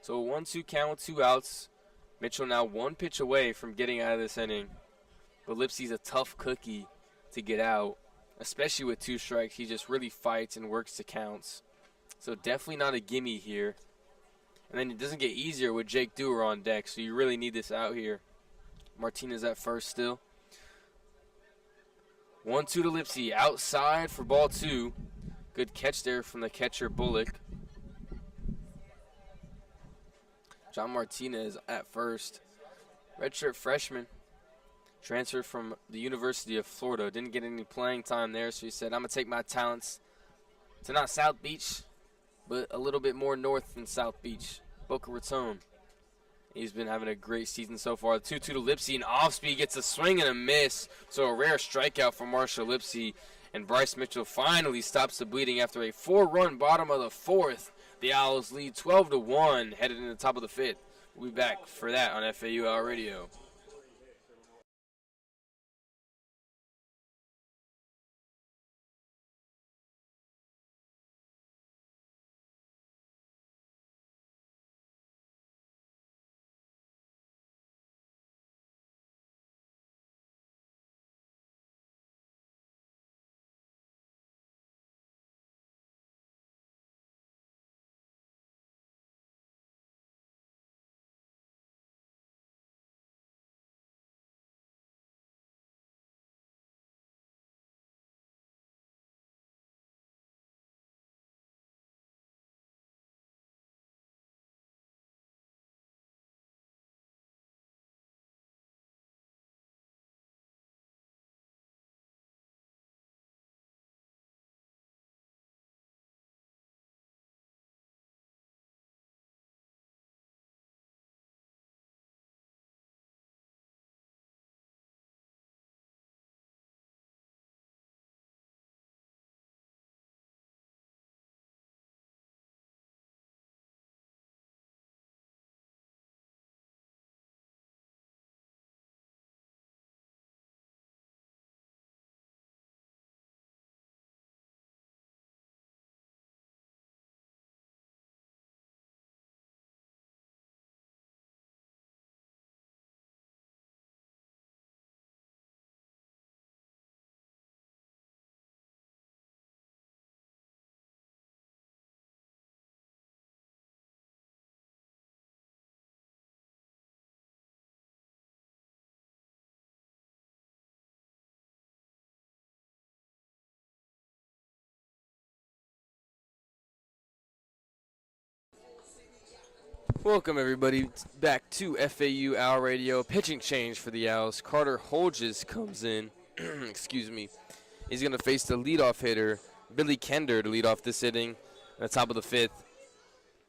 A: So a 1-2 count with 2 outs. Mitchell now 1 pitch away from getting out of this inning. But Lipsey's a tough cookie to get out, especially with 2 strikes. He just really fights and works the counts. So definitely not a gimme here. And then it doesn't get easier with Jake Dewar on deck, so you really need this out here. Martinez at first still. 1-2 to Lipsey, outside for ball 2. Good catch there from the catcher Bullock. John Martinez at first. Redshirt freshman. Transferred from the University of Florida. Didn't get any playing time there, so he said, I'm going to take my talents to not South Beach, but a little bit more north than South Beach. Boca Raton. He's been having a great season so far. 2-2 to Lipsey, and off-speed gets a swing and a miss. So a rare strikeout for Marshall Lipsey. And Bryce Mitchell finally stops the bleeding after a 4-run bottom of the 4th. The Owls lead 12-1, headed in the top of the 5th. We'll be back for that on FAU Owl Radio. Welcome, everybody, back to FAU Owl Radio. Pitching change for the Owls. Carter Holges comes in. Excuse me. He's going to face the leadoff hitter, Billy Kender, to lead off this inning at the top of the 5th.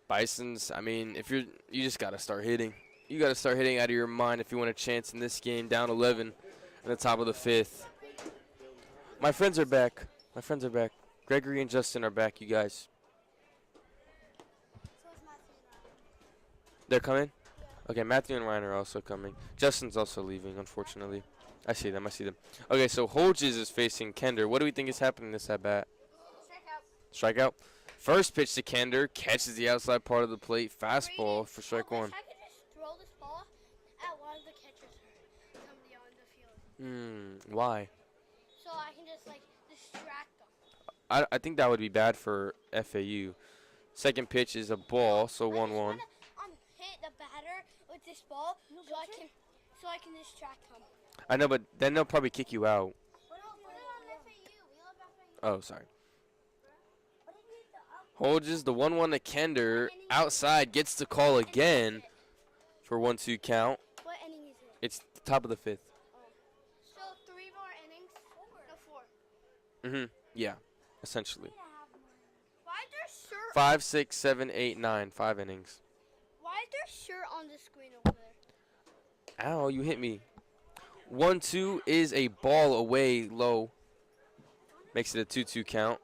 A: Bisons, I mean, you just got to start hitting. You got to start hitting out of your mind if you want a chance in this game, down 11 at the top of the 5th. My friends are back. Gregory and Justin are back, you guys. They're coming? Okay, Matthew and Ryan are also coming. Justin's also leaving, unfortunately. I see them. Okay, so Holges is facing Kender. What do we think is happening this at-bat? Strikeout. First pitch to Kender. Catches the outside part of the plate. Fastball for strike 1.
B: I could just throw this ball at one of the catchers or somebody on the field.
A: Why?
B: So I can just, distract them.
A: I think that would be bad for FAU. Second pitch is a ball, so 1-1.
B: Hit the batter with this ball so I can distract him.
A: I know, but then they'll probably kick you out.
B: We're on FAU. We love FAU.
A: Oh, sorry. Holges the 1-1 to Kender. Outside, gets the call again for 1-2 count.
B: What inning is it?
A: It's the top of the 5th.
B: So 3 more innings? No, 4.
A: Yeah, essentially.
B: Why is there shirt?
A: 5, 6, 7, 8, 9. 5 innings.
B: Why is there shirt on the screen over there?
A: Ow, you hit me. 1-2 is a ball away low. Makes it a 2-2 count.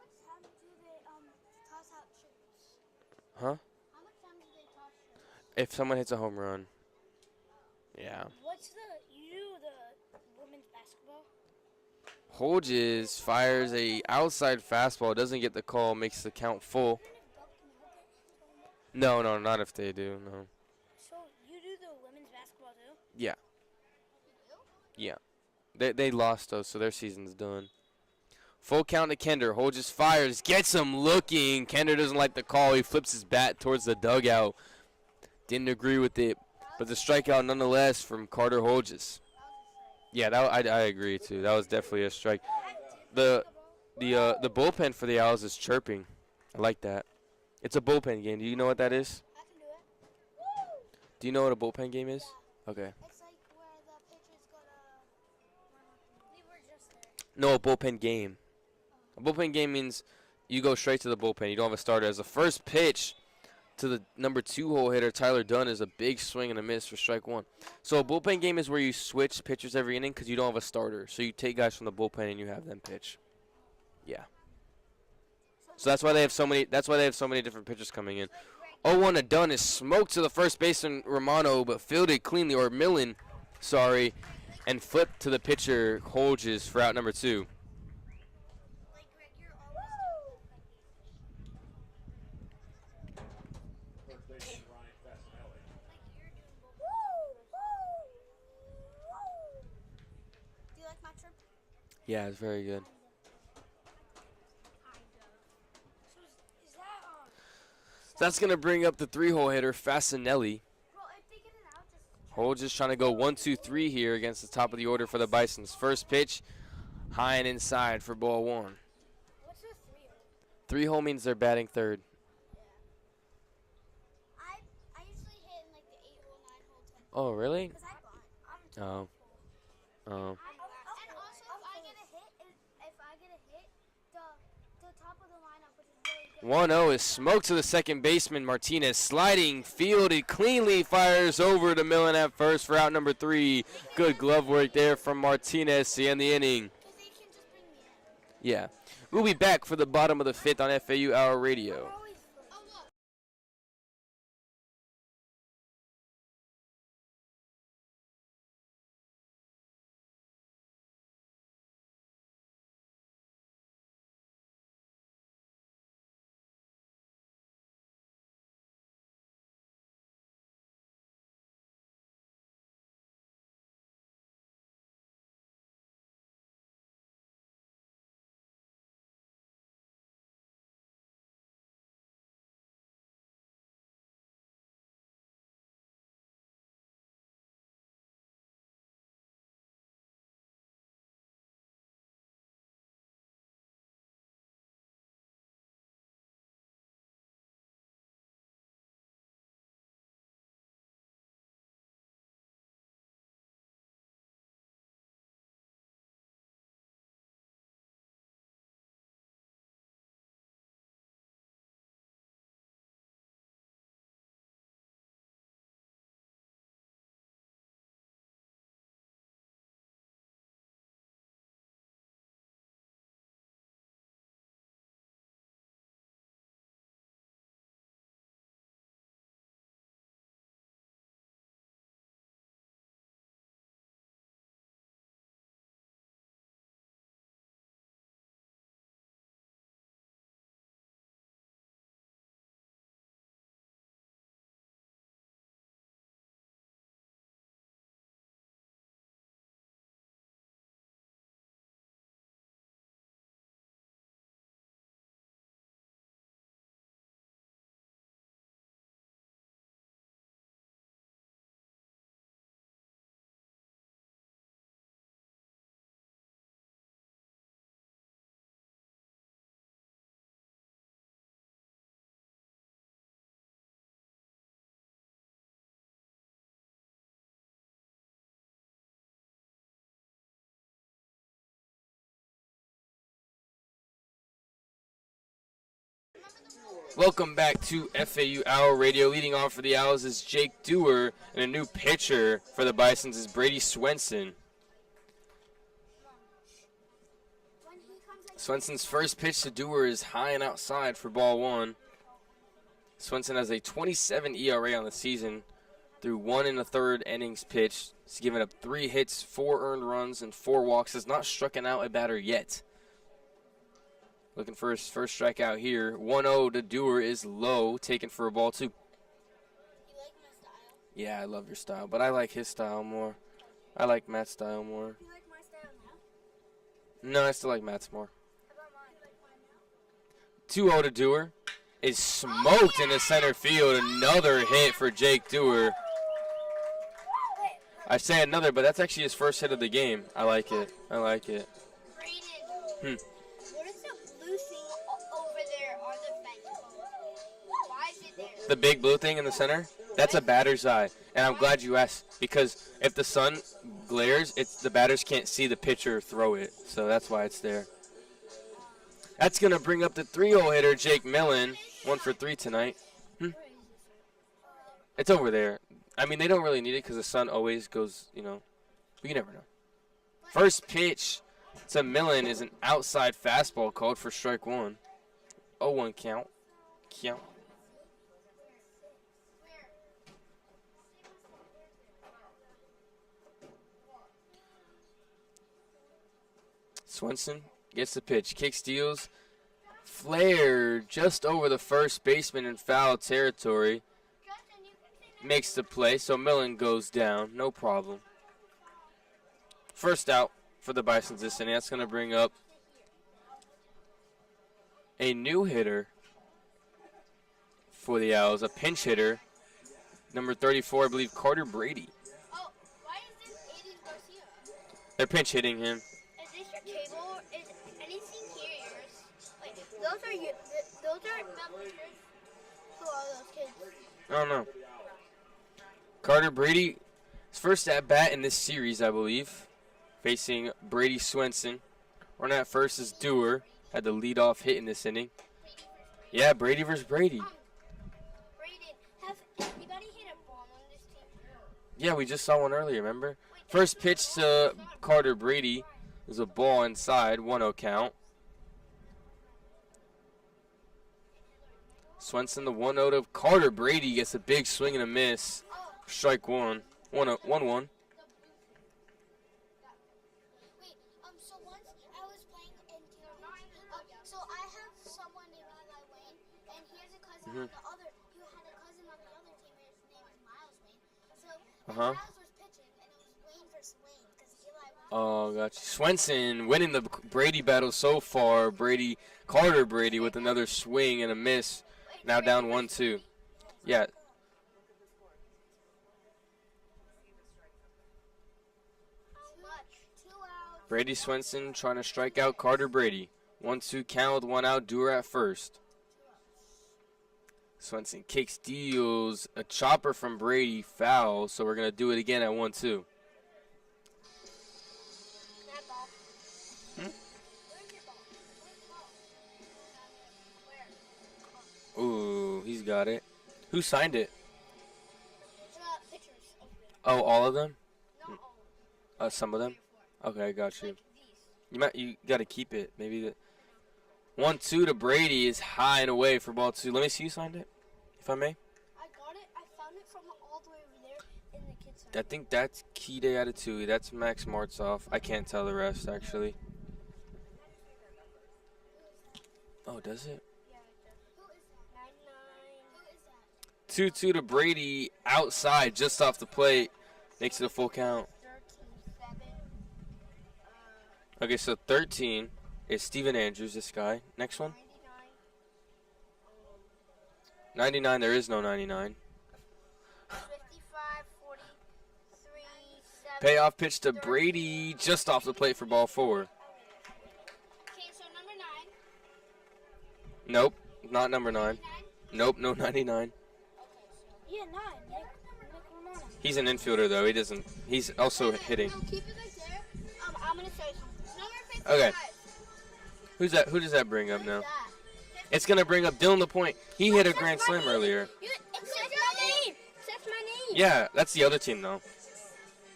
A: Huh?
B: How much time do they toss shirts?
A: If someone hits a home run. Yeah.
C: What's the women's basketball?
A: Holges fires a outside fastball, doesn't get the call, makes the count full. No, not if they do, no.
C: So you do the women's basketball too?
A: Yeah. Yeah. They lost, though, so their season's done. Full count to Kender. Holges fires, gets him looking. Kender doesn't like the call. He flips his bat towards the dugout. Didn't agree with it, but the strikeout nonetheless from Carter Holges. Yeah, I agree, too. That was definitely a strike. The bullpen for the Owls is chirping. I like that. It's a bullpen game. Do you know what that is?
B: I can do it.
A: Do you know what a bullpen game is? Okay.
B: It's like where the pitcher's gonna. We were just there.
A: No, a bullpen game. A bullpen game means you go straight to the bullpen. You don't have a starter. As the first pitch to the number 2 hole hitter, Tyler Dunn, is a big swing and a miss for strike 1. So a bullpen game is where you switch pitchers every inning because you don't have a starter. So you take guys from the bullpen and you have them pitch. Yeah. So that's why they have so many. That's why they have so many different pitchers coming in. 0-1 to Dunn is smoked to the first baseman Romano, but fielded cleanly, or Millen, sorry, and flipped to the pitcher Holges for out number 2.
B: Like Greg, you're always like you're doing Do you like my trip?
A: Yeah, it's very good.
C: So is that
A: So that's gonna bring up the 3 hole hitter Fasinelli.
B: Well, if they get it out, just
A: Holges trying to go 1-2-3 here against the top of the order for the Bisons. First pitch, high and inside for ball 1.
C: what's the 3?
A: 3 hole means they're batting third.
B: I usually hit in like the 8 hole, 9 hole, 10.
A: Oh, really?
B: Cause I bunt.
A: Oh. Oh.
B: And also, if I get a hit, the top of the lineup, which is really good.
A: 1-0 is smoked to the second baseman. Martinez sliding, fielded cleanly, fires over to Millen at first for out number 3. Good glove work there from Martinez to end the inning.
B: Because they can just bring me in.
A: Yeah. We'll be back for the bottom of the 5th on FAU Hour Radio.
B: Oh, look.
A: Welcome back to FAU Owl Radio. Leading off for the Owls is Jake Dewar, and a new pitcher for the Bisons is Brady Swenson.
B: When he comes like
A: Swenson's first pitch to Dewar is high and outside for ball 1. Swenson has a 27 ERA on the season, through 1 1/3 innings pitched. He's given up 3 hits, 4 earned runs, and 4 walks. Has not struck out a batter yet. Looking for his first strikeout here. 1-0 to Dewar is low, taken for a ball 2.
B: You like my style?
A: Yeah, I love your style, but I like his style more. I like Matt's style more.
B: You like my style now?
A: No, I still like Matt's more.
B: How about mine? You like mine now?
A: 2-0 to Dewar is smoked into center field. Another hit for Jake Dewar. I say another, but that's actually his first hit of the game. I like it. I like it.
B: Brayden. What is the blue thing over there on the fence called? Why is it there?
A: The big blue thing in the center? That's a batter's eye. And I'm glad you asked, because if the sun glares, the batters can't see the pitcher throw it. So that's why it's there. That's going to bring up the 3-0 hitter, Jake Millen. 1 for 3 tonight. It's over there. I mean, they don't really need it because the sun always goes, but you never know. First pitch to Millen is an outside fastball called for strike 1. 0-1 count. Swenson gets the pitch. Kick steals. Flare just over the first baseman in foul territory. Makes the play, so Millen goes down. No problem. First out for the Bisons this inning. That's going to bring up a new hitter for the Owls. A pinch hitter. Number 34, I believe, Carter Brady.
B: Oh, why is this Aiden Garcia?
A: They're pinch hitting him.
B: Is this your table? Is anything here yours? Wait, those are not pictures? Who are those kids?
A: I don't know. Carter Brady, his first at-bat in this series, I believe, facing Brady Swenson. Running at first is Dewar, had the leadoff hit in this inning. Yeah, Brady versus Brady.
B: Brayden, has anybody hit a bomb on this team?
A: Yeah, we just saw one earlier, remember? First pitch to Carter Brady is a ball inside, 1-0 count. Swenson, the 1-0 to Carter Brady, gets a big swing and a miss. Strike 1. 1-1.
B: Wait, so once I was playing in so I have someone named Eli Wayne, and he has a cousin on the other, he had a cousin on the other team, and his name is Miles Wayne. So Miles was pitching, and it was Wayne versus Wayne, because Eli was...
A: Oh, gotcha. Swenson winning the Brady battle so far. Carter Brady with another swing and a miss. Now down 1-2. Yeah. Brady Swenson trying to strike out Carter Brady. 1-2 count with 1 out. Dewar at first. Swenson kick steals. A chopper from Brady, foul. So we're going to do it again at 1-2. Ooh, he's got it. Who signed it? Oh, all of them? Some of them? Okay, I got you. You got to keep it. Maybe the 1-2 to Brady is high and away for ball 2. Let me see you signed it, if I may.
B: I got it. I found it from all the way over there in the kids' side.
A: I think that's Kide Atatui. That's Max Martzoff. I can't tell the rest, actually. Oh, does it?
B: Yeah, it does. Who is that? 99. Who is that?
A: 2-2 to Brady outside, just off the plate. Makes it a full count.
B: 13-7.
A: Okay, so 13 is Steven Andrews, this guy. Next one. 99, there is no 99.
B: 55, 43, 7.
A: Payoff pitch to Brady, just off the plate for ball 4.
B: Okay, so number 9.
A: Nope, not number 9.
B: 99?
A: Nope, no 99.
B: Okay, so. Yeah, 9. Nick Romano.
A: He's an infielder, though. He's also hitting.
B: No, keep it right there. I'm going to say something. Number 55.
A: Okay. Who's that? Who does that bring up now?
B: That.
A: It's going to bring up Dylan LaPointe. He hit a grand slam earlier.
B: It says my name. It says my name.
A: Yeah, that's the other team, though.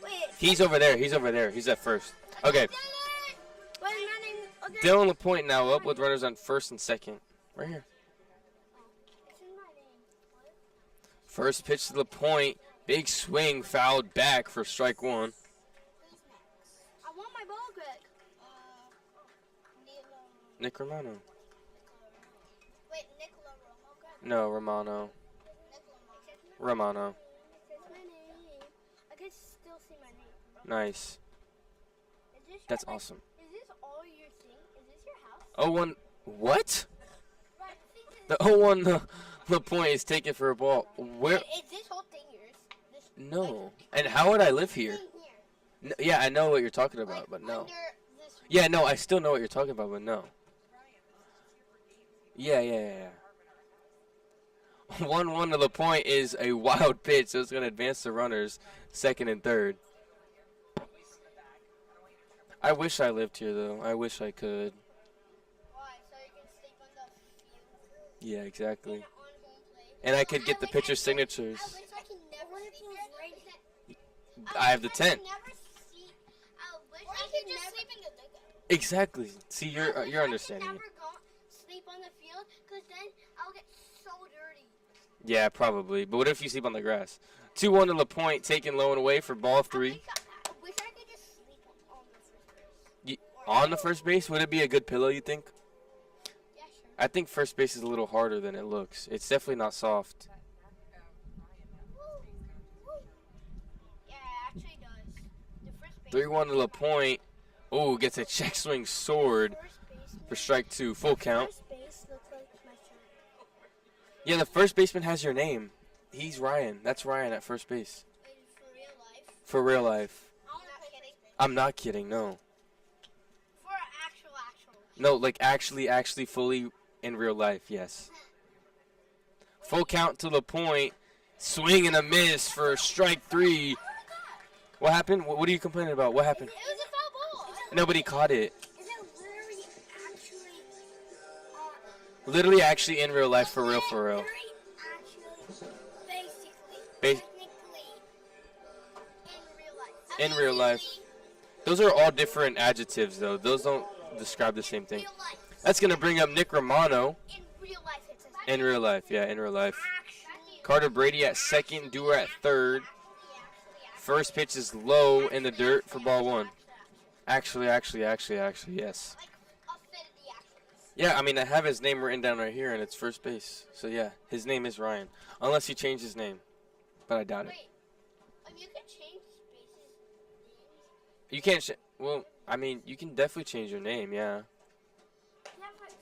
B: Wait.
A: He's over there. He's over there. He's at first. Okay.
B: Wait, my name. Okay.
A: Dylan LaPointe now up with runners on first and second. Right here.
B: It's in my name. What?
A: First pitch to LaPointe. Big swing, fouled back for strike one.
B: I want my ball back.
A: Nick Romano.
B: Wait, Nicola Romo.
A: No, Romano. Romano.
B: My name. I can still see my name.
A: Nice. That's awesome.
B: Is this all your thing? Is this your house?
A: Oh, one. What?
B: Right.
A: The 0-1 the point is taken for a ball. Where?
B: Is this whole thing yours? This,
A: No. And how would I live here?
B: thing here.
A: No, yeah, I know what you're talking about, but no.
B: Under this.
A: Yeah, no, I still know what you're talking about, but no. Yeah. 1-1 to the point is a wild pitch, so it's going to advance the runners, second and third. I wish I lived here, though. I wish I could.
B: Why? So you can sleep on the field.
A: Yeah, exactly.
B: On home plate.
A: And I could get the
B: wish
A: pitcher's
B: I
A: signatures.
B: wish I could never sleep here.
A: I have the tent.
B: I wish I could just sleep in the dugout.
A: Exactly. See, you're understanding
B: I
A: it.
B: could never sleep on the field because then I'll get so dirty.
A: Yeah, probably. But what if you sleep on the grass? 2-1 to the point, taken low and away for ball three.
B: I wish I could just sleep on the first base.
A: On the first base, would it be a good pillow, you think?
B: Yeah, sure.
A: I think first base is a little harder than it looks. It's definitely not soft.
B: Yeah, it actually does. The first base.
A: 3-1 to the point. Oh, gets a check swing sword for strike two. Full count.
B: First base looks like my shirt.
A: Yeah, the first baseman has your name. He's Ryan. That's Ryan at first base.
B: For real life.
A: For real life.
B: I'm not kidding.
A: I'm not kidding, no.
B: For actual.
A: No, like actually fully in real life, yes. Full count to the point. Swing and a miss for strike three. What happened? What are you complaining about? What happened?
B: It was a foul ball.
A: Nobody caught it.
B: Is it literally actually?
A: Literally actually in real life, for real.
B: Literally, actually, basically,
A: Bas-
B: technically, in real life.
A: In real life. Those are all different adjectives, though. Those don't describe the same thing.
B: Real life.
A: That's going to bring up Nick Romano.
B: In real life, it says.
A: In real life, yeah, in real life.
B: Actually,
A: Carter Brady at second, Dewar at third. First pitch is low in the dirt for ball one. Actually, yes.
B: like affinity actions.
A: Yeah, I mean, I have his name written down right here, and it's first base. So, yeah, his name is Ryan. Unless he changed his name. But I doubt it.
B: Wait, you can change spaces names.
A: You can't, well, I mean, you can definitely change your name, yeah.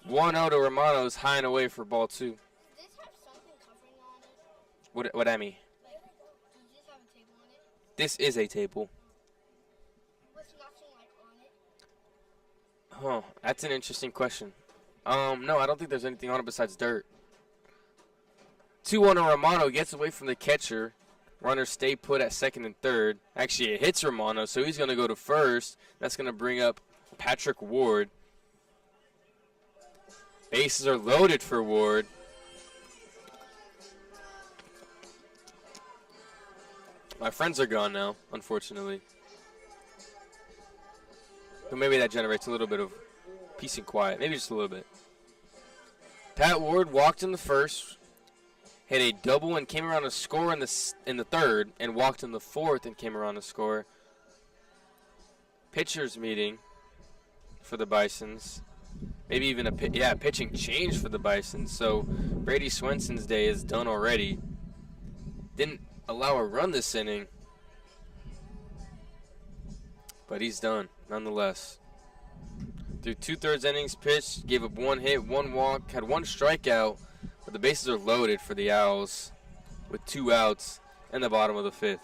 A: 1-0 to Romano's high and away for ball two.
B: Does this have something covering on it?
A: What I mean?
B: Like, does this have a table on it?
A: This is a table.
B: What's nothing like on it?
A: Huh, that's an interesting question. No, I don't think there's anything on it besides dirt. 2-1 to Romano, gets away from the catcher. Runners stay put at second and third. Actually, it hits Romano, so he's going to go to first. That's going to bring up Patrick Ward. Bases are loaded for Ward. My friends are gone now, unfortunately. But maybe that generates a little bit of peace and quiet. Maybe just a little bit. Pat Ward walked in the first, hit a double and came around to score in the third, and walked in the fourth and came around to score. Pitchers meeting for the Bisons. Maybe even pitching change for the Bisons. So Brady Swenson's day is done already. Didn't allow a run this inning, but he's done nonetheless. Through 2/3 innings pitched, gave up 1 hit, 1 walk, had 1 strikeout, but the bases are loaded for the Owls with 2 outs in the bottom of the 5th.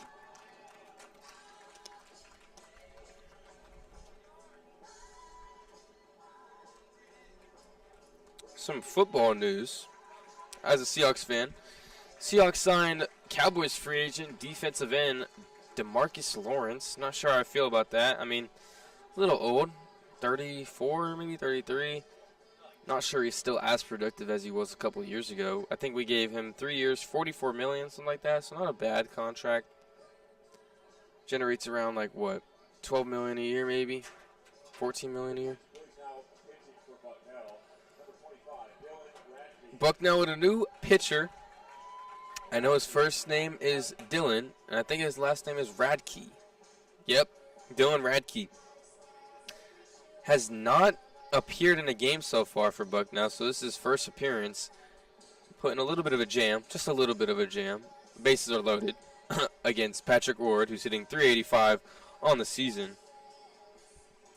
A: Some football news. As a Seahawks fan, Seahawks signed Cowboys free agent defensive end DeMarcus Lawrence. Not sure how I feel about that. I mean, a little old. 34, maybe 33. Not sure he's still as productive as he was a couple years ago. I think we gave him 3 years, $44 million, something like that. So not a bad contract. Generates around like what, $12 million a year, maybe, $14 million a year. Bucknell with a new pitcher. I know his first name is Dylan, and I think his last name is Radke. Yep, Dylan Radke. Has not appeared in a game so far for Bucknell, so this is his first appearance. Putting a little bit of a jam, just a little bit of a jam. Bases are loaded against Patrick Ward, who's hitting .385 on the season.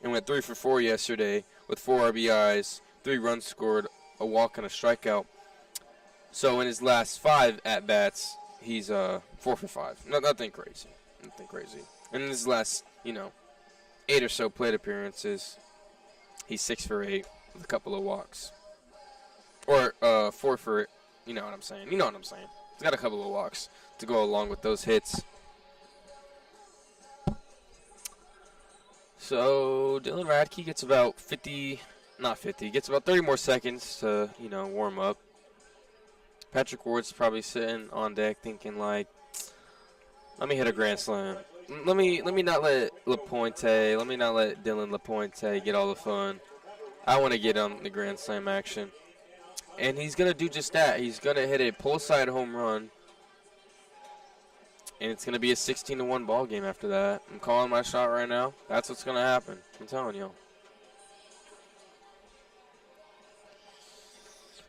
A: And went 3 for 4 yesterday with 4 RBIs, 3 runs scored, a walk, and a strikeout. So in his last 5 at-bats, he's 4 for 5. Nothing crazy. Nothing crazy. And in his last, 8 or so plate appearances, he's 6 for 8 with a couple of walks. Or 4 for, you know what I'm saying. You know what I'm saying. He's got a couple of walks to go along with those hits. So Dylan Radke gets about 50, not 50, gets about 30 more seconds to, warm up. Patrick Ward's probably sitting on deck thinking like, let me hit a grand slam. Let me not let Dylan LaPointe get all the fun. I want to get on the grand slam action. And he's going to do just that. He's going to hit a pull side home run. And it's going to be a 16-1 ball game after that. I'm calling my shot right now. That's what's going to happen. I'm telling you.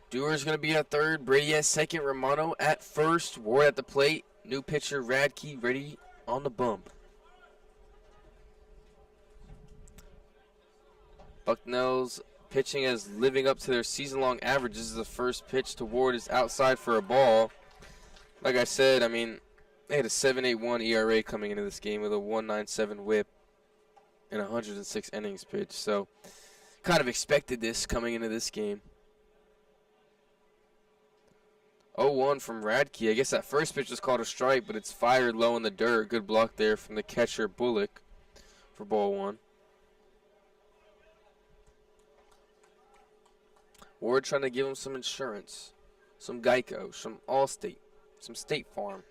A: Dewar's going to be at third. Brady at second. Romano at first. Ward at the plate. New pitcher Radke ready on the bump. Bucknell's pitching is living up to their season-long averages. The first pitch to Ward is outside for a ball. Like I said, they had a 7.81 ERA coming into this game with a 1.97 whip and 106 innings pitched. So kind of expected this coming into this game. 0-1 from Radke. I guess that first pitch was called a strike, but it's fired low in the dirt. Good block there from the catcher Bullock for ball 1. Ward trying to give him some insurance, some Geico, some Allstate, some State Farm,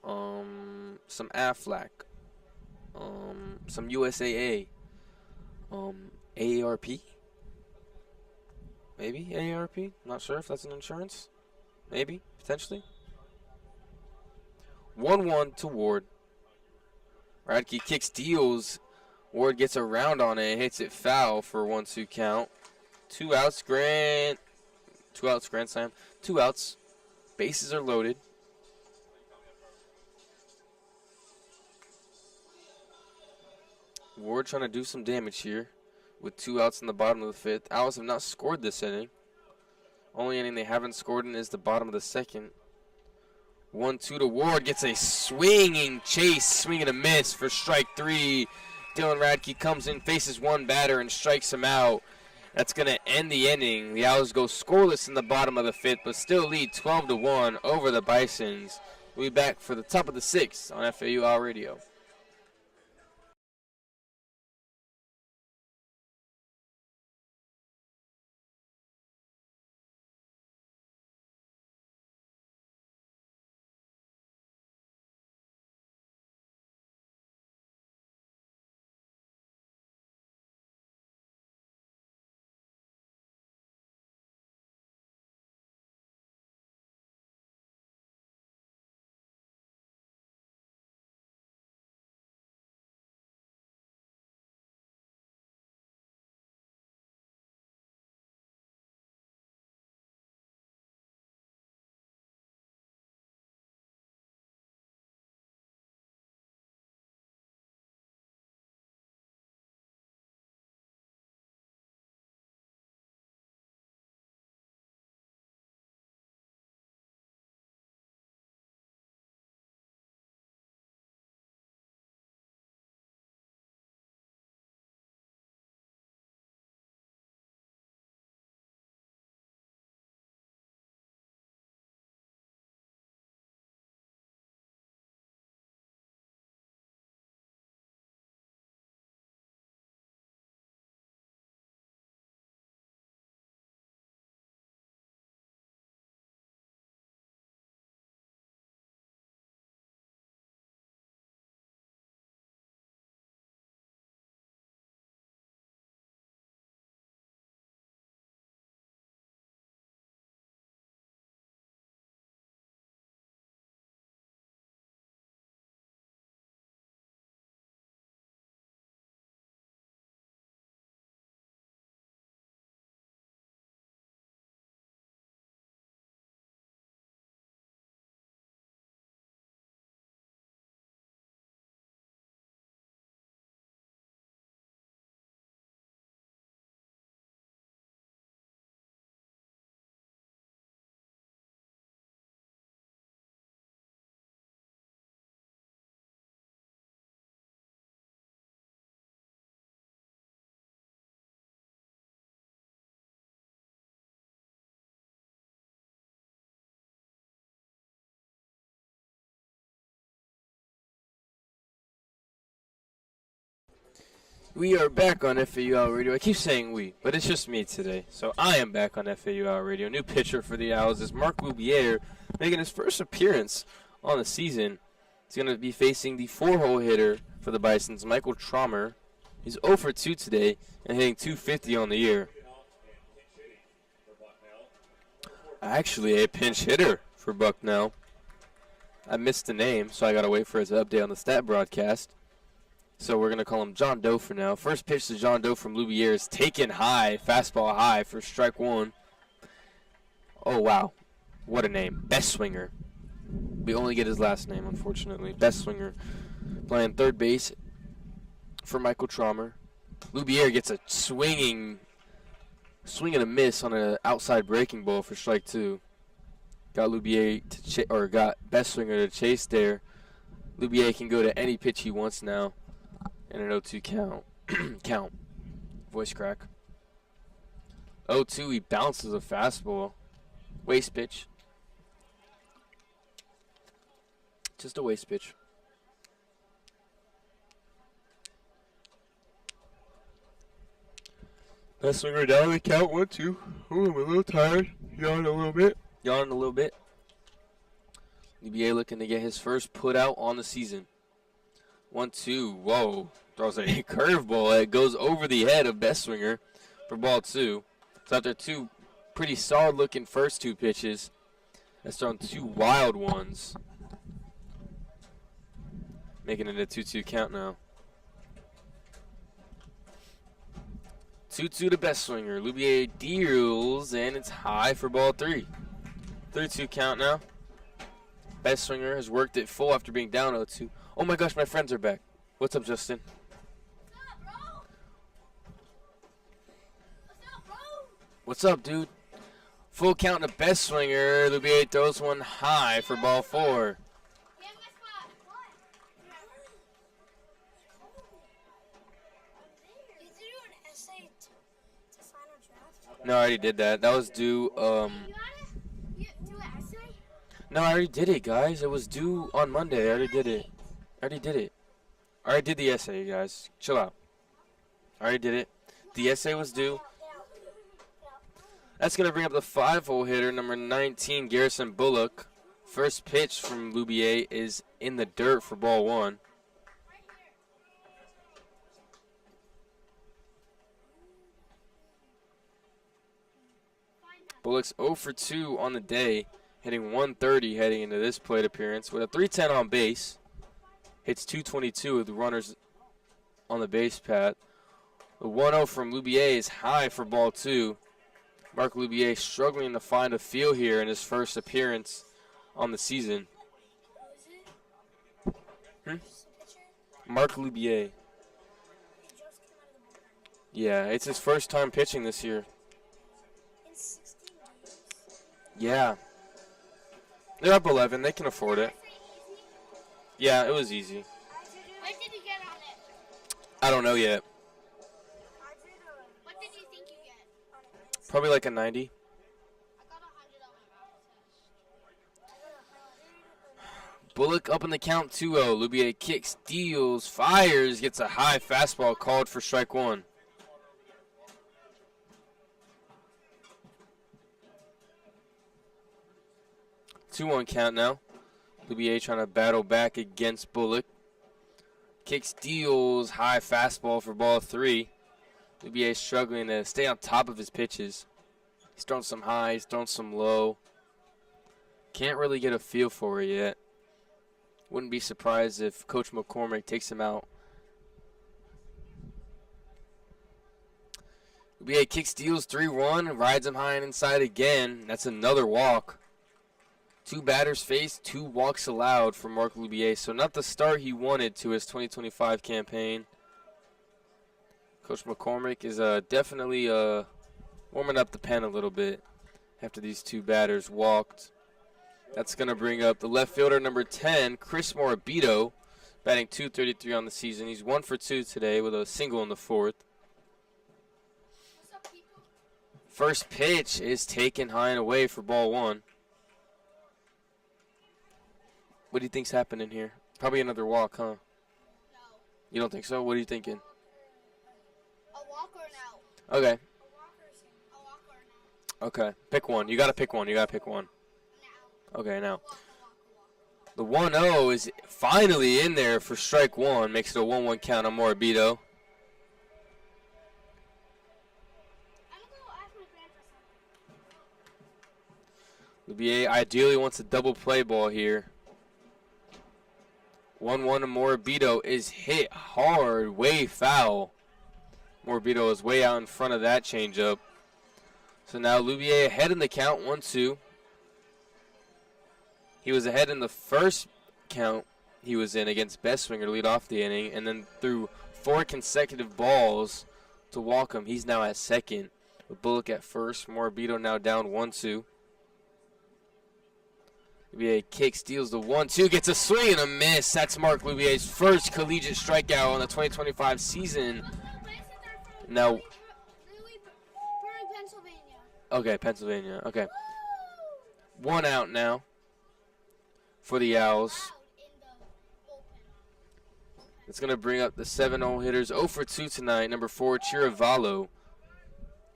A: some Aflac, some USAA, AARP, maybe AARP. Not sure if that's an insurance. Maybe, potentially. 1-1 to Ward. Radke kicks, deals. Ward gets around on it, hits it foul for a 1-2 count. 2 outs, grand slam. 2 outs. Bases are loaded. Ward trying to do some damage here with 2 outs in the bottom of the 5th. Owls have not scored this inning. Only inning they haven't scored in is the bottom of the 2nd. 1-2 to Ward. Gets a swinging chase. Swing and a miss for strike 3. Dylan Radke comes in, faces one batter, and strikes him out. That's going to end the inning. The Owls go scoreless in the bottom of the 5th, but still lead 12-1 over the Bisons. We'll be back for the top of the 6th on FAU Owl Radio. We are back on FAU Radio. I keep saying we, but it's just me today. So I am back on FAU Radio. New pitcher for the Owls is Mark Loubier, making his first appearance on the season. He's going to be facing the 4-hole hitter for the Bisons, Michael Trommer. He's 0 for 2 today and hitting .250 on the year. Actually, a pinch hitter for Bucknell. I missed the name, so I got to wait for his update on the stat broadcast. So we're going to call him John Doe for now. First pitch to John Doe from Loubier is taken high, fastball high for strike one. Oh, wow. What a name. Best Swinger. We only get his last name, unfortunately. Best Swinger. Playing third base for Michael Trommer. Loubier gets a swing and a miss on an outside breaking ball for strike two. Got Loubier got Best Swinger to chase there. Loubier can go to any pitch he wants now. And an 0-2 count. Voice crack. 0-2, he bounces a fastball. Waste pitch. Just a waste pitch. Best Swinger down the count. 1-2. Oh, I'm a little tired. Yawn a little bit. Loubier looking to get his first put out on the season. 1-2. Whoa. Throws a curveball that goes over the head of Best Swinger for ball two. So after two pretty solid looking first two pitches, that's thrown two wild ones. Making it a 2-2 count now. 2-2 to Best Swinger. Loubier deals, and it's high for ball three. 3-2 count now. Best Swinger has worked it full after being down 0-2. Oh my gosh, my friends are back. What's up, Justin? What's up, dude? Full count to Best Swinger. Loubier throws one high for ball four. No, I already did that. That was due, No, I already did it, guys. It was due on Monday. I already did it. I already did the essay, guys. Chill out. I already did it. The essay was due. That's going to bring up the 5-hole hitter, number 19, Garrison Bullock. First pitch from Loubier is in the dirt for ball one. Bullock's 0 for 2 on the day, hitting 130 heading into this plate appearance with a 310 on base. Hits .222 with runners on the base path. The 1-0 from Loubier is high for ball two. Mark Loubier struggling to find a feel here in his first appearance on the season. Mark Loubier. Yeah, it's his first time pitching this year. Yeah. They're up 11. They can afford it. Yeah, it was easy.
B: What did you get on it?
A: I don't know yet.
B: What did you think you get?
A: Probably like a 90.
B: I got 100 on my test.
A: Bullock up in the count 2-0. Loubier kicks, steals, fires, gets a high fastball called for strike one. Two-one count now. Loubier trying to battle back against Bullock. Kick, steals, high fastball for ball three. Loubier struggling to stay on top of his pitches. He's thrown some high, he's thrown some low. Can't really get a feel for it yet. Wouldn't be surprised if Coach McCormick takes him out. Loubier kick, steals, 3-1, rides him high and inside again. That's another walk. Two batters faced, 2 walks allowed for Mark Loubier. So not the start he wanted to his 2025 campaign. Coach McCormick is definitely warming up the pen a little bit after these 2 batters walked. That's going to bring up the left fielder, number 10, Chris Morabito, batting .233 on the season. He's 1 for 2 today with a single in the fourth. First pitch is taken high and away for ball one. What do you think's happening here? Probably another walk, huh?
B: No.
A: You don't think so? What are you thinking?
B: walk or an out?
A: Okay.
B: A walk or an out?
A: Okay. Pick one. You got to pick one. You got to pick one.
B: An out.
A: Okay, now.
B: A walk.
A: The 1-0 is finally in there for strike one. Makes it a 1-1 count on Morabito.
B: I'm going to go ask my friend for something.
A: Lubier ideally wants a double play ball here. 1-1 and Morabito is hit hard, way foul. Morabito is way out in front of that changeup. So now Lubier ahead in the count, 1-2. He was ahead in the first count he was in against Bestwinger to lead off the inning, and then threw 4 consecutive balls to walk him. He's now at second with Bullock at first. Morabito now down 1-2. Lubier kick, steals the 1-2, gets a swing and a miss. That's Mark Lubier's first collegiate strikeout on the 2025 season. Now,
B: Pennsylvania.
A: okay, Pennsylvania. Okay, 1 out now for the Owls. It's going to bring up the 7-0 hitters. 0 for 2 tonight. Number 4, Chiravalo,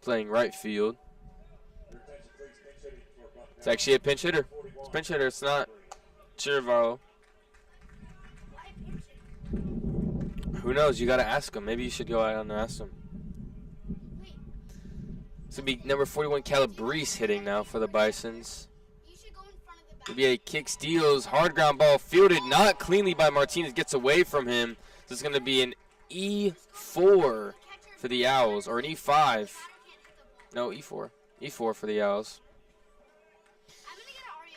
A: playing right field. It's actually a pinch hitter. It's a pinch hitter. It's not Chiravalo. Who knows? You got to ask him. Maybe you should go out and ask him. It's going to be number 41, Calabrese, hitting now for the Bisons. NBA kick, steals, hard ground ball, fielded not cleanly by Martinez, gets away from him. This is going to be an E4 for the Owls, or an E5. No, E4. E4 for the Owls.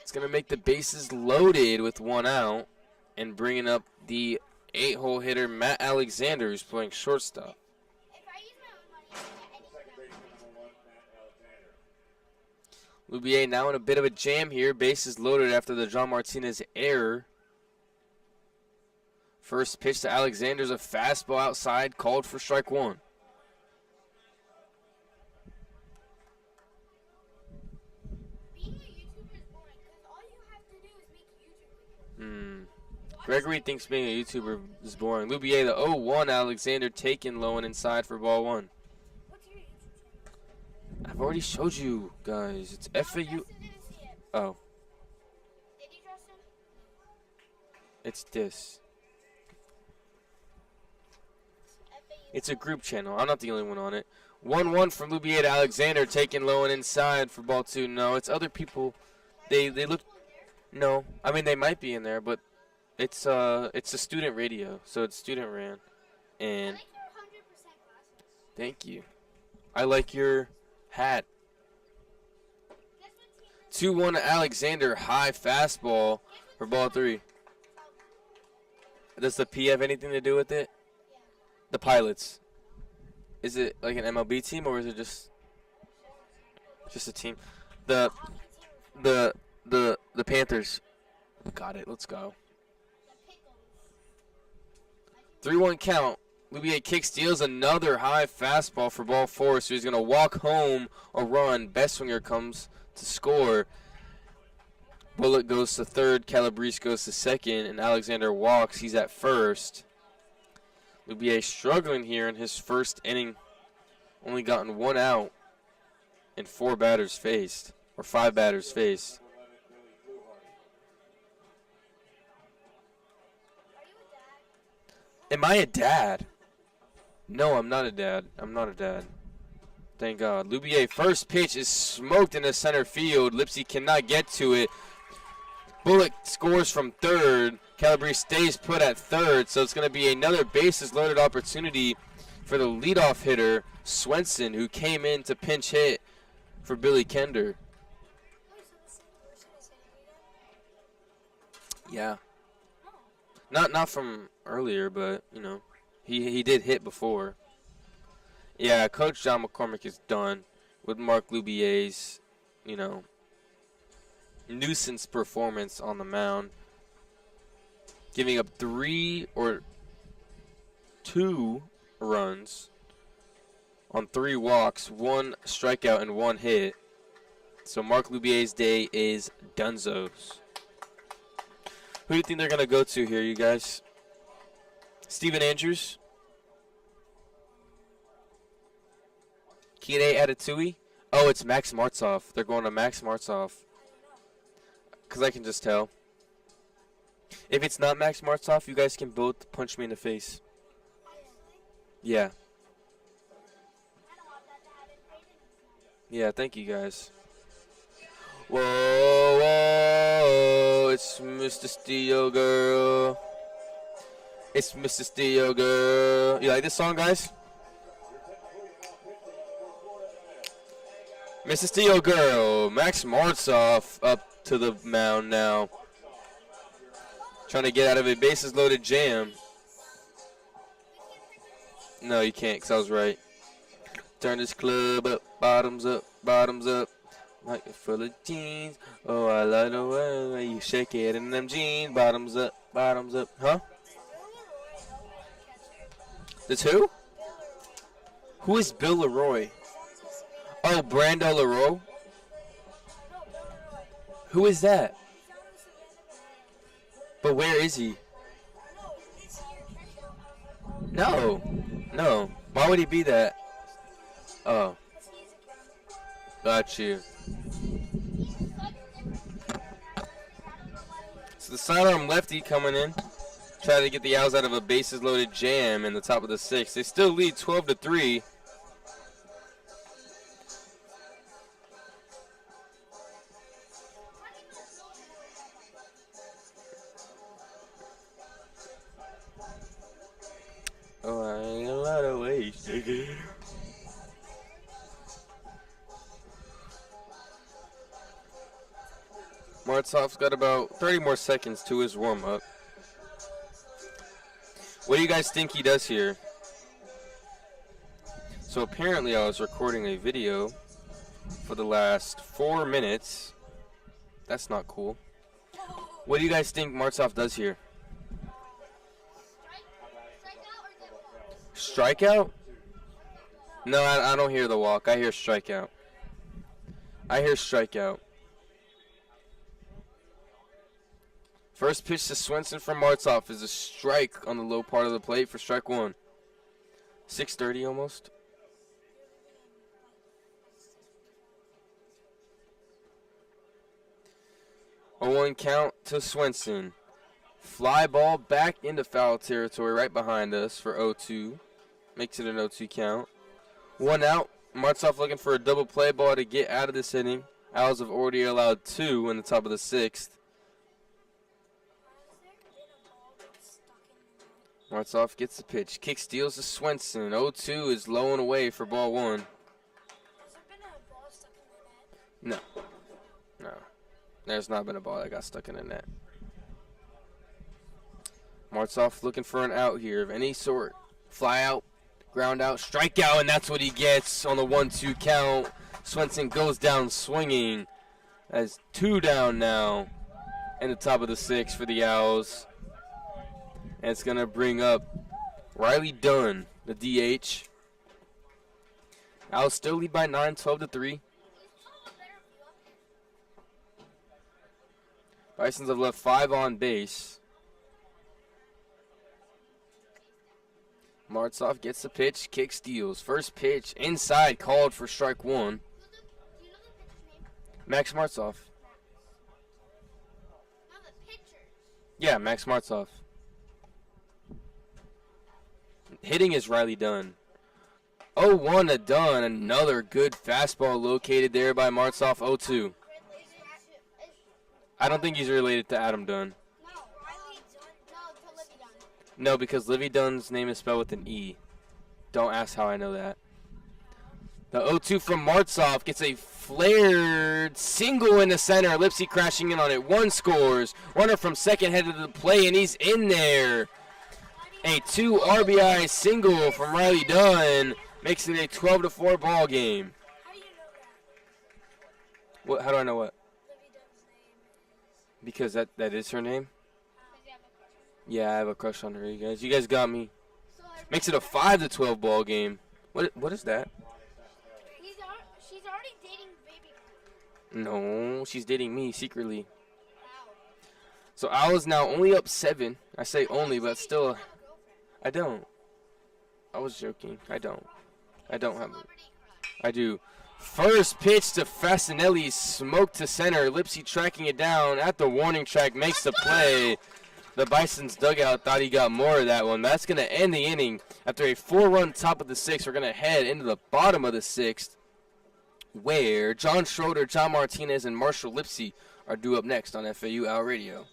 A: It's going to make the bases loaded with 1 out and bringing up the 8-hole hitter, Matt Alexander, who's playing shortstop. Lubier now in a bit of a jam here. Bases loaded after the John Martinez error. First pitch to Alexander's a fastball outside, called for strike 1.
B: Being a YouTuber is boring because all you have to do is make YouTube videos.
A: Gregory thinks being a YouTuber is boring. Lubier, the 0-1, Alexander taken low and inside for ball 1. I've already showed you guys. It's FAU. Oh.
B: Did you trust him?
A: It's this. It's a group channel. I'm not the only one on it. 1-1 from Lubier to Alexander, taken low and inside for ball 2. No, it's other people. They look. No, I mean they might be in there, but it's a student radio, so it's student ran. And
B: I like your 100% glasses.
A: thank you. I like your hat. 2-1 to Alexander, high fastball for ball 3. Does the P have anything to do with it? The Pilots. Is it like an MLB team or is it just a team? The Panthers. Got it. Let's go. 3-1 count. Lubier kick, steals another high fastball for ball 4, so he's going to walk home a run. Bestwinger comes to score. Bullock goes to third, Calabrese goes to second, and Alexander walks. He's at first. Lubier struggling here in his first inning. Only gotten 1 out and 4 batters faced, or 5 batters faced. Am I a dad? No, I'm not a dad. I'm not a dad. Thank God. Lubier, first pitch is smoked into center field. Lipsy cannot get to it. Bullock scores from third. Calabrese stays put at third, so it's going to be another bases loaded opportunity for the leadoff hitter, Swenson, who came in to pinch hit for Billy Kender. Yeah. Not from earlier, but, you know, he did hit before. Yeah, Coach John McCormick is done with Mark Lubier's, you know, nuisance performance on the mound. Giving up 3 or 2 runs on 3 walks, 1 strikeout, and 1 hit. So Mark Lubier's day is donezo's. Who do you think they're going to go to here, you guys? Steven Andrews? Kide Atatui? Oh, it's Max Martzoff. They're going to Max Martzoff. Because I can just tell. If it's not Max Martzoff, you guys can both punch me in the face. Yeah. Yeah, thank you guys. Whoa, whoa, it's Mr. Steel Girl. It's Mr. Steel Girl. You like this song, guys? Mr. Steel Girl. Max Martzoff up to the mound now. Trying to get out of a bases loaded jam. No, you can't, because I was right. Turn this club up, bottoms up, bottoms up. Like it full of jeans. Oh, I love the way you shake it in them jeans. Bottoms up, bottoms up. Huh? That's who? Who is Bill Leroy? Oh, Brando Leroy? Who is that? But where is he? No. No. Why would he be that? Oh. Got you. So the sidearm lefty coming in. Trying to get the Owls out of a bases loaded jam in the top of the sixth. They still lead 12-3. Oh, I ain't a lot of ways to get. Martzoff's got about 30 more seconds to his warm-up. What do you guys think he does here? So apparently I was recording a video for the last 4 minutes. That's not cool. What do you guys think Martzoff does here? Strikeout? No, I don't hear the walk. I hear strikeout. I hear strikeout. First pitch to Swenson from Martzoff is a strike on the low part of the plate for strike one. 6:30 almost. A 1 count to Swenson. Fly ball back into foul territory right behind us for 0-2. Makes it an 0-2 count. 1 out. Martzoff looking for a double play ball to get out of this inning. Owls have already allowed 2 in the top of the 6th. Martzoff gets the pitch. Kick steals to Swenson. 0-2 is low and away for ball 1. No. No. There's not been a ball that got stuck in the net. Martzoff looking for an out here of any sort. Fly out, ground out, strike out, and that's what he gets on the 1-2 count. Swenson goes down swinging. That's 2 down now in the top of the 6th for the Owls. And it's going to bring up Riley Dunn, the DH. Owls still lead by 9, 12-3. Bisons have left 5 on base. Martzoff gets the pitch, kick steals. First pitch inside, called for strike 1.
B: Do you know the pitcher's name?
A: Max Martzoff.
B: No, the pitcher.
A: Yeah, Max Martzoff. Hitting is Riley Dunn. 0-1 to Dunn. Another good fastball located there by Martzoff. 0-2. I don't think he's related to Adam Dunn.
B: No, Riley Dunn. No, to Livy Dunn.
A: No, because Livy Dunn's name is spelled with an E. Don't ask how I know that. The 0-2 from Martzoff gets a flared single in the center. Lipsy crashing in on it. 1 scores. Runner from second headed to the play, and he's in there. A 2 RBI single from Riley Dunn makes it a 12-4 ball game.
C: How do you know that?
A: What? How do I know what?
C: Livy Dunn's name is...
A: Because that is her name? Yeah, I have a crush on her, you guys. You guys got me. Makes it a 5-12 ball game. What is that?
B: She's already dating baby.
A: No, she's dating me secretly. So I was now only up 7. I say only, but still, I don't. I was joking. I don't have a... I do. First pitch to Fasinelli, smoke to center. Lipsy tracking it down at the warning track, makes the play. The Bison's dugout thought he got more of that one. That's going to end the inning. After a 4-run top of the sixth, we're going to head into the bottom of the sixth, where John Schroeder, John Martinez, and Marshall Lipsy are due up next on FAU Owl Radio.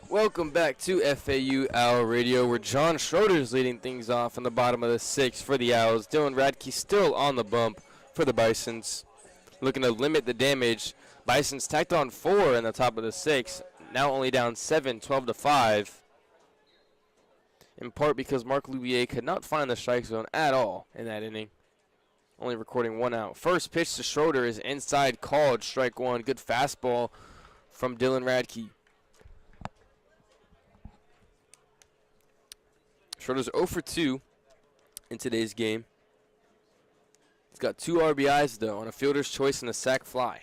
A: Welcome back to FAU Owl Radio, where John Schroeder is leading things off in the bottom of the sixth for the Owls. Dylan Radke still on the bump for the Bisons, looking to limit the damage. Bisons tacked on 4 in the top of the sixth, now only down 7, 12-5, in part because Mark Louvier could not find the strike zone at all in that inning, only recording 1 out. First pitch to Schroeder is inside, called strike 1. Good fastball from Dylan Radke. Schroeder's 0 for 2 in today's game. He's got 2 RBIs, though, on a fielder's choice and a sac fly.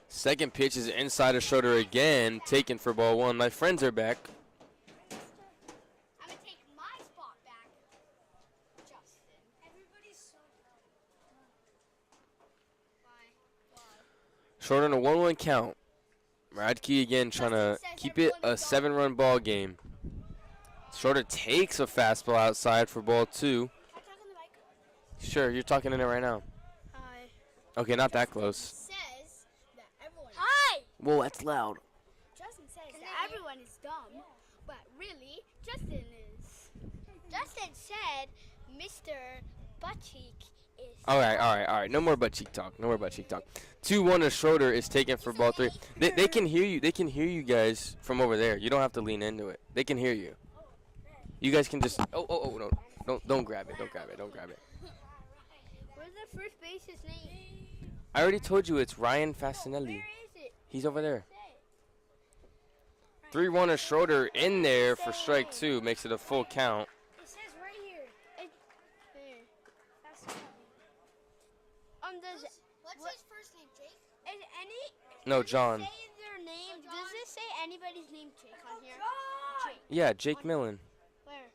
A: Second pitch is inside of Schroeder again, taken for ball 1. My friends are back.
B: I'm gonna take my spot back, Justin. Everybody's so
A: Schroeder in a 1-1 count. Radke again trying to keep it a 7-run ball game. Schroeder takes a fastball outside for ball 2.
B: Can I talk on the mic?
A: Sure, you're talking in it right now.
B: Hi.
A: Okay, not that close.
B: Says that everyone. Hi.
A: Well, that's loud.
B: Justin says that everyone is dumb, but really, Justin is. Justin said Mr. Buttcheek is.
A: All right. No more butt cheek talk. 2-1 to Schroeder is taken for ball 3. They can hear you. They can hear you guys from over there. You don't have to lean into it. They can hear you. You guys can just. No, don't grab it. Don't grab it.
B: Where's the first base's name?
A: I already told you it's Ryan Fasinelli.
B: Where is it?
A: He's over there. 3-1 to Schroeder in there for strike 2, makes it a full count.
B: It says right here. Does what's his first name, Jake? Is
A: No, John.
B: Say their name. Does it say anybody's name, Jake, on here? Jake.
A: Yeah, Jake Millen.
B: Where?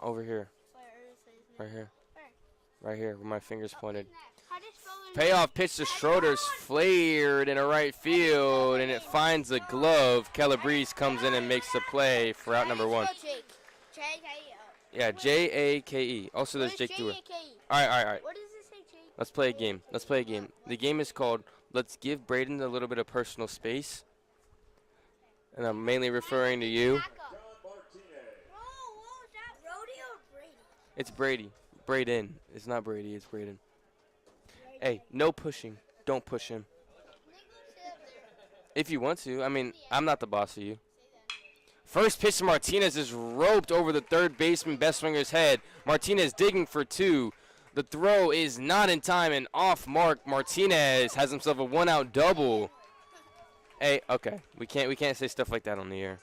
A: Over here.
B: Where does it say his name?
A: Right here.
B: Where?
A: Right here, where my finger's pointed.
B: How do you spell their name?
A: Payoff pitch to Schroeder's flared in a right field, and it finds a glove. Calabrese comes in and makes the play for out number 1.
B: Spell Jake. J-K-E.
A: Yeah, J-A-K-E. Also, there's Jake Dewar. All right.
B: What does it say, Jake?
A: Let's play a game. The game is called Let's Give Brayden a Little Bit of Personal Space. And I'm mainly referring to you.
B: Back up. Whoa, is that Brody or Brady?
A: It's Brady. Brayden. It's not Brady, it's Brayden. Hey, no pushing. Don't push him.
B: Nick, sit up there.
A: If you want to. I mean, I'm not the boss of you. First pitch to Martinez is roped over the third baseman Bestwinger's head. Martinez digging for 2. The throw is not in time and off mark. Martinez has himself a 1-out double. Hey, okay. We can't say stuff like that on the air.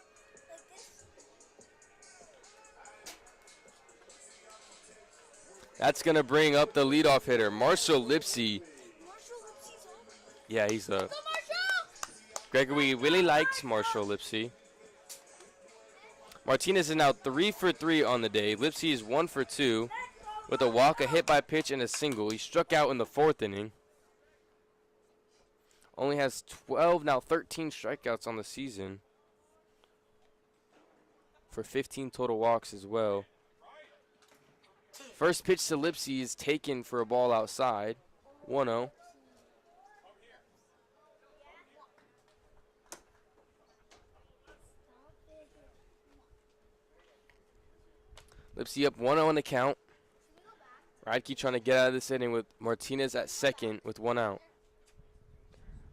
A: That's gonna bring up the leadoff hitter, Marshall Lipsy. Yeah, he's a. Gregory really likes Marshall Lipsy. Martinez is now 3 for 3 on the day. Lipsy is 1 for 2 with a walk, a hit by pitch, and a single. He struck out in the 4th inning. Only has 12, now 13 strikeouts on the season for 15 total walks as well. First pitch to Lipsy is taken for a ball outside. 1-0. Lipsy up 1-0 on the count. Radke trying to get out of this inning with Martinez at second with 1 out.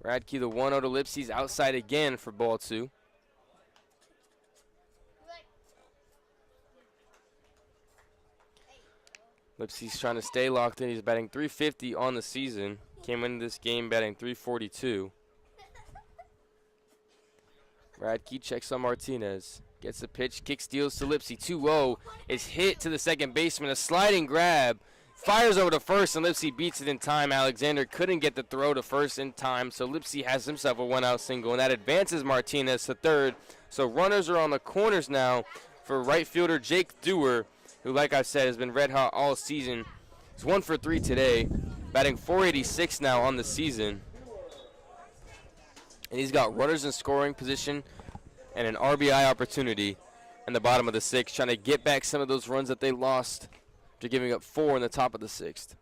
A: Radke the 1-0 to Lipsy's outside again for ball 2. Lipsy's trying to stay locked in. He's batting .350 on the season. Came into this game batting .342. Radke checks on Martinez. Gets the pitch, kick steals to Lipsy. 2-0 is hit to the second baseman. A sliding grab. Fires over to first, and Lipsy beats it in time. Alexander couldn't get the throw to first in time, so Lipsy has himself a 1-out single, and that advances Martinez to third. So runners are on the corners now for right fielder Jake Dewar, who, like I said, has been red hot all season. He's 1 for 3 today, batting .486 now on the season. And he's got runners in scoring position and an RBI opportunity in the bottom of the 6th, trying to get back some of those runs that they lost after giving up 4 in the top of the 6th.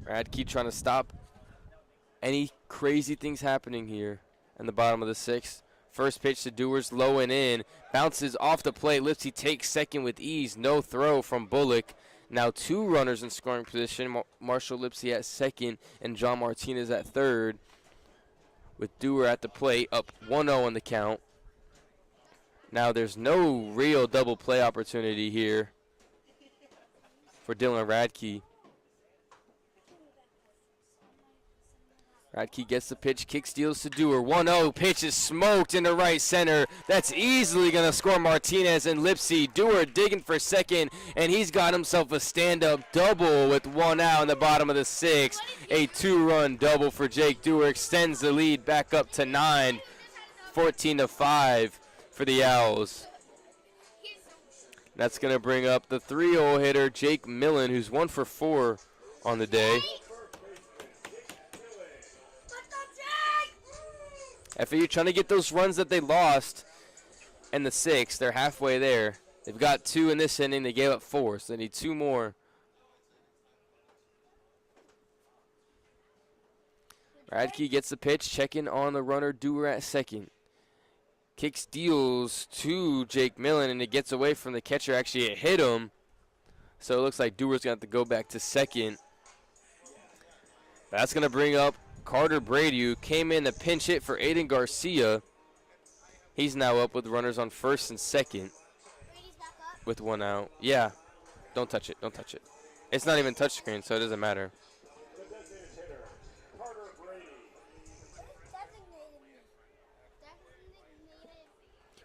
A: Radke trying to stop any crazy things happening here in the bottom of the 6th. First pitch to Dewar's low and in. Bounces off the plate. Lipsy takes second with ease. No throw from Bullock. Now 2 runners in scoring position. Marshall Lipsy at second and John Martinez at third, with Dewar at the plate, up 1-0 on the count. Now there's no real double play opportunity here for Dylan Radke. Radke gets the pitch, kick steals to Dewar. 1-0, pitch is smoked into right center. That's easily going to score Martinez and Lipsy. Dewar digging for second, and he's got himself a stand-up double with 1 out in the bottom of the 6th. A 2-run double for Jake Dewar extends the lead back up to 9, 14-5 for the Owls. That's going to bring up the 3-0 hitter, Jake Millen, who's 1 for 4 on the day. FAU trying to get those runs that they lost in the 6th. They're halfway there. They've got 2 in this inning. They gave up 4, so they need 2 more. Radke gets the pitch, checking on the runner, Dewar at second. Kick steals to Jake Millen, and it gets away from the catcher. Actually, it hit him. So it looks like Dewar's going to have to go back to second. That's going to bring up Carter Brady, who came in to pinch hit for Aiden Garcia. He's now up with runners on first and second with 1 out. Yeah, don't touch it, don't touch it. It's not even touchscreen, so it doesn't matter.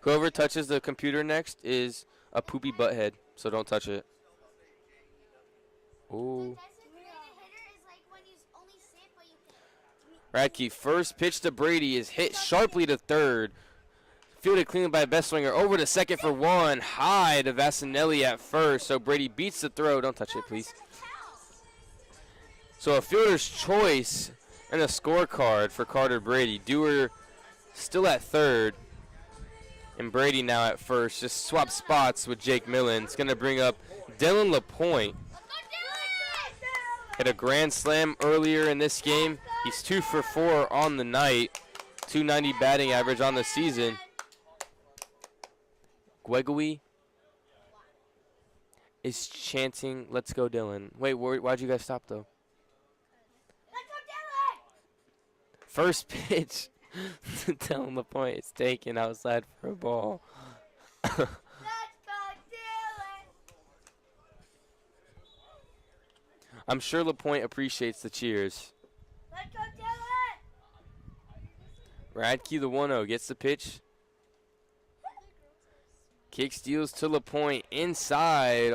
A: Whoever touches the computer next is a poopy butthead, so don't touch it. Ooh. Radke, first pitch to Brady is hit sharply to third. Fielded cleanly by Bestwinger. Over to second for 1. High to Vassinelli at first. So Brady beats the throw. Don't touch it, please. So a fielder's choice and a scorecard for Carter Brady. Dewar still at third. And Brady now at first. Just swap spots with Jake Millen. It's going to bring up Dylan LaPointe. Hit a grand slam earlier in this game. He's 2 for 4 on the night. .290 batting average on the season. Guegui is chanting, "Let's go, Dylan." Wait, why'd you guys stop, though?
C: Let's go, Dylan!
A: First pitch to Dylan LaPointe is taken outside for a ball.
C: Let's go, Dylan!
A: I'm sure LaPointe appreciates the cheers.
C: Let's go, Dylan!
A: Radke, the 1-0, gets the pitch. Kick steals to LaPointe inside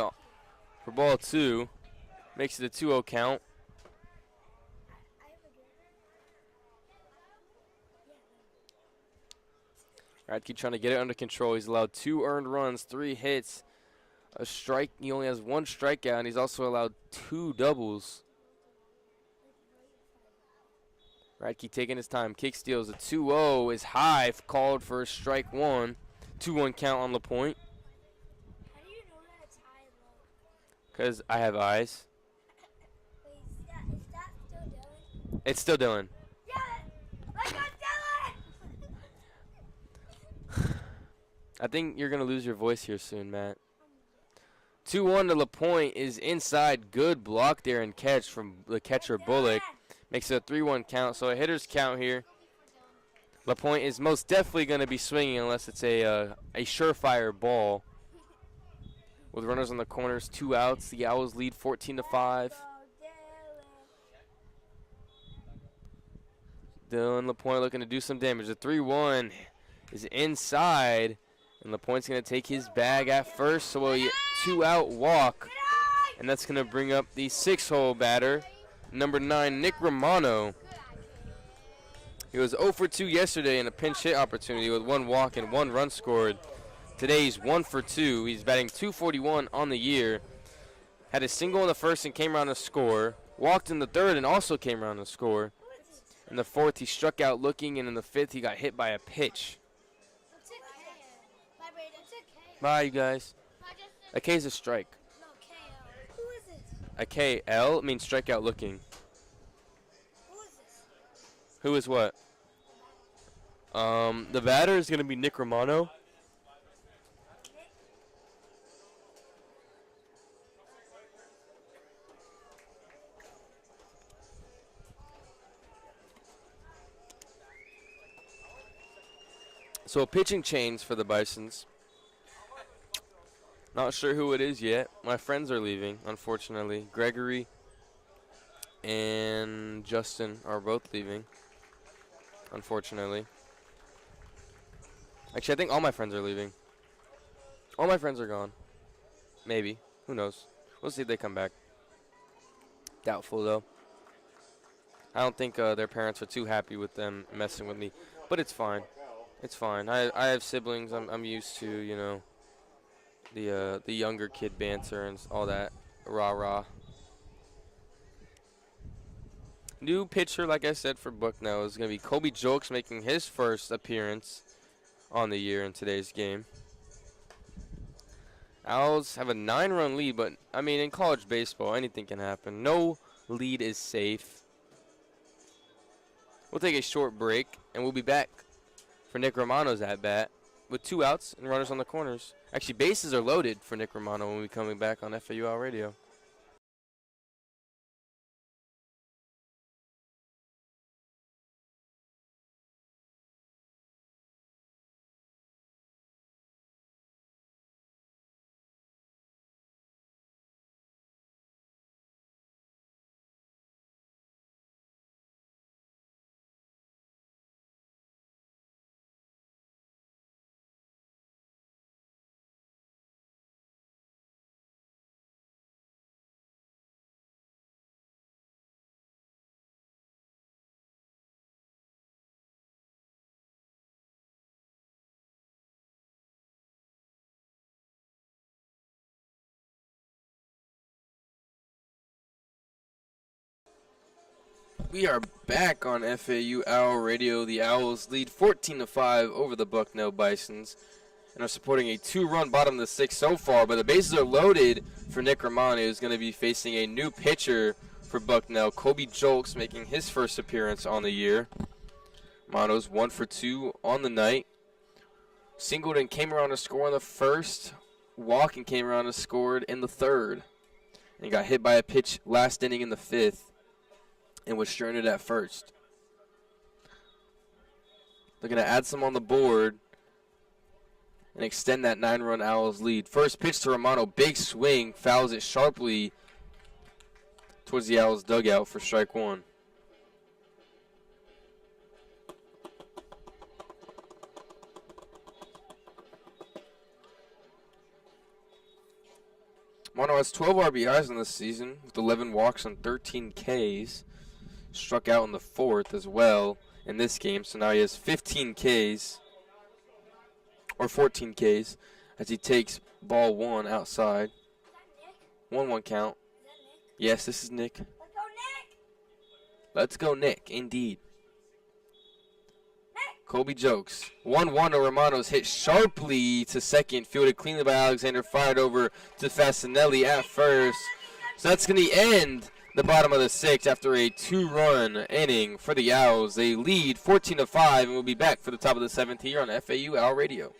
A: for ball 2. Makes it a 2-0 count. Radke trying to get it under control. He's allowed 2 earned runs, 3 hits, a strike. He only has 1 strikeout, and he's also allowed 2 doubles. Radke taking his time. Kick steals. A 2-0 is high, called for a strike 1. 2-1 count on LaPointe.
C: How do you know that it's high and low?
A: Because I have eyes.
C: Wait, is that still Dylan?
A: It's still Dylan.
C: Yeah! Let's go, Dylan!
A: I think you're going to lose your voice here soon, Matt. 2-1 to LaPointe is inside. Good block there and catch from the catcher Bullock. Makes it a 3-1 count. So a hitter's count here. LaPointe is most definitely going to be swinging unless it's a surefire ball. With runners on the corners, 2 outs. The Owls lead 14-5. Dylan LaPointe looking to do some damage. The 3-1 is inside. And LaPointe's going to take his bag at first. So a 2-out walk. And that's going to bring up the 6-hole batter, number 9, Nick Romano. He was 0 for 2 yesterday in a pinch hit opportunity with 1 walk and 1 run scored. Today he's 1 for 2. He's batting .241 on the year. Had a single in the first and came around to score. Walked in the third and also came around to score. In the fourth he struck out looking, and in the fifth he got hit by a pitch.
B: Bye, Brayden. It's okay.
A: Bye, you guys. A K is a strike.
B: No, KO. Who is this?
A: A KL means strikeout looking.
B: Who is this?
A: Who is what? The batter is going to be Nick Romano. So a pitching change for the Bisons. Not sure who it is yet. My friends are leaving, unfortunately. Gregory and Justin are both leaving, unfortunately. Actually, I think all my friends are leaving. All my friends are gone. Maybe. Who knows? We'll see if they come back. Doubtful, though. I don't think their parents are too happy with them messing with me. But it's fine. It's fine. I have siblings. I'm used to, you know, the younger kid banter and all that. Rah-rah. New pitcher, like I said, for Bucknell is going to be Kobe Jolks, making his first appearance on the year in today's game. Owls have a 9-run lead, but, I mean, in college baseball, anything can happen. No lead is safe. We'll take a short break, and we'll be back for Nick Romano's at-bat with 2 outs and runners on the corners. Actually, bases are loaded for Nick Romano when we're coming back on FAU Radio. We are back on FAU Owl Radio. The Owls lead 14-5 over the Bucknell Bisons and are supporting a 2-run bottom of the 6th so far. But the bases are loaded for Nick Romano, who's going to be facing a new pitcher for Bucknell, Kobe Jolks, making his first appearance on the year. Romano's 1 for 2 on the night. Singled and came around to score in the first. walk and came around and scored in the third. And got hit by a pitch last inning in the fifth and was stranded at first. They're going to add some on the board and extend that 9-run Owls lead. First pitch to Romano, big swing, fouls it sharply towards the Owls dugout for strike one. Romano has 12 RBIs in this season with 11 walks and 13 Ks. Struck out in the fourth as well in this game, so now he has 15 Ks. Or 14 Ks as he takes ball one outside. 1-1 count. Yes, this is Nick.
C: Let's go, Nick!
A: Let's go, Nick, indeed.
C: Nick!
A: Colby jokes. 1-1 to Romano's hit sharply to second. Fielded cleanly by Alexander. Fired over to Fasinelli at first. So that's going to end the bottom of the sixth after a 2-run inning for the Owls. They lead 14-5 and we'll be back for the top of the seventh here on FAU Owl Radio.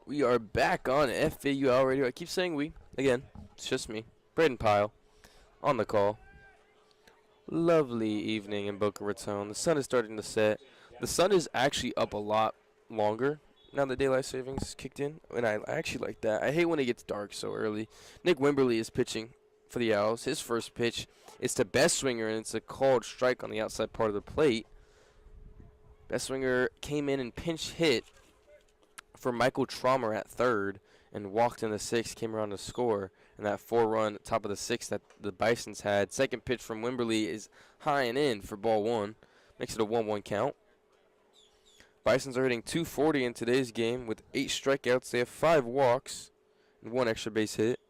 A: We are back on FAU Owl Radio. I keep saying we. Again, it's just me. Brayden Pyle on the call. Lovely evening in Boca Raton. The sun is starting to set. The sun is actually up a lot longer now that daylight savings kicked in, and I actually like that. I hate when it gets dark so early. Nick Wimberly is pitching for the Owls. His first pitch is to Best-Swinger, and it's a called strike on the outside part of the plate. Best-Swinger came in and pinch hit for Michael Traumer at third and walked in the sixth, came around to score. And that 4-run top of the sixth that the Bisons had. Second pitch from Wimberly is high and in for ball one. Makes it a 1-1 count. Bisons are hitting .240 in today's game with 8 strikeouts. They have 5 walks and 1 extra base hit.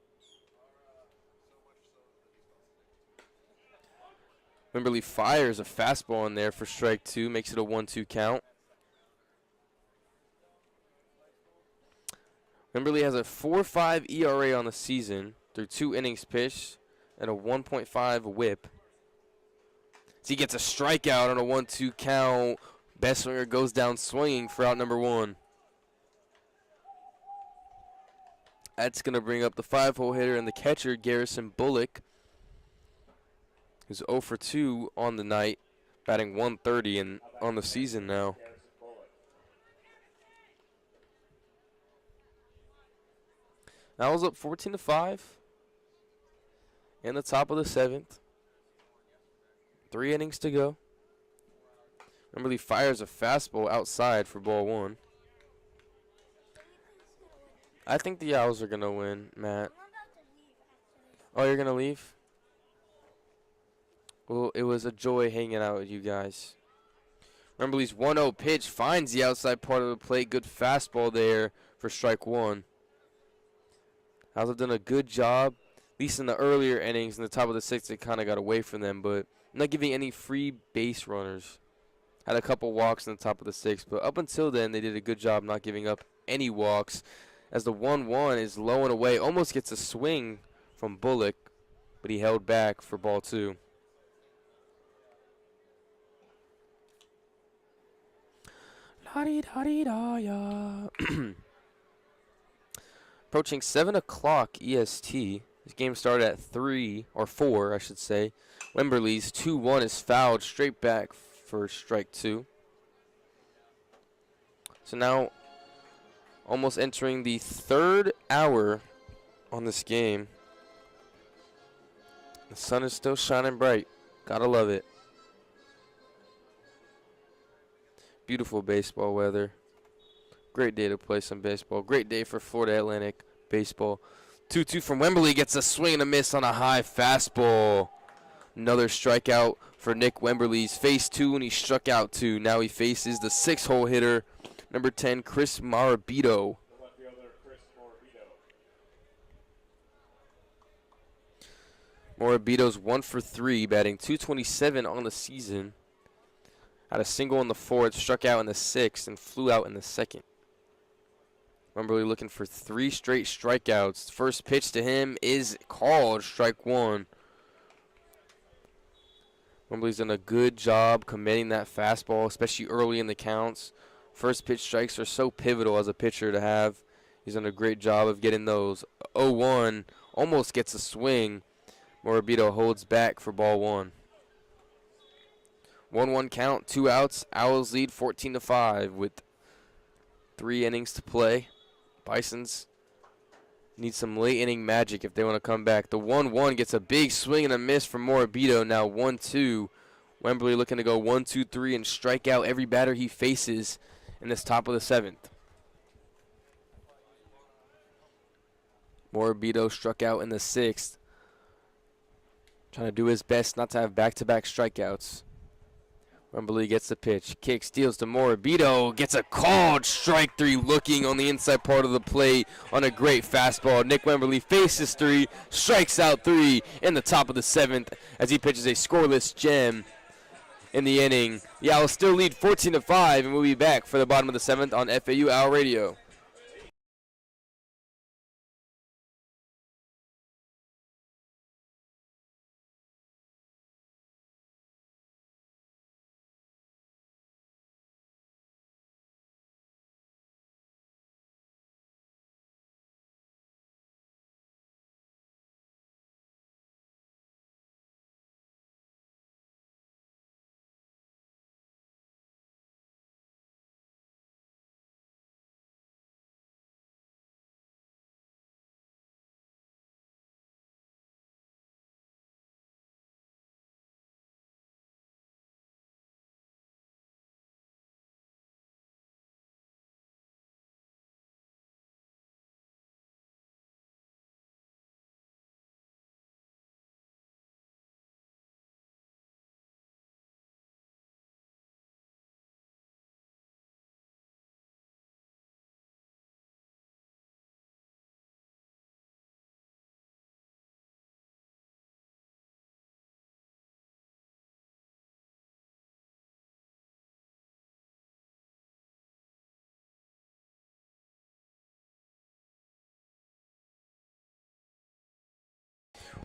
A: Wimberly fires a fastball in there for strike 2. Makes it a 1-2 count. Wimberly has a 4.5 ERA on the season through 2 innings pitched and a 1.5 whip. So he gets a strikeout on a 1-2 count. Best-Swinger goes down swinging for out number 1. That's going to bring up the 5-hole hitter and the catcher, Garrison Bullock. who's 0 for 2 on the night, batting 130 and on the season now. Owls up 14-5 in the top of the 7th. 3 innings to go. Wembley fires a fastball outside for ball 1. I think the Owls are going to win, Matt. Oh, you're going to leave? Well, it was a joy hanging out with you guys. Wembley's 1-0 pitch finds the outside part of the plate. Good fastball there for strike 1. Owls have done a good job, at least in the earlier innings. In the top of the 6th, it kind of got away from them, but not giving any free base runners. Had a couple walks in the top of the 6th, but up until then, they did a good job not giving up any walks. As the 1-1 is low and away, almost gets a swing from Bullock, but he held back for ball 2. La-dee-da-dee-da-ya. Approaching 7 o'clock EST. This game started at 3, or 4, I should say. Wembley's 2-1 is fouled straight back for strike 2. So now, almost entering the 3rd hour on this game. The sun is still shining bright. Gotta love it. Beautiful baseball weather. Great day to play some baseball. Great day for Florida Atlantic baseball. 2-2 from Wembley gets a swing and a miss on a high fastball. Another strikeout for Nick Wembley's face 2, and he struck out 2. Now he faces the 6-hole hitter, number 10, Chris Marabito. Morabito's 1 for 3, batting .227 on the season. Had a single in the 4th, struck out in the 6th, and flew out in the 2nd. Wembley looking for 3 straight strikeouts. First pitch to him is called strike 1. Wembley's done a good job committing that fastball, especially early in the counts. First pitch strikes are so pivotal as a pitcher to have. He's done a great job of getting those. 0-1 almost gets a swing. Morabito holds back for ball 1. 1-1 count, 2 outs. Owls lead 14-5 with 3 innings to play. Bisons need some late inning magic if they want to come back. The 1-1 gets a big swing and a miss from Morabito. Now 1-2. Wembley looking to go 1-2-3 and strike out every batter he faces in this top of the 7th. Morabito struck out in the 6th. Trying to do his best not to have back-to-back strikeouts. Wembley gets the pitch. Kick, steals to Morabito. Gets a called strike 3 looking on the inside part of the plate on a great fastball. Nick Wembley faces 3, strikes out 3 in the top of the 7th as he pitches a scoreless gem in the inning. The Owls still lead 14-5, and we'll be back for the bottom of the 7th on FAU Owl Radio.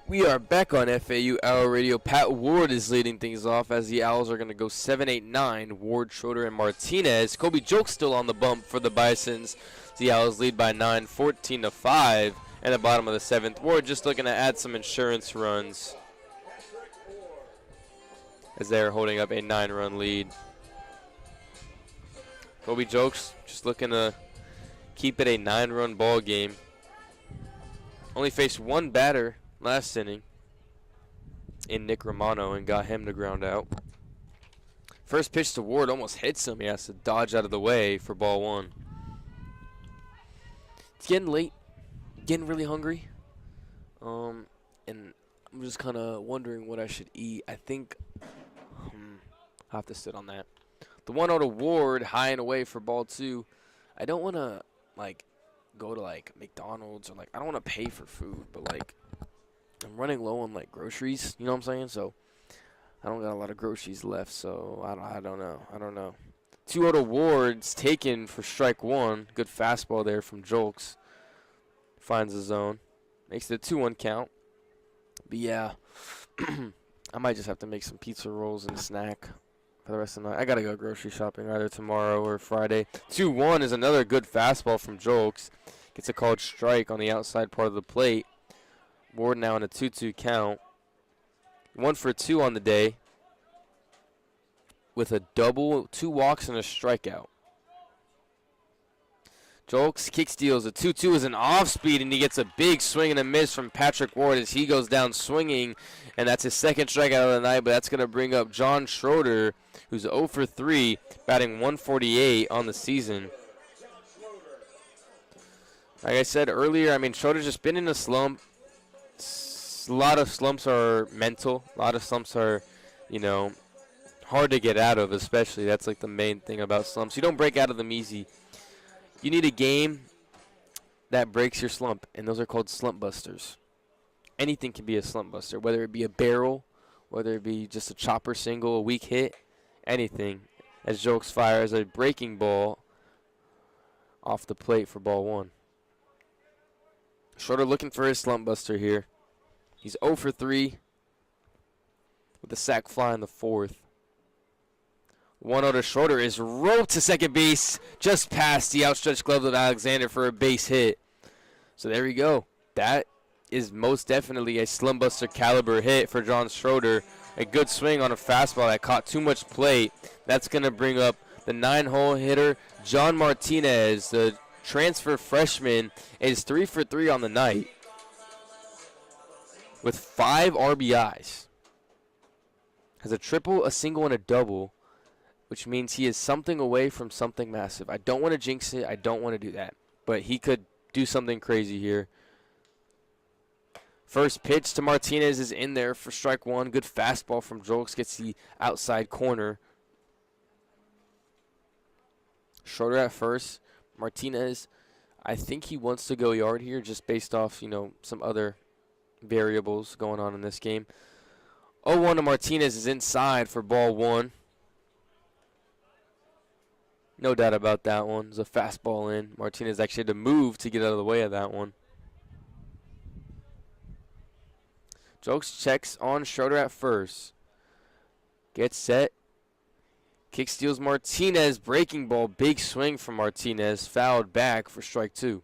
A: We are back on FAU Owl Radio. Pat Ward is leading things off as the Owls are going to go 7-8-9. Ward, Schroeder, and Martinez. Kobe Joke's still on the bump for the Bisons. The Owls lead by 9, 14-5. And the bottom of the 7th. Ward just looking to add some insurance runs. as they're holding up a 9-run lead. Kobe Jokes just looking to keep it a 9-run ball game. Only faced one batter last inning in Nick Romano and got him to ground out. First pitch to Ward almost hits him. He has to dodge out of the way for ball 1. It's getting late, getting really hungry, and I'm just kind of wondering what I should eat. I think I'll have to sit on that. The 1-0 to Ward, high and away for ball 2. I don't want to go to McDonald's or I don't want to pay for food, but I'm running low on groceries. You know what I'm saying? So I don't got a lot of groceries left. So I don't know. 2-0 to Ward's taken for strike 1. Good fastball there from Jolks. Finds the zone. Makes it a 2-1 count. But yeah, I might just have to make some pizza rolls and a snack for the rest of the night. I got to go grocery shopping either tomorrow or Friday. 2-1 is another good fastball from Jolks. Gets a called strike on the outside part of the plate. Ward now in a 2-2 count. 1 for 2 on the day with a double, 2 walks, and a strikeout. Jolks kick steals. A 2-2 is an off speed, and he gets a big swing and a miss from Patrick Ward as he goes down swinging, and that's his second strikeout of the night, but that's going to bring up John Schroeder, who's 0 for 3, batting 148 on the season. Like I said earlier, Schroeder's just been in a slump. A lot of slumps are mental. A lot of slumps are, hard to get out of, especially. That's the main thing about slumps. You don't break out of them easy. You need a game that breaks your slump, and those are called slump busters. Anything can be a slump buster, whether it be a barrel, whether it be just a chopper single, a weak hit, anything. As Jokes fires a breaking ball off the plate for ball 1. Schroeder looking for his slump buster here. He's 0 for 3 with a sac fly in the 4th. 1-0 to Schroeder is roped to second base, just past the outstretched glove of Alexander for a base hit. So there we go. That is most definitely a slump buster caliber hit for John Schroeder. A good swing on a fastball that caught too much plate. That's going to bring up the 9-hole hitter, John Martinez. The transfer freshman is 3 for 3 on the night with 5 RBIs. Has a triple, a single, and a double, which means he is something away from something massive. I don't want to jinx it. I don't want to do that. But he could do something crazy here. First pitch to Martinez is in there for strike 1. Good fastball from Jolks. Gets the outside corner. Schroeder at first. Martinez, I think he wants to go yard here just based off, some other variables going on in this game. 0-1 to Martinez is inside for ball 1. No doubt about that one. There's a fastball in. Martinez actually had to move to get out of the way of that one. Jokes checks on Schroeder at first. Gets set. Kick steals Martinez. Breaking ball. Big swing from Martinez. Fouled back for strike 2.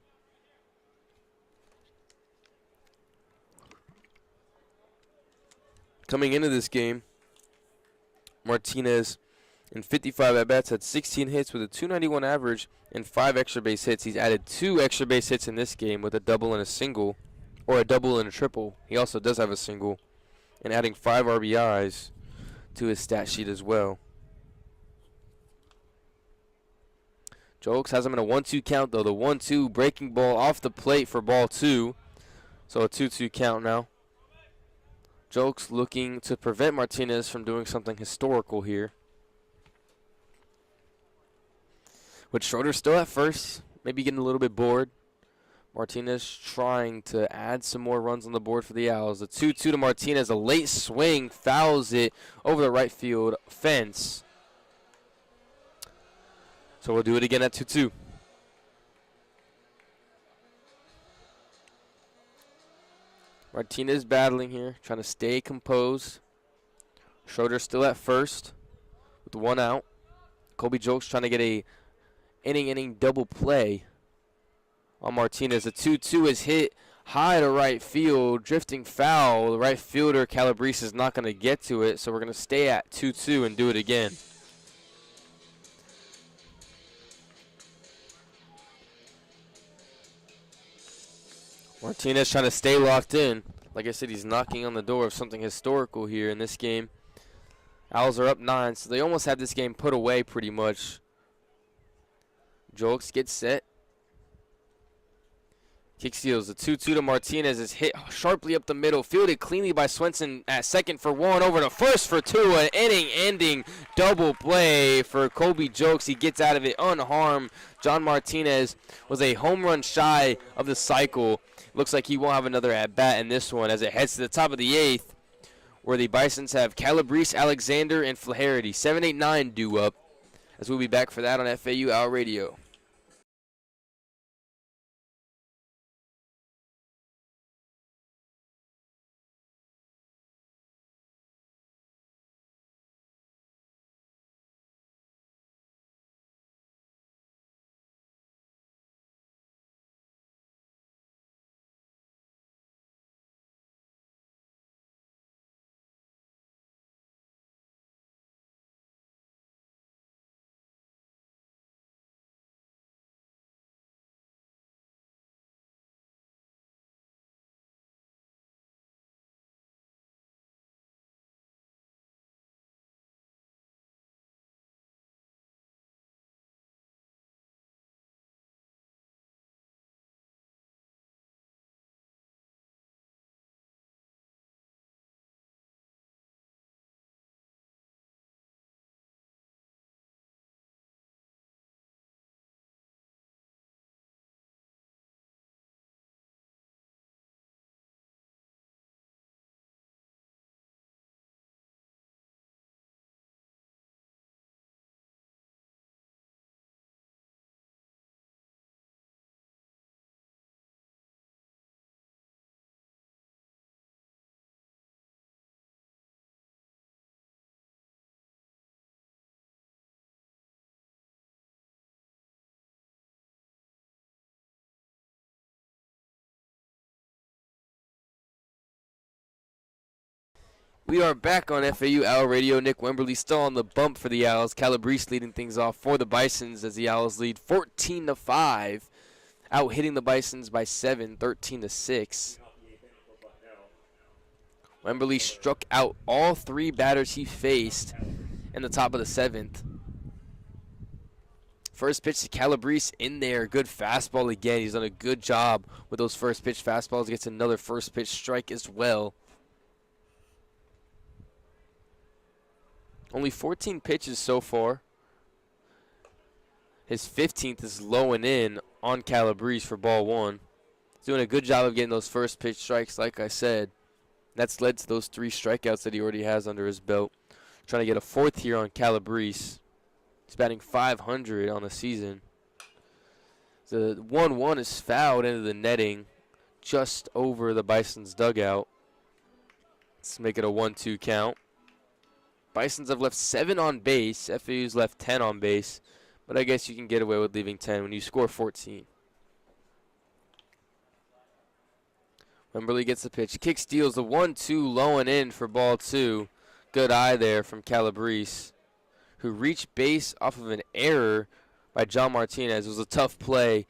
A: Coming into this game, Martinez in 55 at-bats had 16 hits with a 291 average and 5 extra base hits. He's added 2 extra base hits in this game with a double and a single, or a double and a triple. He also does have a single, and adding 5 RBIs to his stat sheet as well. Jokes has him in a 1-2 count, though. The 1-2 breaking ball off the plate for ball 2. So a 2-2 count now. Jokes looking to prevent Martinez from doing something historical here. With Schroeder still at first, maybe getting a little bit bored. Martinez trying to add some more runs on the board for the Owls. The 2-2 to Martinez, a late swing, fouls it over the right field fence. So we'll do it again at 2-2. Martinez battling here, trying to stay composed. Schroeder still at first with 1 out. Kobe Jokes trying to get a inning double play on Martinez. The 2-2 is hit high to right field, drifting foul. The right fielder, Calabrese, is not going to get to it, so we're going to stay at 2-2 and do it again. Martinez trying to stay locked in. Like I said, he's knocking on the door of something historical here in this game. Owls are up 9, so they almost have this game put away pretty much. Jolks gets set. Kick steals. The 2-2 to Martinez is hit sharply up the middle. Fielded cleanly by Swenson at second for 1. Over to first for 2. An inning-ending double play for Colby Jolks. He gets out of it unharmed. John Martinez was a home run shy of the cycle. Looks like he won't have another at-bat in this one as it heads to the top of the 8th, where the Bisons have Calabrese, Alexander, and Flaherty. 7-8-9 due up, as we'll be back for that on FAU Owl Radio. We are back on FAU Owl Radio. Nick Wemberly still on the bump for the Owls. Calabrese leading things off for the Bisons as the Owls lead 14-5, out hitting the Bisons by 7, 13-6. Wemberly struck out all 3 batters he faced in the top of the 7th. First pitch to Calabrese in there. Good fastball again. He's done a good job with those first pitch fastballs. Gets another first pitch strike as well. Only 14 pitches so far. His 15th is low and in on Calabrese for ball 1. He's doing a good job of getting those first pitch strikes, like I said. That's led to those 3 strikeouts that he already has under his belt. Trying to get a 4th here on Calabrese. He's batting .500 on the season. The 1-1 is fouled into the netting just over the Bison's dugout. Let's make it a 1-2 count. Bisons have left 7 on base. FAU's left 10 on base. But I guess you can get away with leaving 10 when you score 14. Wemberly gets the pitch. Kick steals the 1-2 low and in for ball 2. Good eye there from Calabrese, who reached base off of an error by John Martinez. It was a tough play.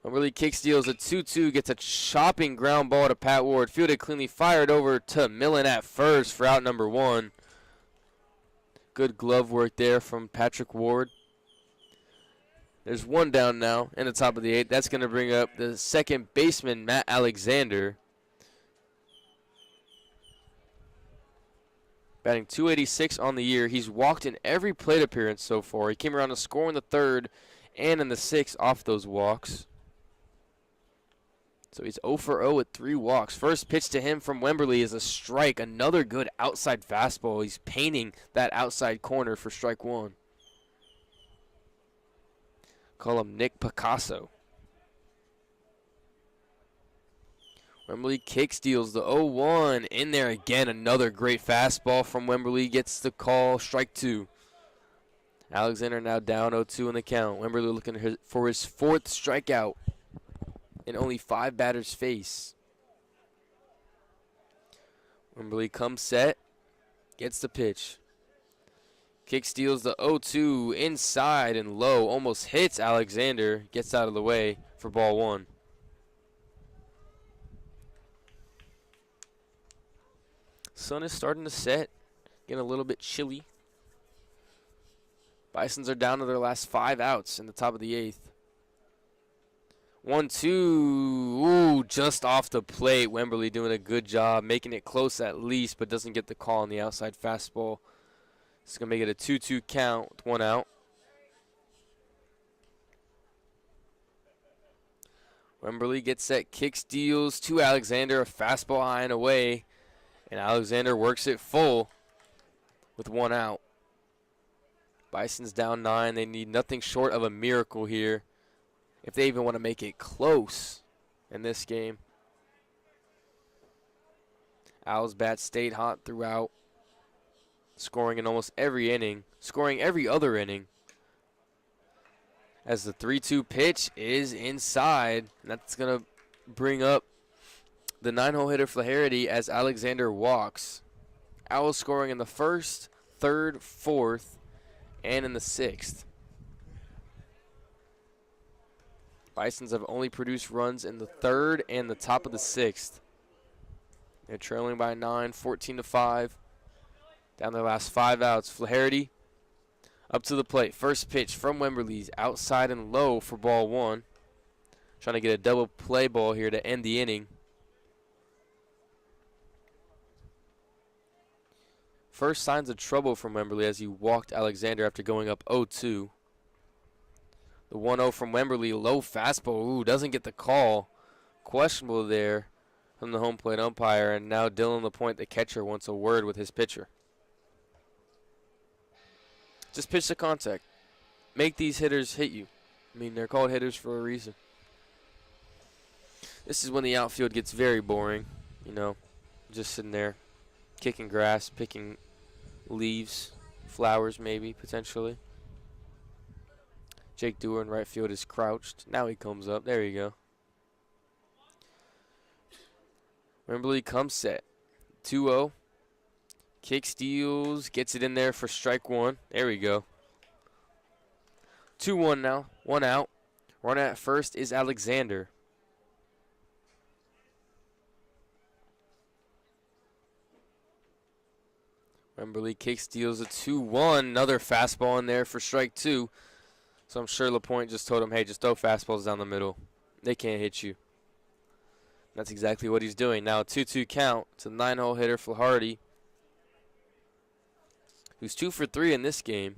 A: Wemberly kick steals a 2-2, gets a chopping ground ball to Pat Ward. Fielded cleanly, fired over to Millen at first for out number 1. Good glove work there from Patrick Ward. There's 1 down now in the top of the 8th. That's going to bring up the second baseman, Matt Alexander. Batting .286 on the year. He's walked in every plate appearance so far. He came around to score in the 3rd and in the 6th off those walks. So he's 0 for 0 with 3 walks. First pitch to him from Wemberly is a strike. Another good outside fastball. He's painting that outside corner for strike 1. Call him Nick Picasso. Wemberly kick steals the 0-1. In there again. Another great fastball from Wemberly. Gets the call. Strike 2. Alexander now down 0-2 in the count. Wemberly looking for his 4th strikeout in only 5 batters face. Wemberly comes set, gets the pitch. Kick steals the 0-2 inside and low, almost hits Alexander, gets out of the way for ball 1. Sun is starting to set, getting a little bit chilly. Bisons are down to their last 5 outs in the top of the 8th. 1-2, ooh, just off the plate. Wemberly doing a good job, making it close at least, but doesn't get the call on the outside fastball. It's going to make it a 2-2 count with 1 out. Wemberly gets set, kick steals to Alexander, a fastball high and away. And Alexander works it full with 1 out. Bison's down 9. They need nothing short of a miracle here if they even want to make it close in this game. Owls bat stayed hot throughout, scoring in almost every inning, scoring every other inning. As the 3-2 pitch is inside, and that's going to bring up the 9-hole hitter Flaherty as Alexander walks. Owls scoring in the 1st, 3rd, 4th, and in the 6th. Bisons have only produced runs in the 3rd and the top of the 6th. They're trailing by 9, 14-5. Down their last 5 outs. Flaherty up to the plate. First pitch from Wemberly's outside and low for ball 1. Trying to get a double play ball here to end the inning. First signs of trouble from Wemberly as he walked Alexander after going up 0-2. The 1-0 from Wemberly, low fastball. Ooh, doesn't get the call. Questionable there from the home plate umpire. And now Dylan LaPointe, the catcher, wants a word with his pitcher. Just pitch the contact. Make these hitters hit you. I mean, they're called hitters for a reason. This is when the outfield gets very boring. You know, just sitting there, kicking grass, picking leaves, flowers maybe, potentially. Jake Dewar in right field is crouched. Now he comes up. There you go. Wemberly comes set. 2-0. Kick steals. Gets it in there for strike 1. There we go. 2-1 now. 1 out. Runner at first is Alexander. Wemberly kick steals a 2-1. Another fastball in there for strike 2. So I'm sure LaPointe just told him, hey, just throw fastballs down the middle. They can't hit you. That's exactly what he's doing. Now a 2-2 count to the 9-hole hitter Flaherty, who's 2 for 3 in this game.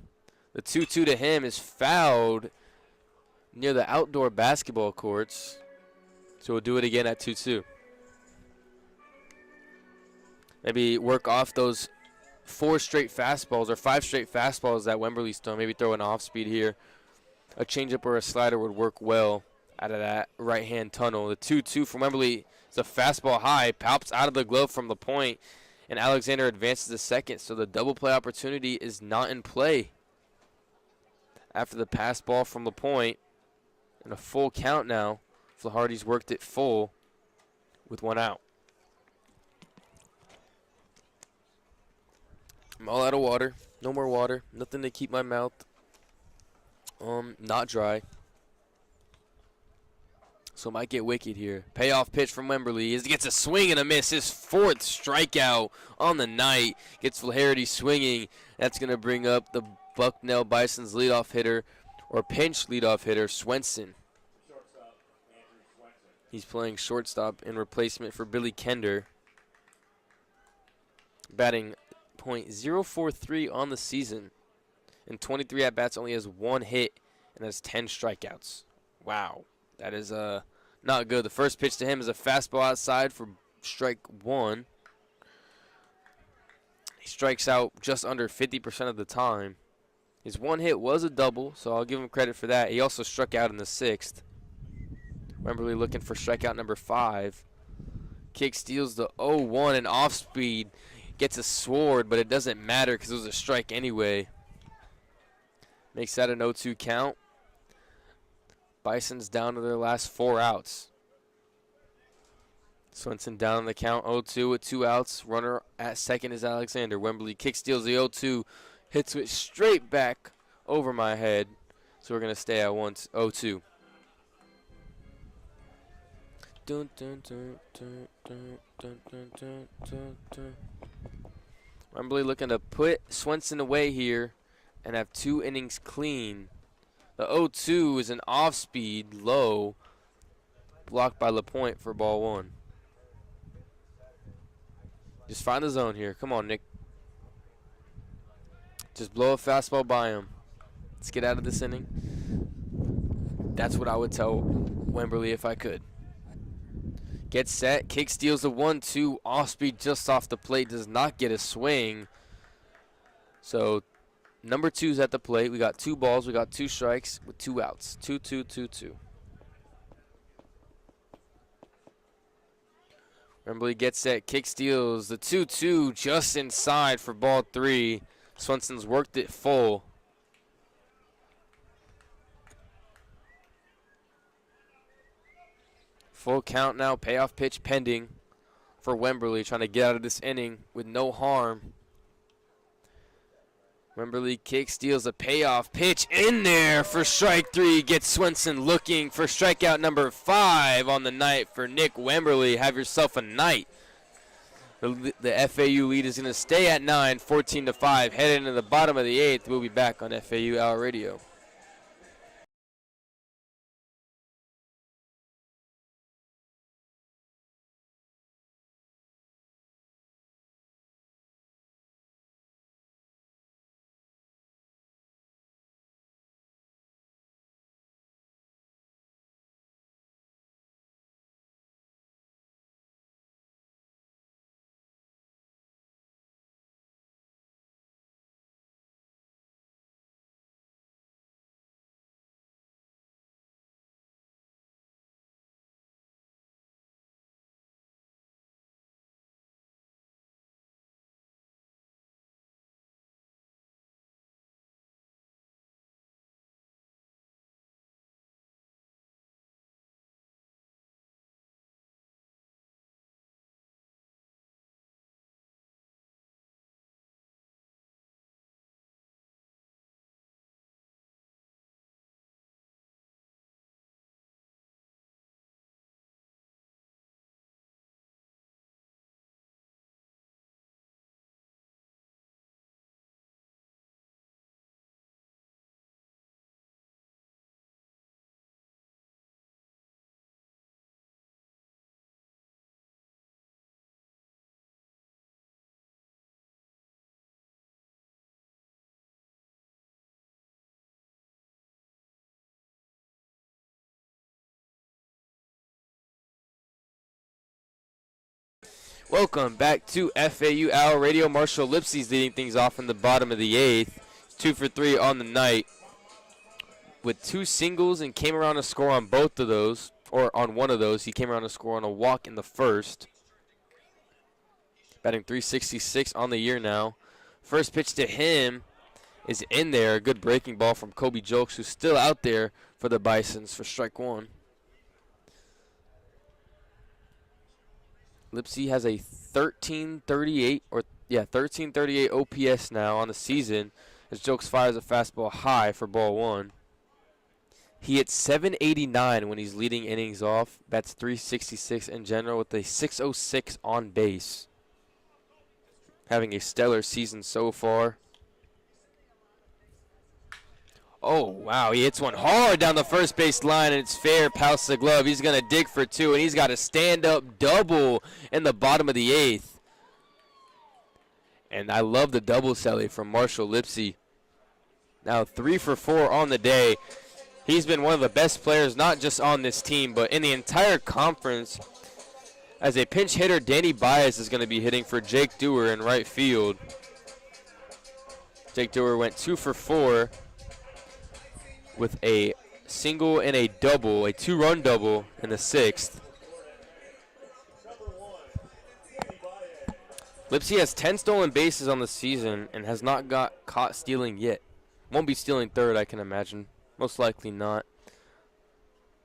A: The 2-2 to him is fouled near the outdoor basketball courts. So we'll do it again at 2-2. Maybe work off those 4 straight fastballs or 5 straight fastballs that Wemberly's thrown. Maybe throw an off speed here. A changeup or a slider would work well out of that right-hand tunnel. The 2-2 from Wemberly is a fastball high. Pops out of the glove from the point, and Alexander advances to second. So the double play opportunity is not in play. After the pass ball from the point, and a full count now, Flaherty's worked it full with 1 out. I'm all out of water. No more water. Nothing to keep my mouth not dry. So might get wicked here. Payoff pitch from Wemberly. He gets a swing and a miss. His 4th strikeout on the night. Gets Flaherty swinging. That's going to bring up the Bucknell Bison's leadoff hitter, or pinch leadoff hitter, Swenson. He's playing shortstop in replacement for Billy Kender. Batting .043 on the season. In 23 at-bats, only has 1 hit, and has 10 strikeouts. Wow. That is not good. The first pitch to him is a fastball outside for strike 1. He strikes out just under 50% of the time. His 1 hit was a double, so I'll give him credit for that. He also struck out in the 6th. Wemberly looking for strikeout number 5. Kick steals the 0-1 and off speed. Gets a sword, but it doesn't matter because it was a strike anyway. Makes that an 0-2 count. Bison's down to their last 4 outs. Swenson down on the count, 0-2 with 2 outs. Runner at second is Alexander. Wembley kick steals the 0-2, hits it straight back over my head. So we're going to stay at 0-2. Wembley looking to put Swenson away here and have 2 innings clean. The 0-2 is an off-speed, low, blocked by LaPointe for ball 1. Just find the zone here. Come on, Nick. Just blow a fastball by him. Let's get out of this inning. That's what I would tell Wembley if I could. Gets set. Kick steals the 1-2. Off-speed just off the plate. Does not get a swing. So number 2's at the plate. We got 2 balls. We got 2 strikes with 2 outs. 2-2, 2-2. Wembley gets set, kick steals the 2-2 just inside for ball 3. Swenson's worked it full. Full count now, payoff pitch pending for Wembley, trying to get out of this inning with no harm. Wembley kick steals a payoff pitch in there for strike 3. Gets Swenson looking for strikeout number 5 on the night for Nick Wembley. Have yourself a night. The FAU lead is going to stay at 9, 14-5. Heading into the bottom of the 8th. We'll be back on FAU Hour Radio. Welcome back to FAU Hour Radio. Marshall Lipsey's leading things off in the bottom of the 8th. 2 for 3 on the night with 2 singles and came around to score on both of those, or on one of those. He came around to score on a walk in the first. Batting .366 on the year now. First pitch to him is in there. A good breaking ball from Kobe Jolks, who's still out there for the Bisons for strike 1. Lipsey has a 1338 OPS now on the season as Jokes fires a fastball high for ball 1. He hits .789 when he's leading innings off. Bats .366 in general with a .606 on base. Having a stellar season so far. Oh, wow, he hits one hard down the first base line, and it's fair. Pals the glove. He's going to dig for 2, and he's got a stand-up double in the bottom of the 8th. And I love the double celly from Marshall Lipsey. Now 3 for 4 on the day. He's been one of the best players, not just on this team, but in the entire conference. As a pinch hitter, Danny Baez is going to be hitting for Jake Dewar in right field. Jake Dewar went 2 for 4. With a single and a double, a 2-run double in the 6th. Lipsey has 10 stolen bases on the season and has not got caught stealing yet. Won't be stealing third, I can imagine. Most likely not.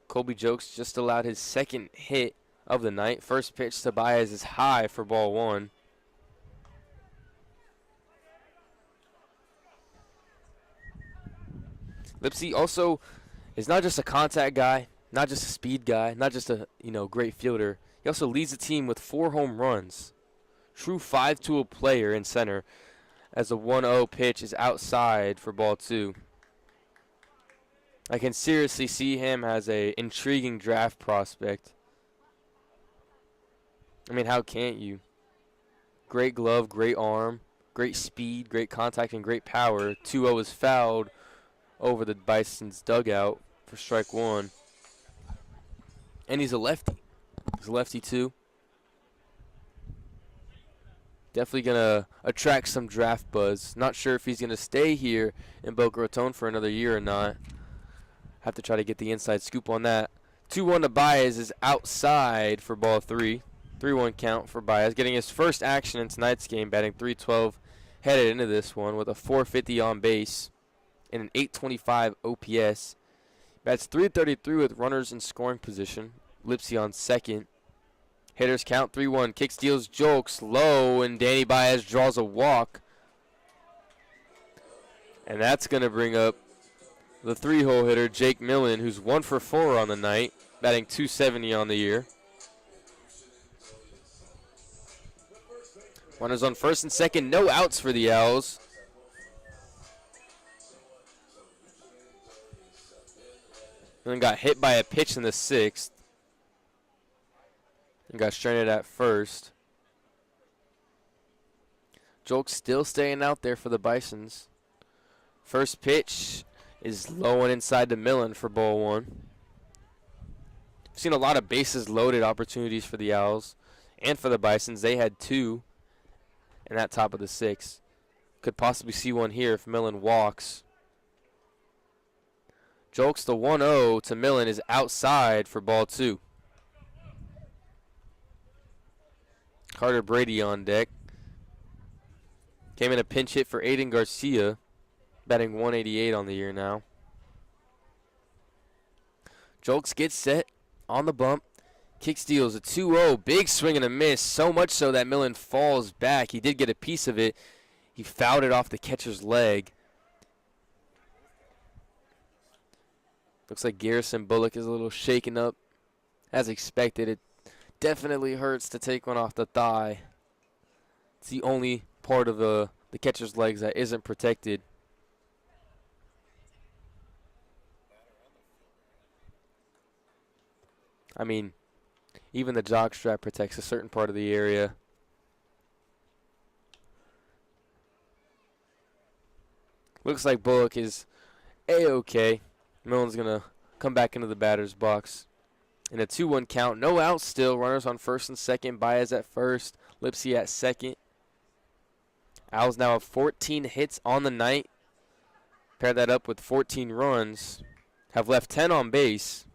A: Colby Jokes just allowed his second hit of the night. First pitch to Baez is high for ball one. Lipsy also is not just a contact guy, not just a speed guy, not just a great fielder. He also leads the team with 4 home runs. True 5-tool player in center as the 1-0 pitch is outside for ball 2. I can seriously see him as a intriguing draft prospect. I mean, how can't you? Great glove, great arm, great speed, great contact, and great power. 2-0 is fouled over the Bison's dugout for strike 1. And he's a lefty. He's a lefty too. Definitely going to attract some draft buzz. Not sure if he's going to stay here in Boca Raton for another year or not. Have to try to get the inside scoop on that. 2-1 to Baez is outside for ball 3. 3-1 count for Baez. Getting his first action in tonight's game, batting .312. Headed into this one with a .450 on base and an .825 OPS. Bats .333 with runners in scoring position. Lipsy on second. Hitters count 3-1. Kick steals Jokes low, and Danny Baez draws a walk. And that's going to bring up the 3-hole hitter, Jake Millen, who's 1 for 4 on the night, batting .270 on the year. Runners on first and second, no outs for the Owls. Millen got hit by a pitch in the 6th and got stranded at first. Jokes still staying out there for the Bisons. First pitch is low and inside to Millen for ball 1. We've seen a lot of bases loaded opportunities for the Owls and for the Bisons. They had 2 in that top of the 6th. Could possibly see one here if Millen walks. Jokes the 1-0 to Millen is outside for ball 2. Carter Brady on deck. Came in a pinch hit for Aiden Garcia, batting .188 on the year now. Jokes gets set on the bump. Kick steals a 2-0. Big swing and a miss. So much so that Millen falls back. He did get a piece of it. He fouled it off the catcher's leg. Looks like Garrison Bullock is a little shaken up. As expected, it definitely hurts to take one off the thigh. It's the only part of the catcher's legs that isn't protected. I mean, even the jock strap protects a certain part of the area. Looks like Bullock is A-okay. Millen's going to come back into the batter's box. In a 2-1 count, no outs still. Runners on first and second. Baez at first. Lipsy at second. Owls now have 14 hits on the night. Pair that up with 14 runs. Have left 10 on base.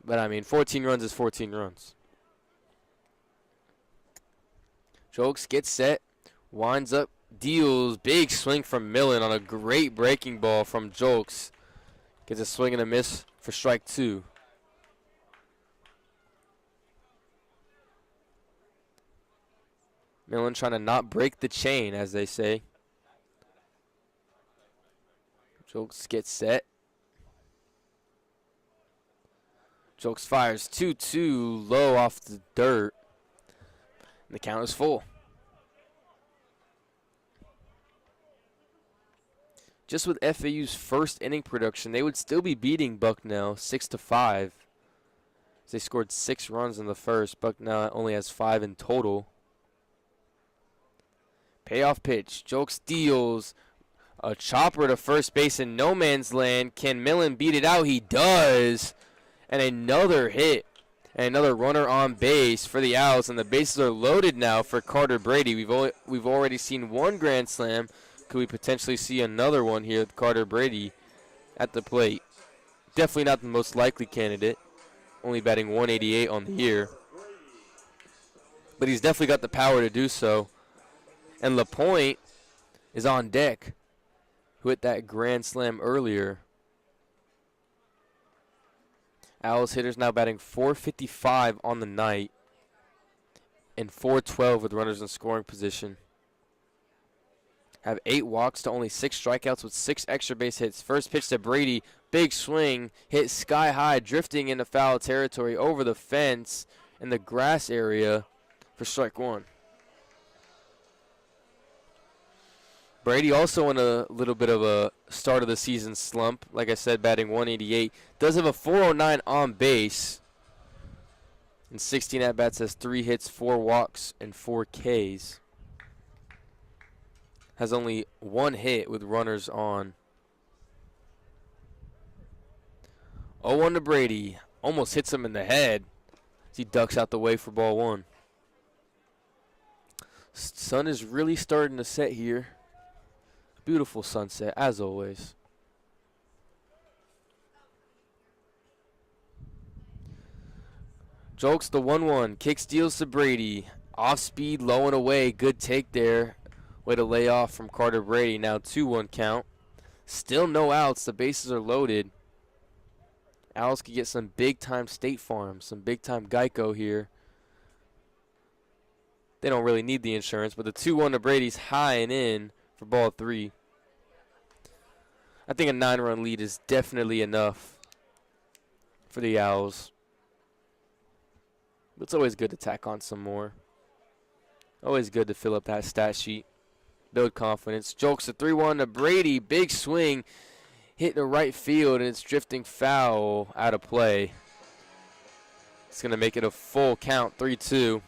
A: But, I mean, 14 runs is 14 runs. Jokes gets set. Winds up. Deals. Big swing from Millen on a great breaking ball from Jokes. Gets a swing and a miss for strike 2. Millen trying to not break the chain, as they say. Jokes gets set. Jokes fires 2-2 low off the dirt. And the count is full. Just with FAU's first inning production, they would still be beating Bucknell 6-5. They scored 6 runs in the first. Bucknell only has 5 in total. Payoff pitch. Jokes deals a chopper to first base in no man's land. Can Millen beat it out? He does. And another hit. And another runner on base for the Owls. And the bases are loaded now for Carter Brady. We've already seen 1 grand slam. Could we potentially see another one here with Carter Brady at the plate? Definitely not the most likely candidate. Only batting .188 on the year. But he's definitely got the power to do so. And LaPointe is on deck, who hit that grand slam earlier. Owls hitters now batting .455 on the night and .412 with runners in scoring position. Have 8 walks to only 6 strikeouts with 6 extra base hits. First pitch to Brady, big swing, hit sky high, drifting into foul territory over the fence in the grass area for strike 1. Brady also in a little bit of a start of the season slump. Like I said, batting .188. Does have a .409 on base. In 16 at-bats, has 3 hits, 4 walks, and 4 Ks. Has only 1 hit with runners on. 0-1 to Brady. Almost hits him in the head as he ducks out the way for ball 1. Sun is really starting to set here. Beautiful sunset, as always. Jolks the 1-1. Kick steals to Brady. Off speed, low and away. Good take there. Way to lay off from Carter Brady. Now 2-1 count. Still no outs. The bases are loaded. Owls could get some big-time State Farm, some big-time Geico here. They don't really need the insurance, but the 2-1 to Brady's high and in for ball 3. I think a 9-run lead is definitely enough for the Owls. But it's always good to tack on some more. Always good to fill up that stat sheet. Build confidence. Jokes a 3-1 to Brady. Big swing. Hit the right field, and it's drifting foul out of play. It's going to make it a full count, 3-2.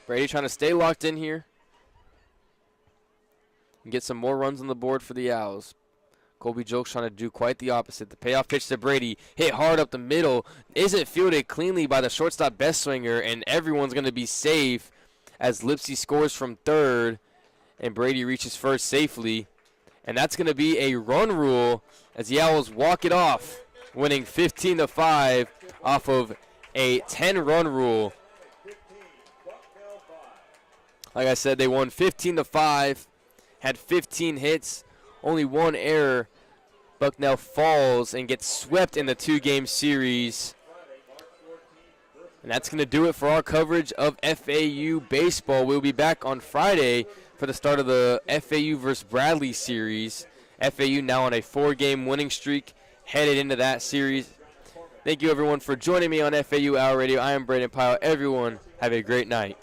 A: Brady trying to stay locked in here and get some more runs on the board for the Owls. Colby Jokes trying to do quite the opposite. The payoff pitch to Brady, hit hard up the middle, isn't fielded cleanly by the shortstop best swinger, and everyone's going to be safe as Lipsy scores from third, and Brady reaches first safely. And that's going to be a run rule as the Owls walk it off, winning 15-5 off of a 10-run rule. Like I said, they won 15-5, had 15 hits, only 1 error. Bucknell falls and gets swept in the 2-game series. And that's going to do it for our coverage of FAU baseball. We'll be back on Friday for the start of the FAU versus Bradley series. FAU now on a 4-game winning streak, headed into that series. Thank you, everyone, for joining me on FAU Hour Radio. I am Brayden Pyle. Everyone, have a great night.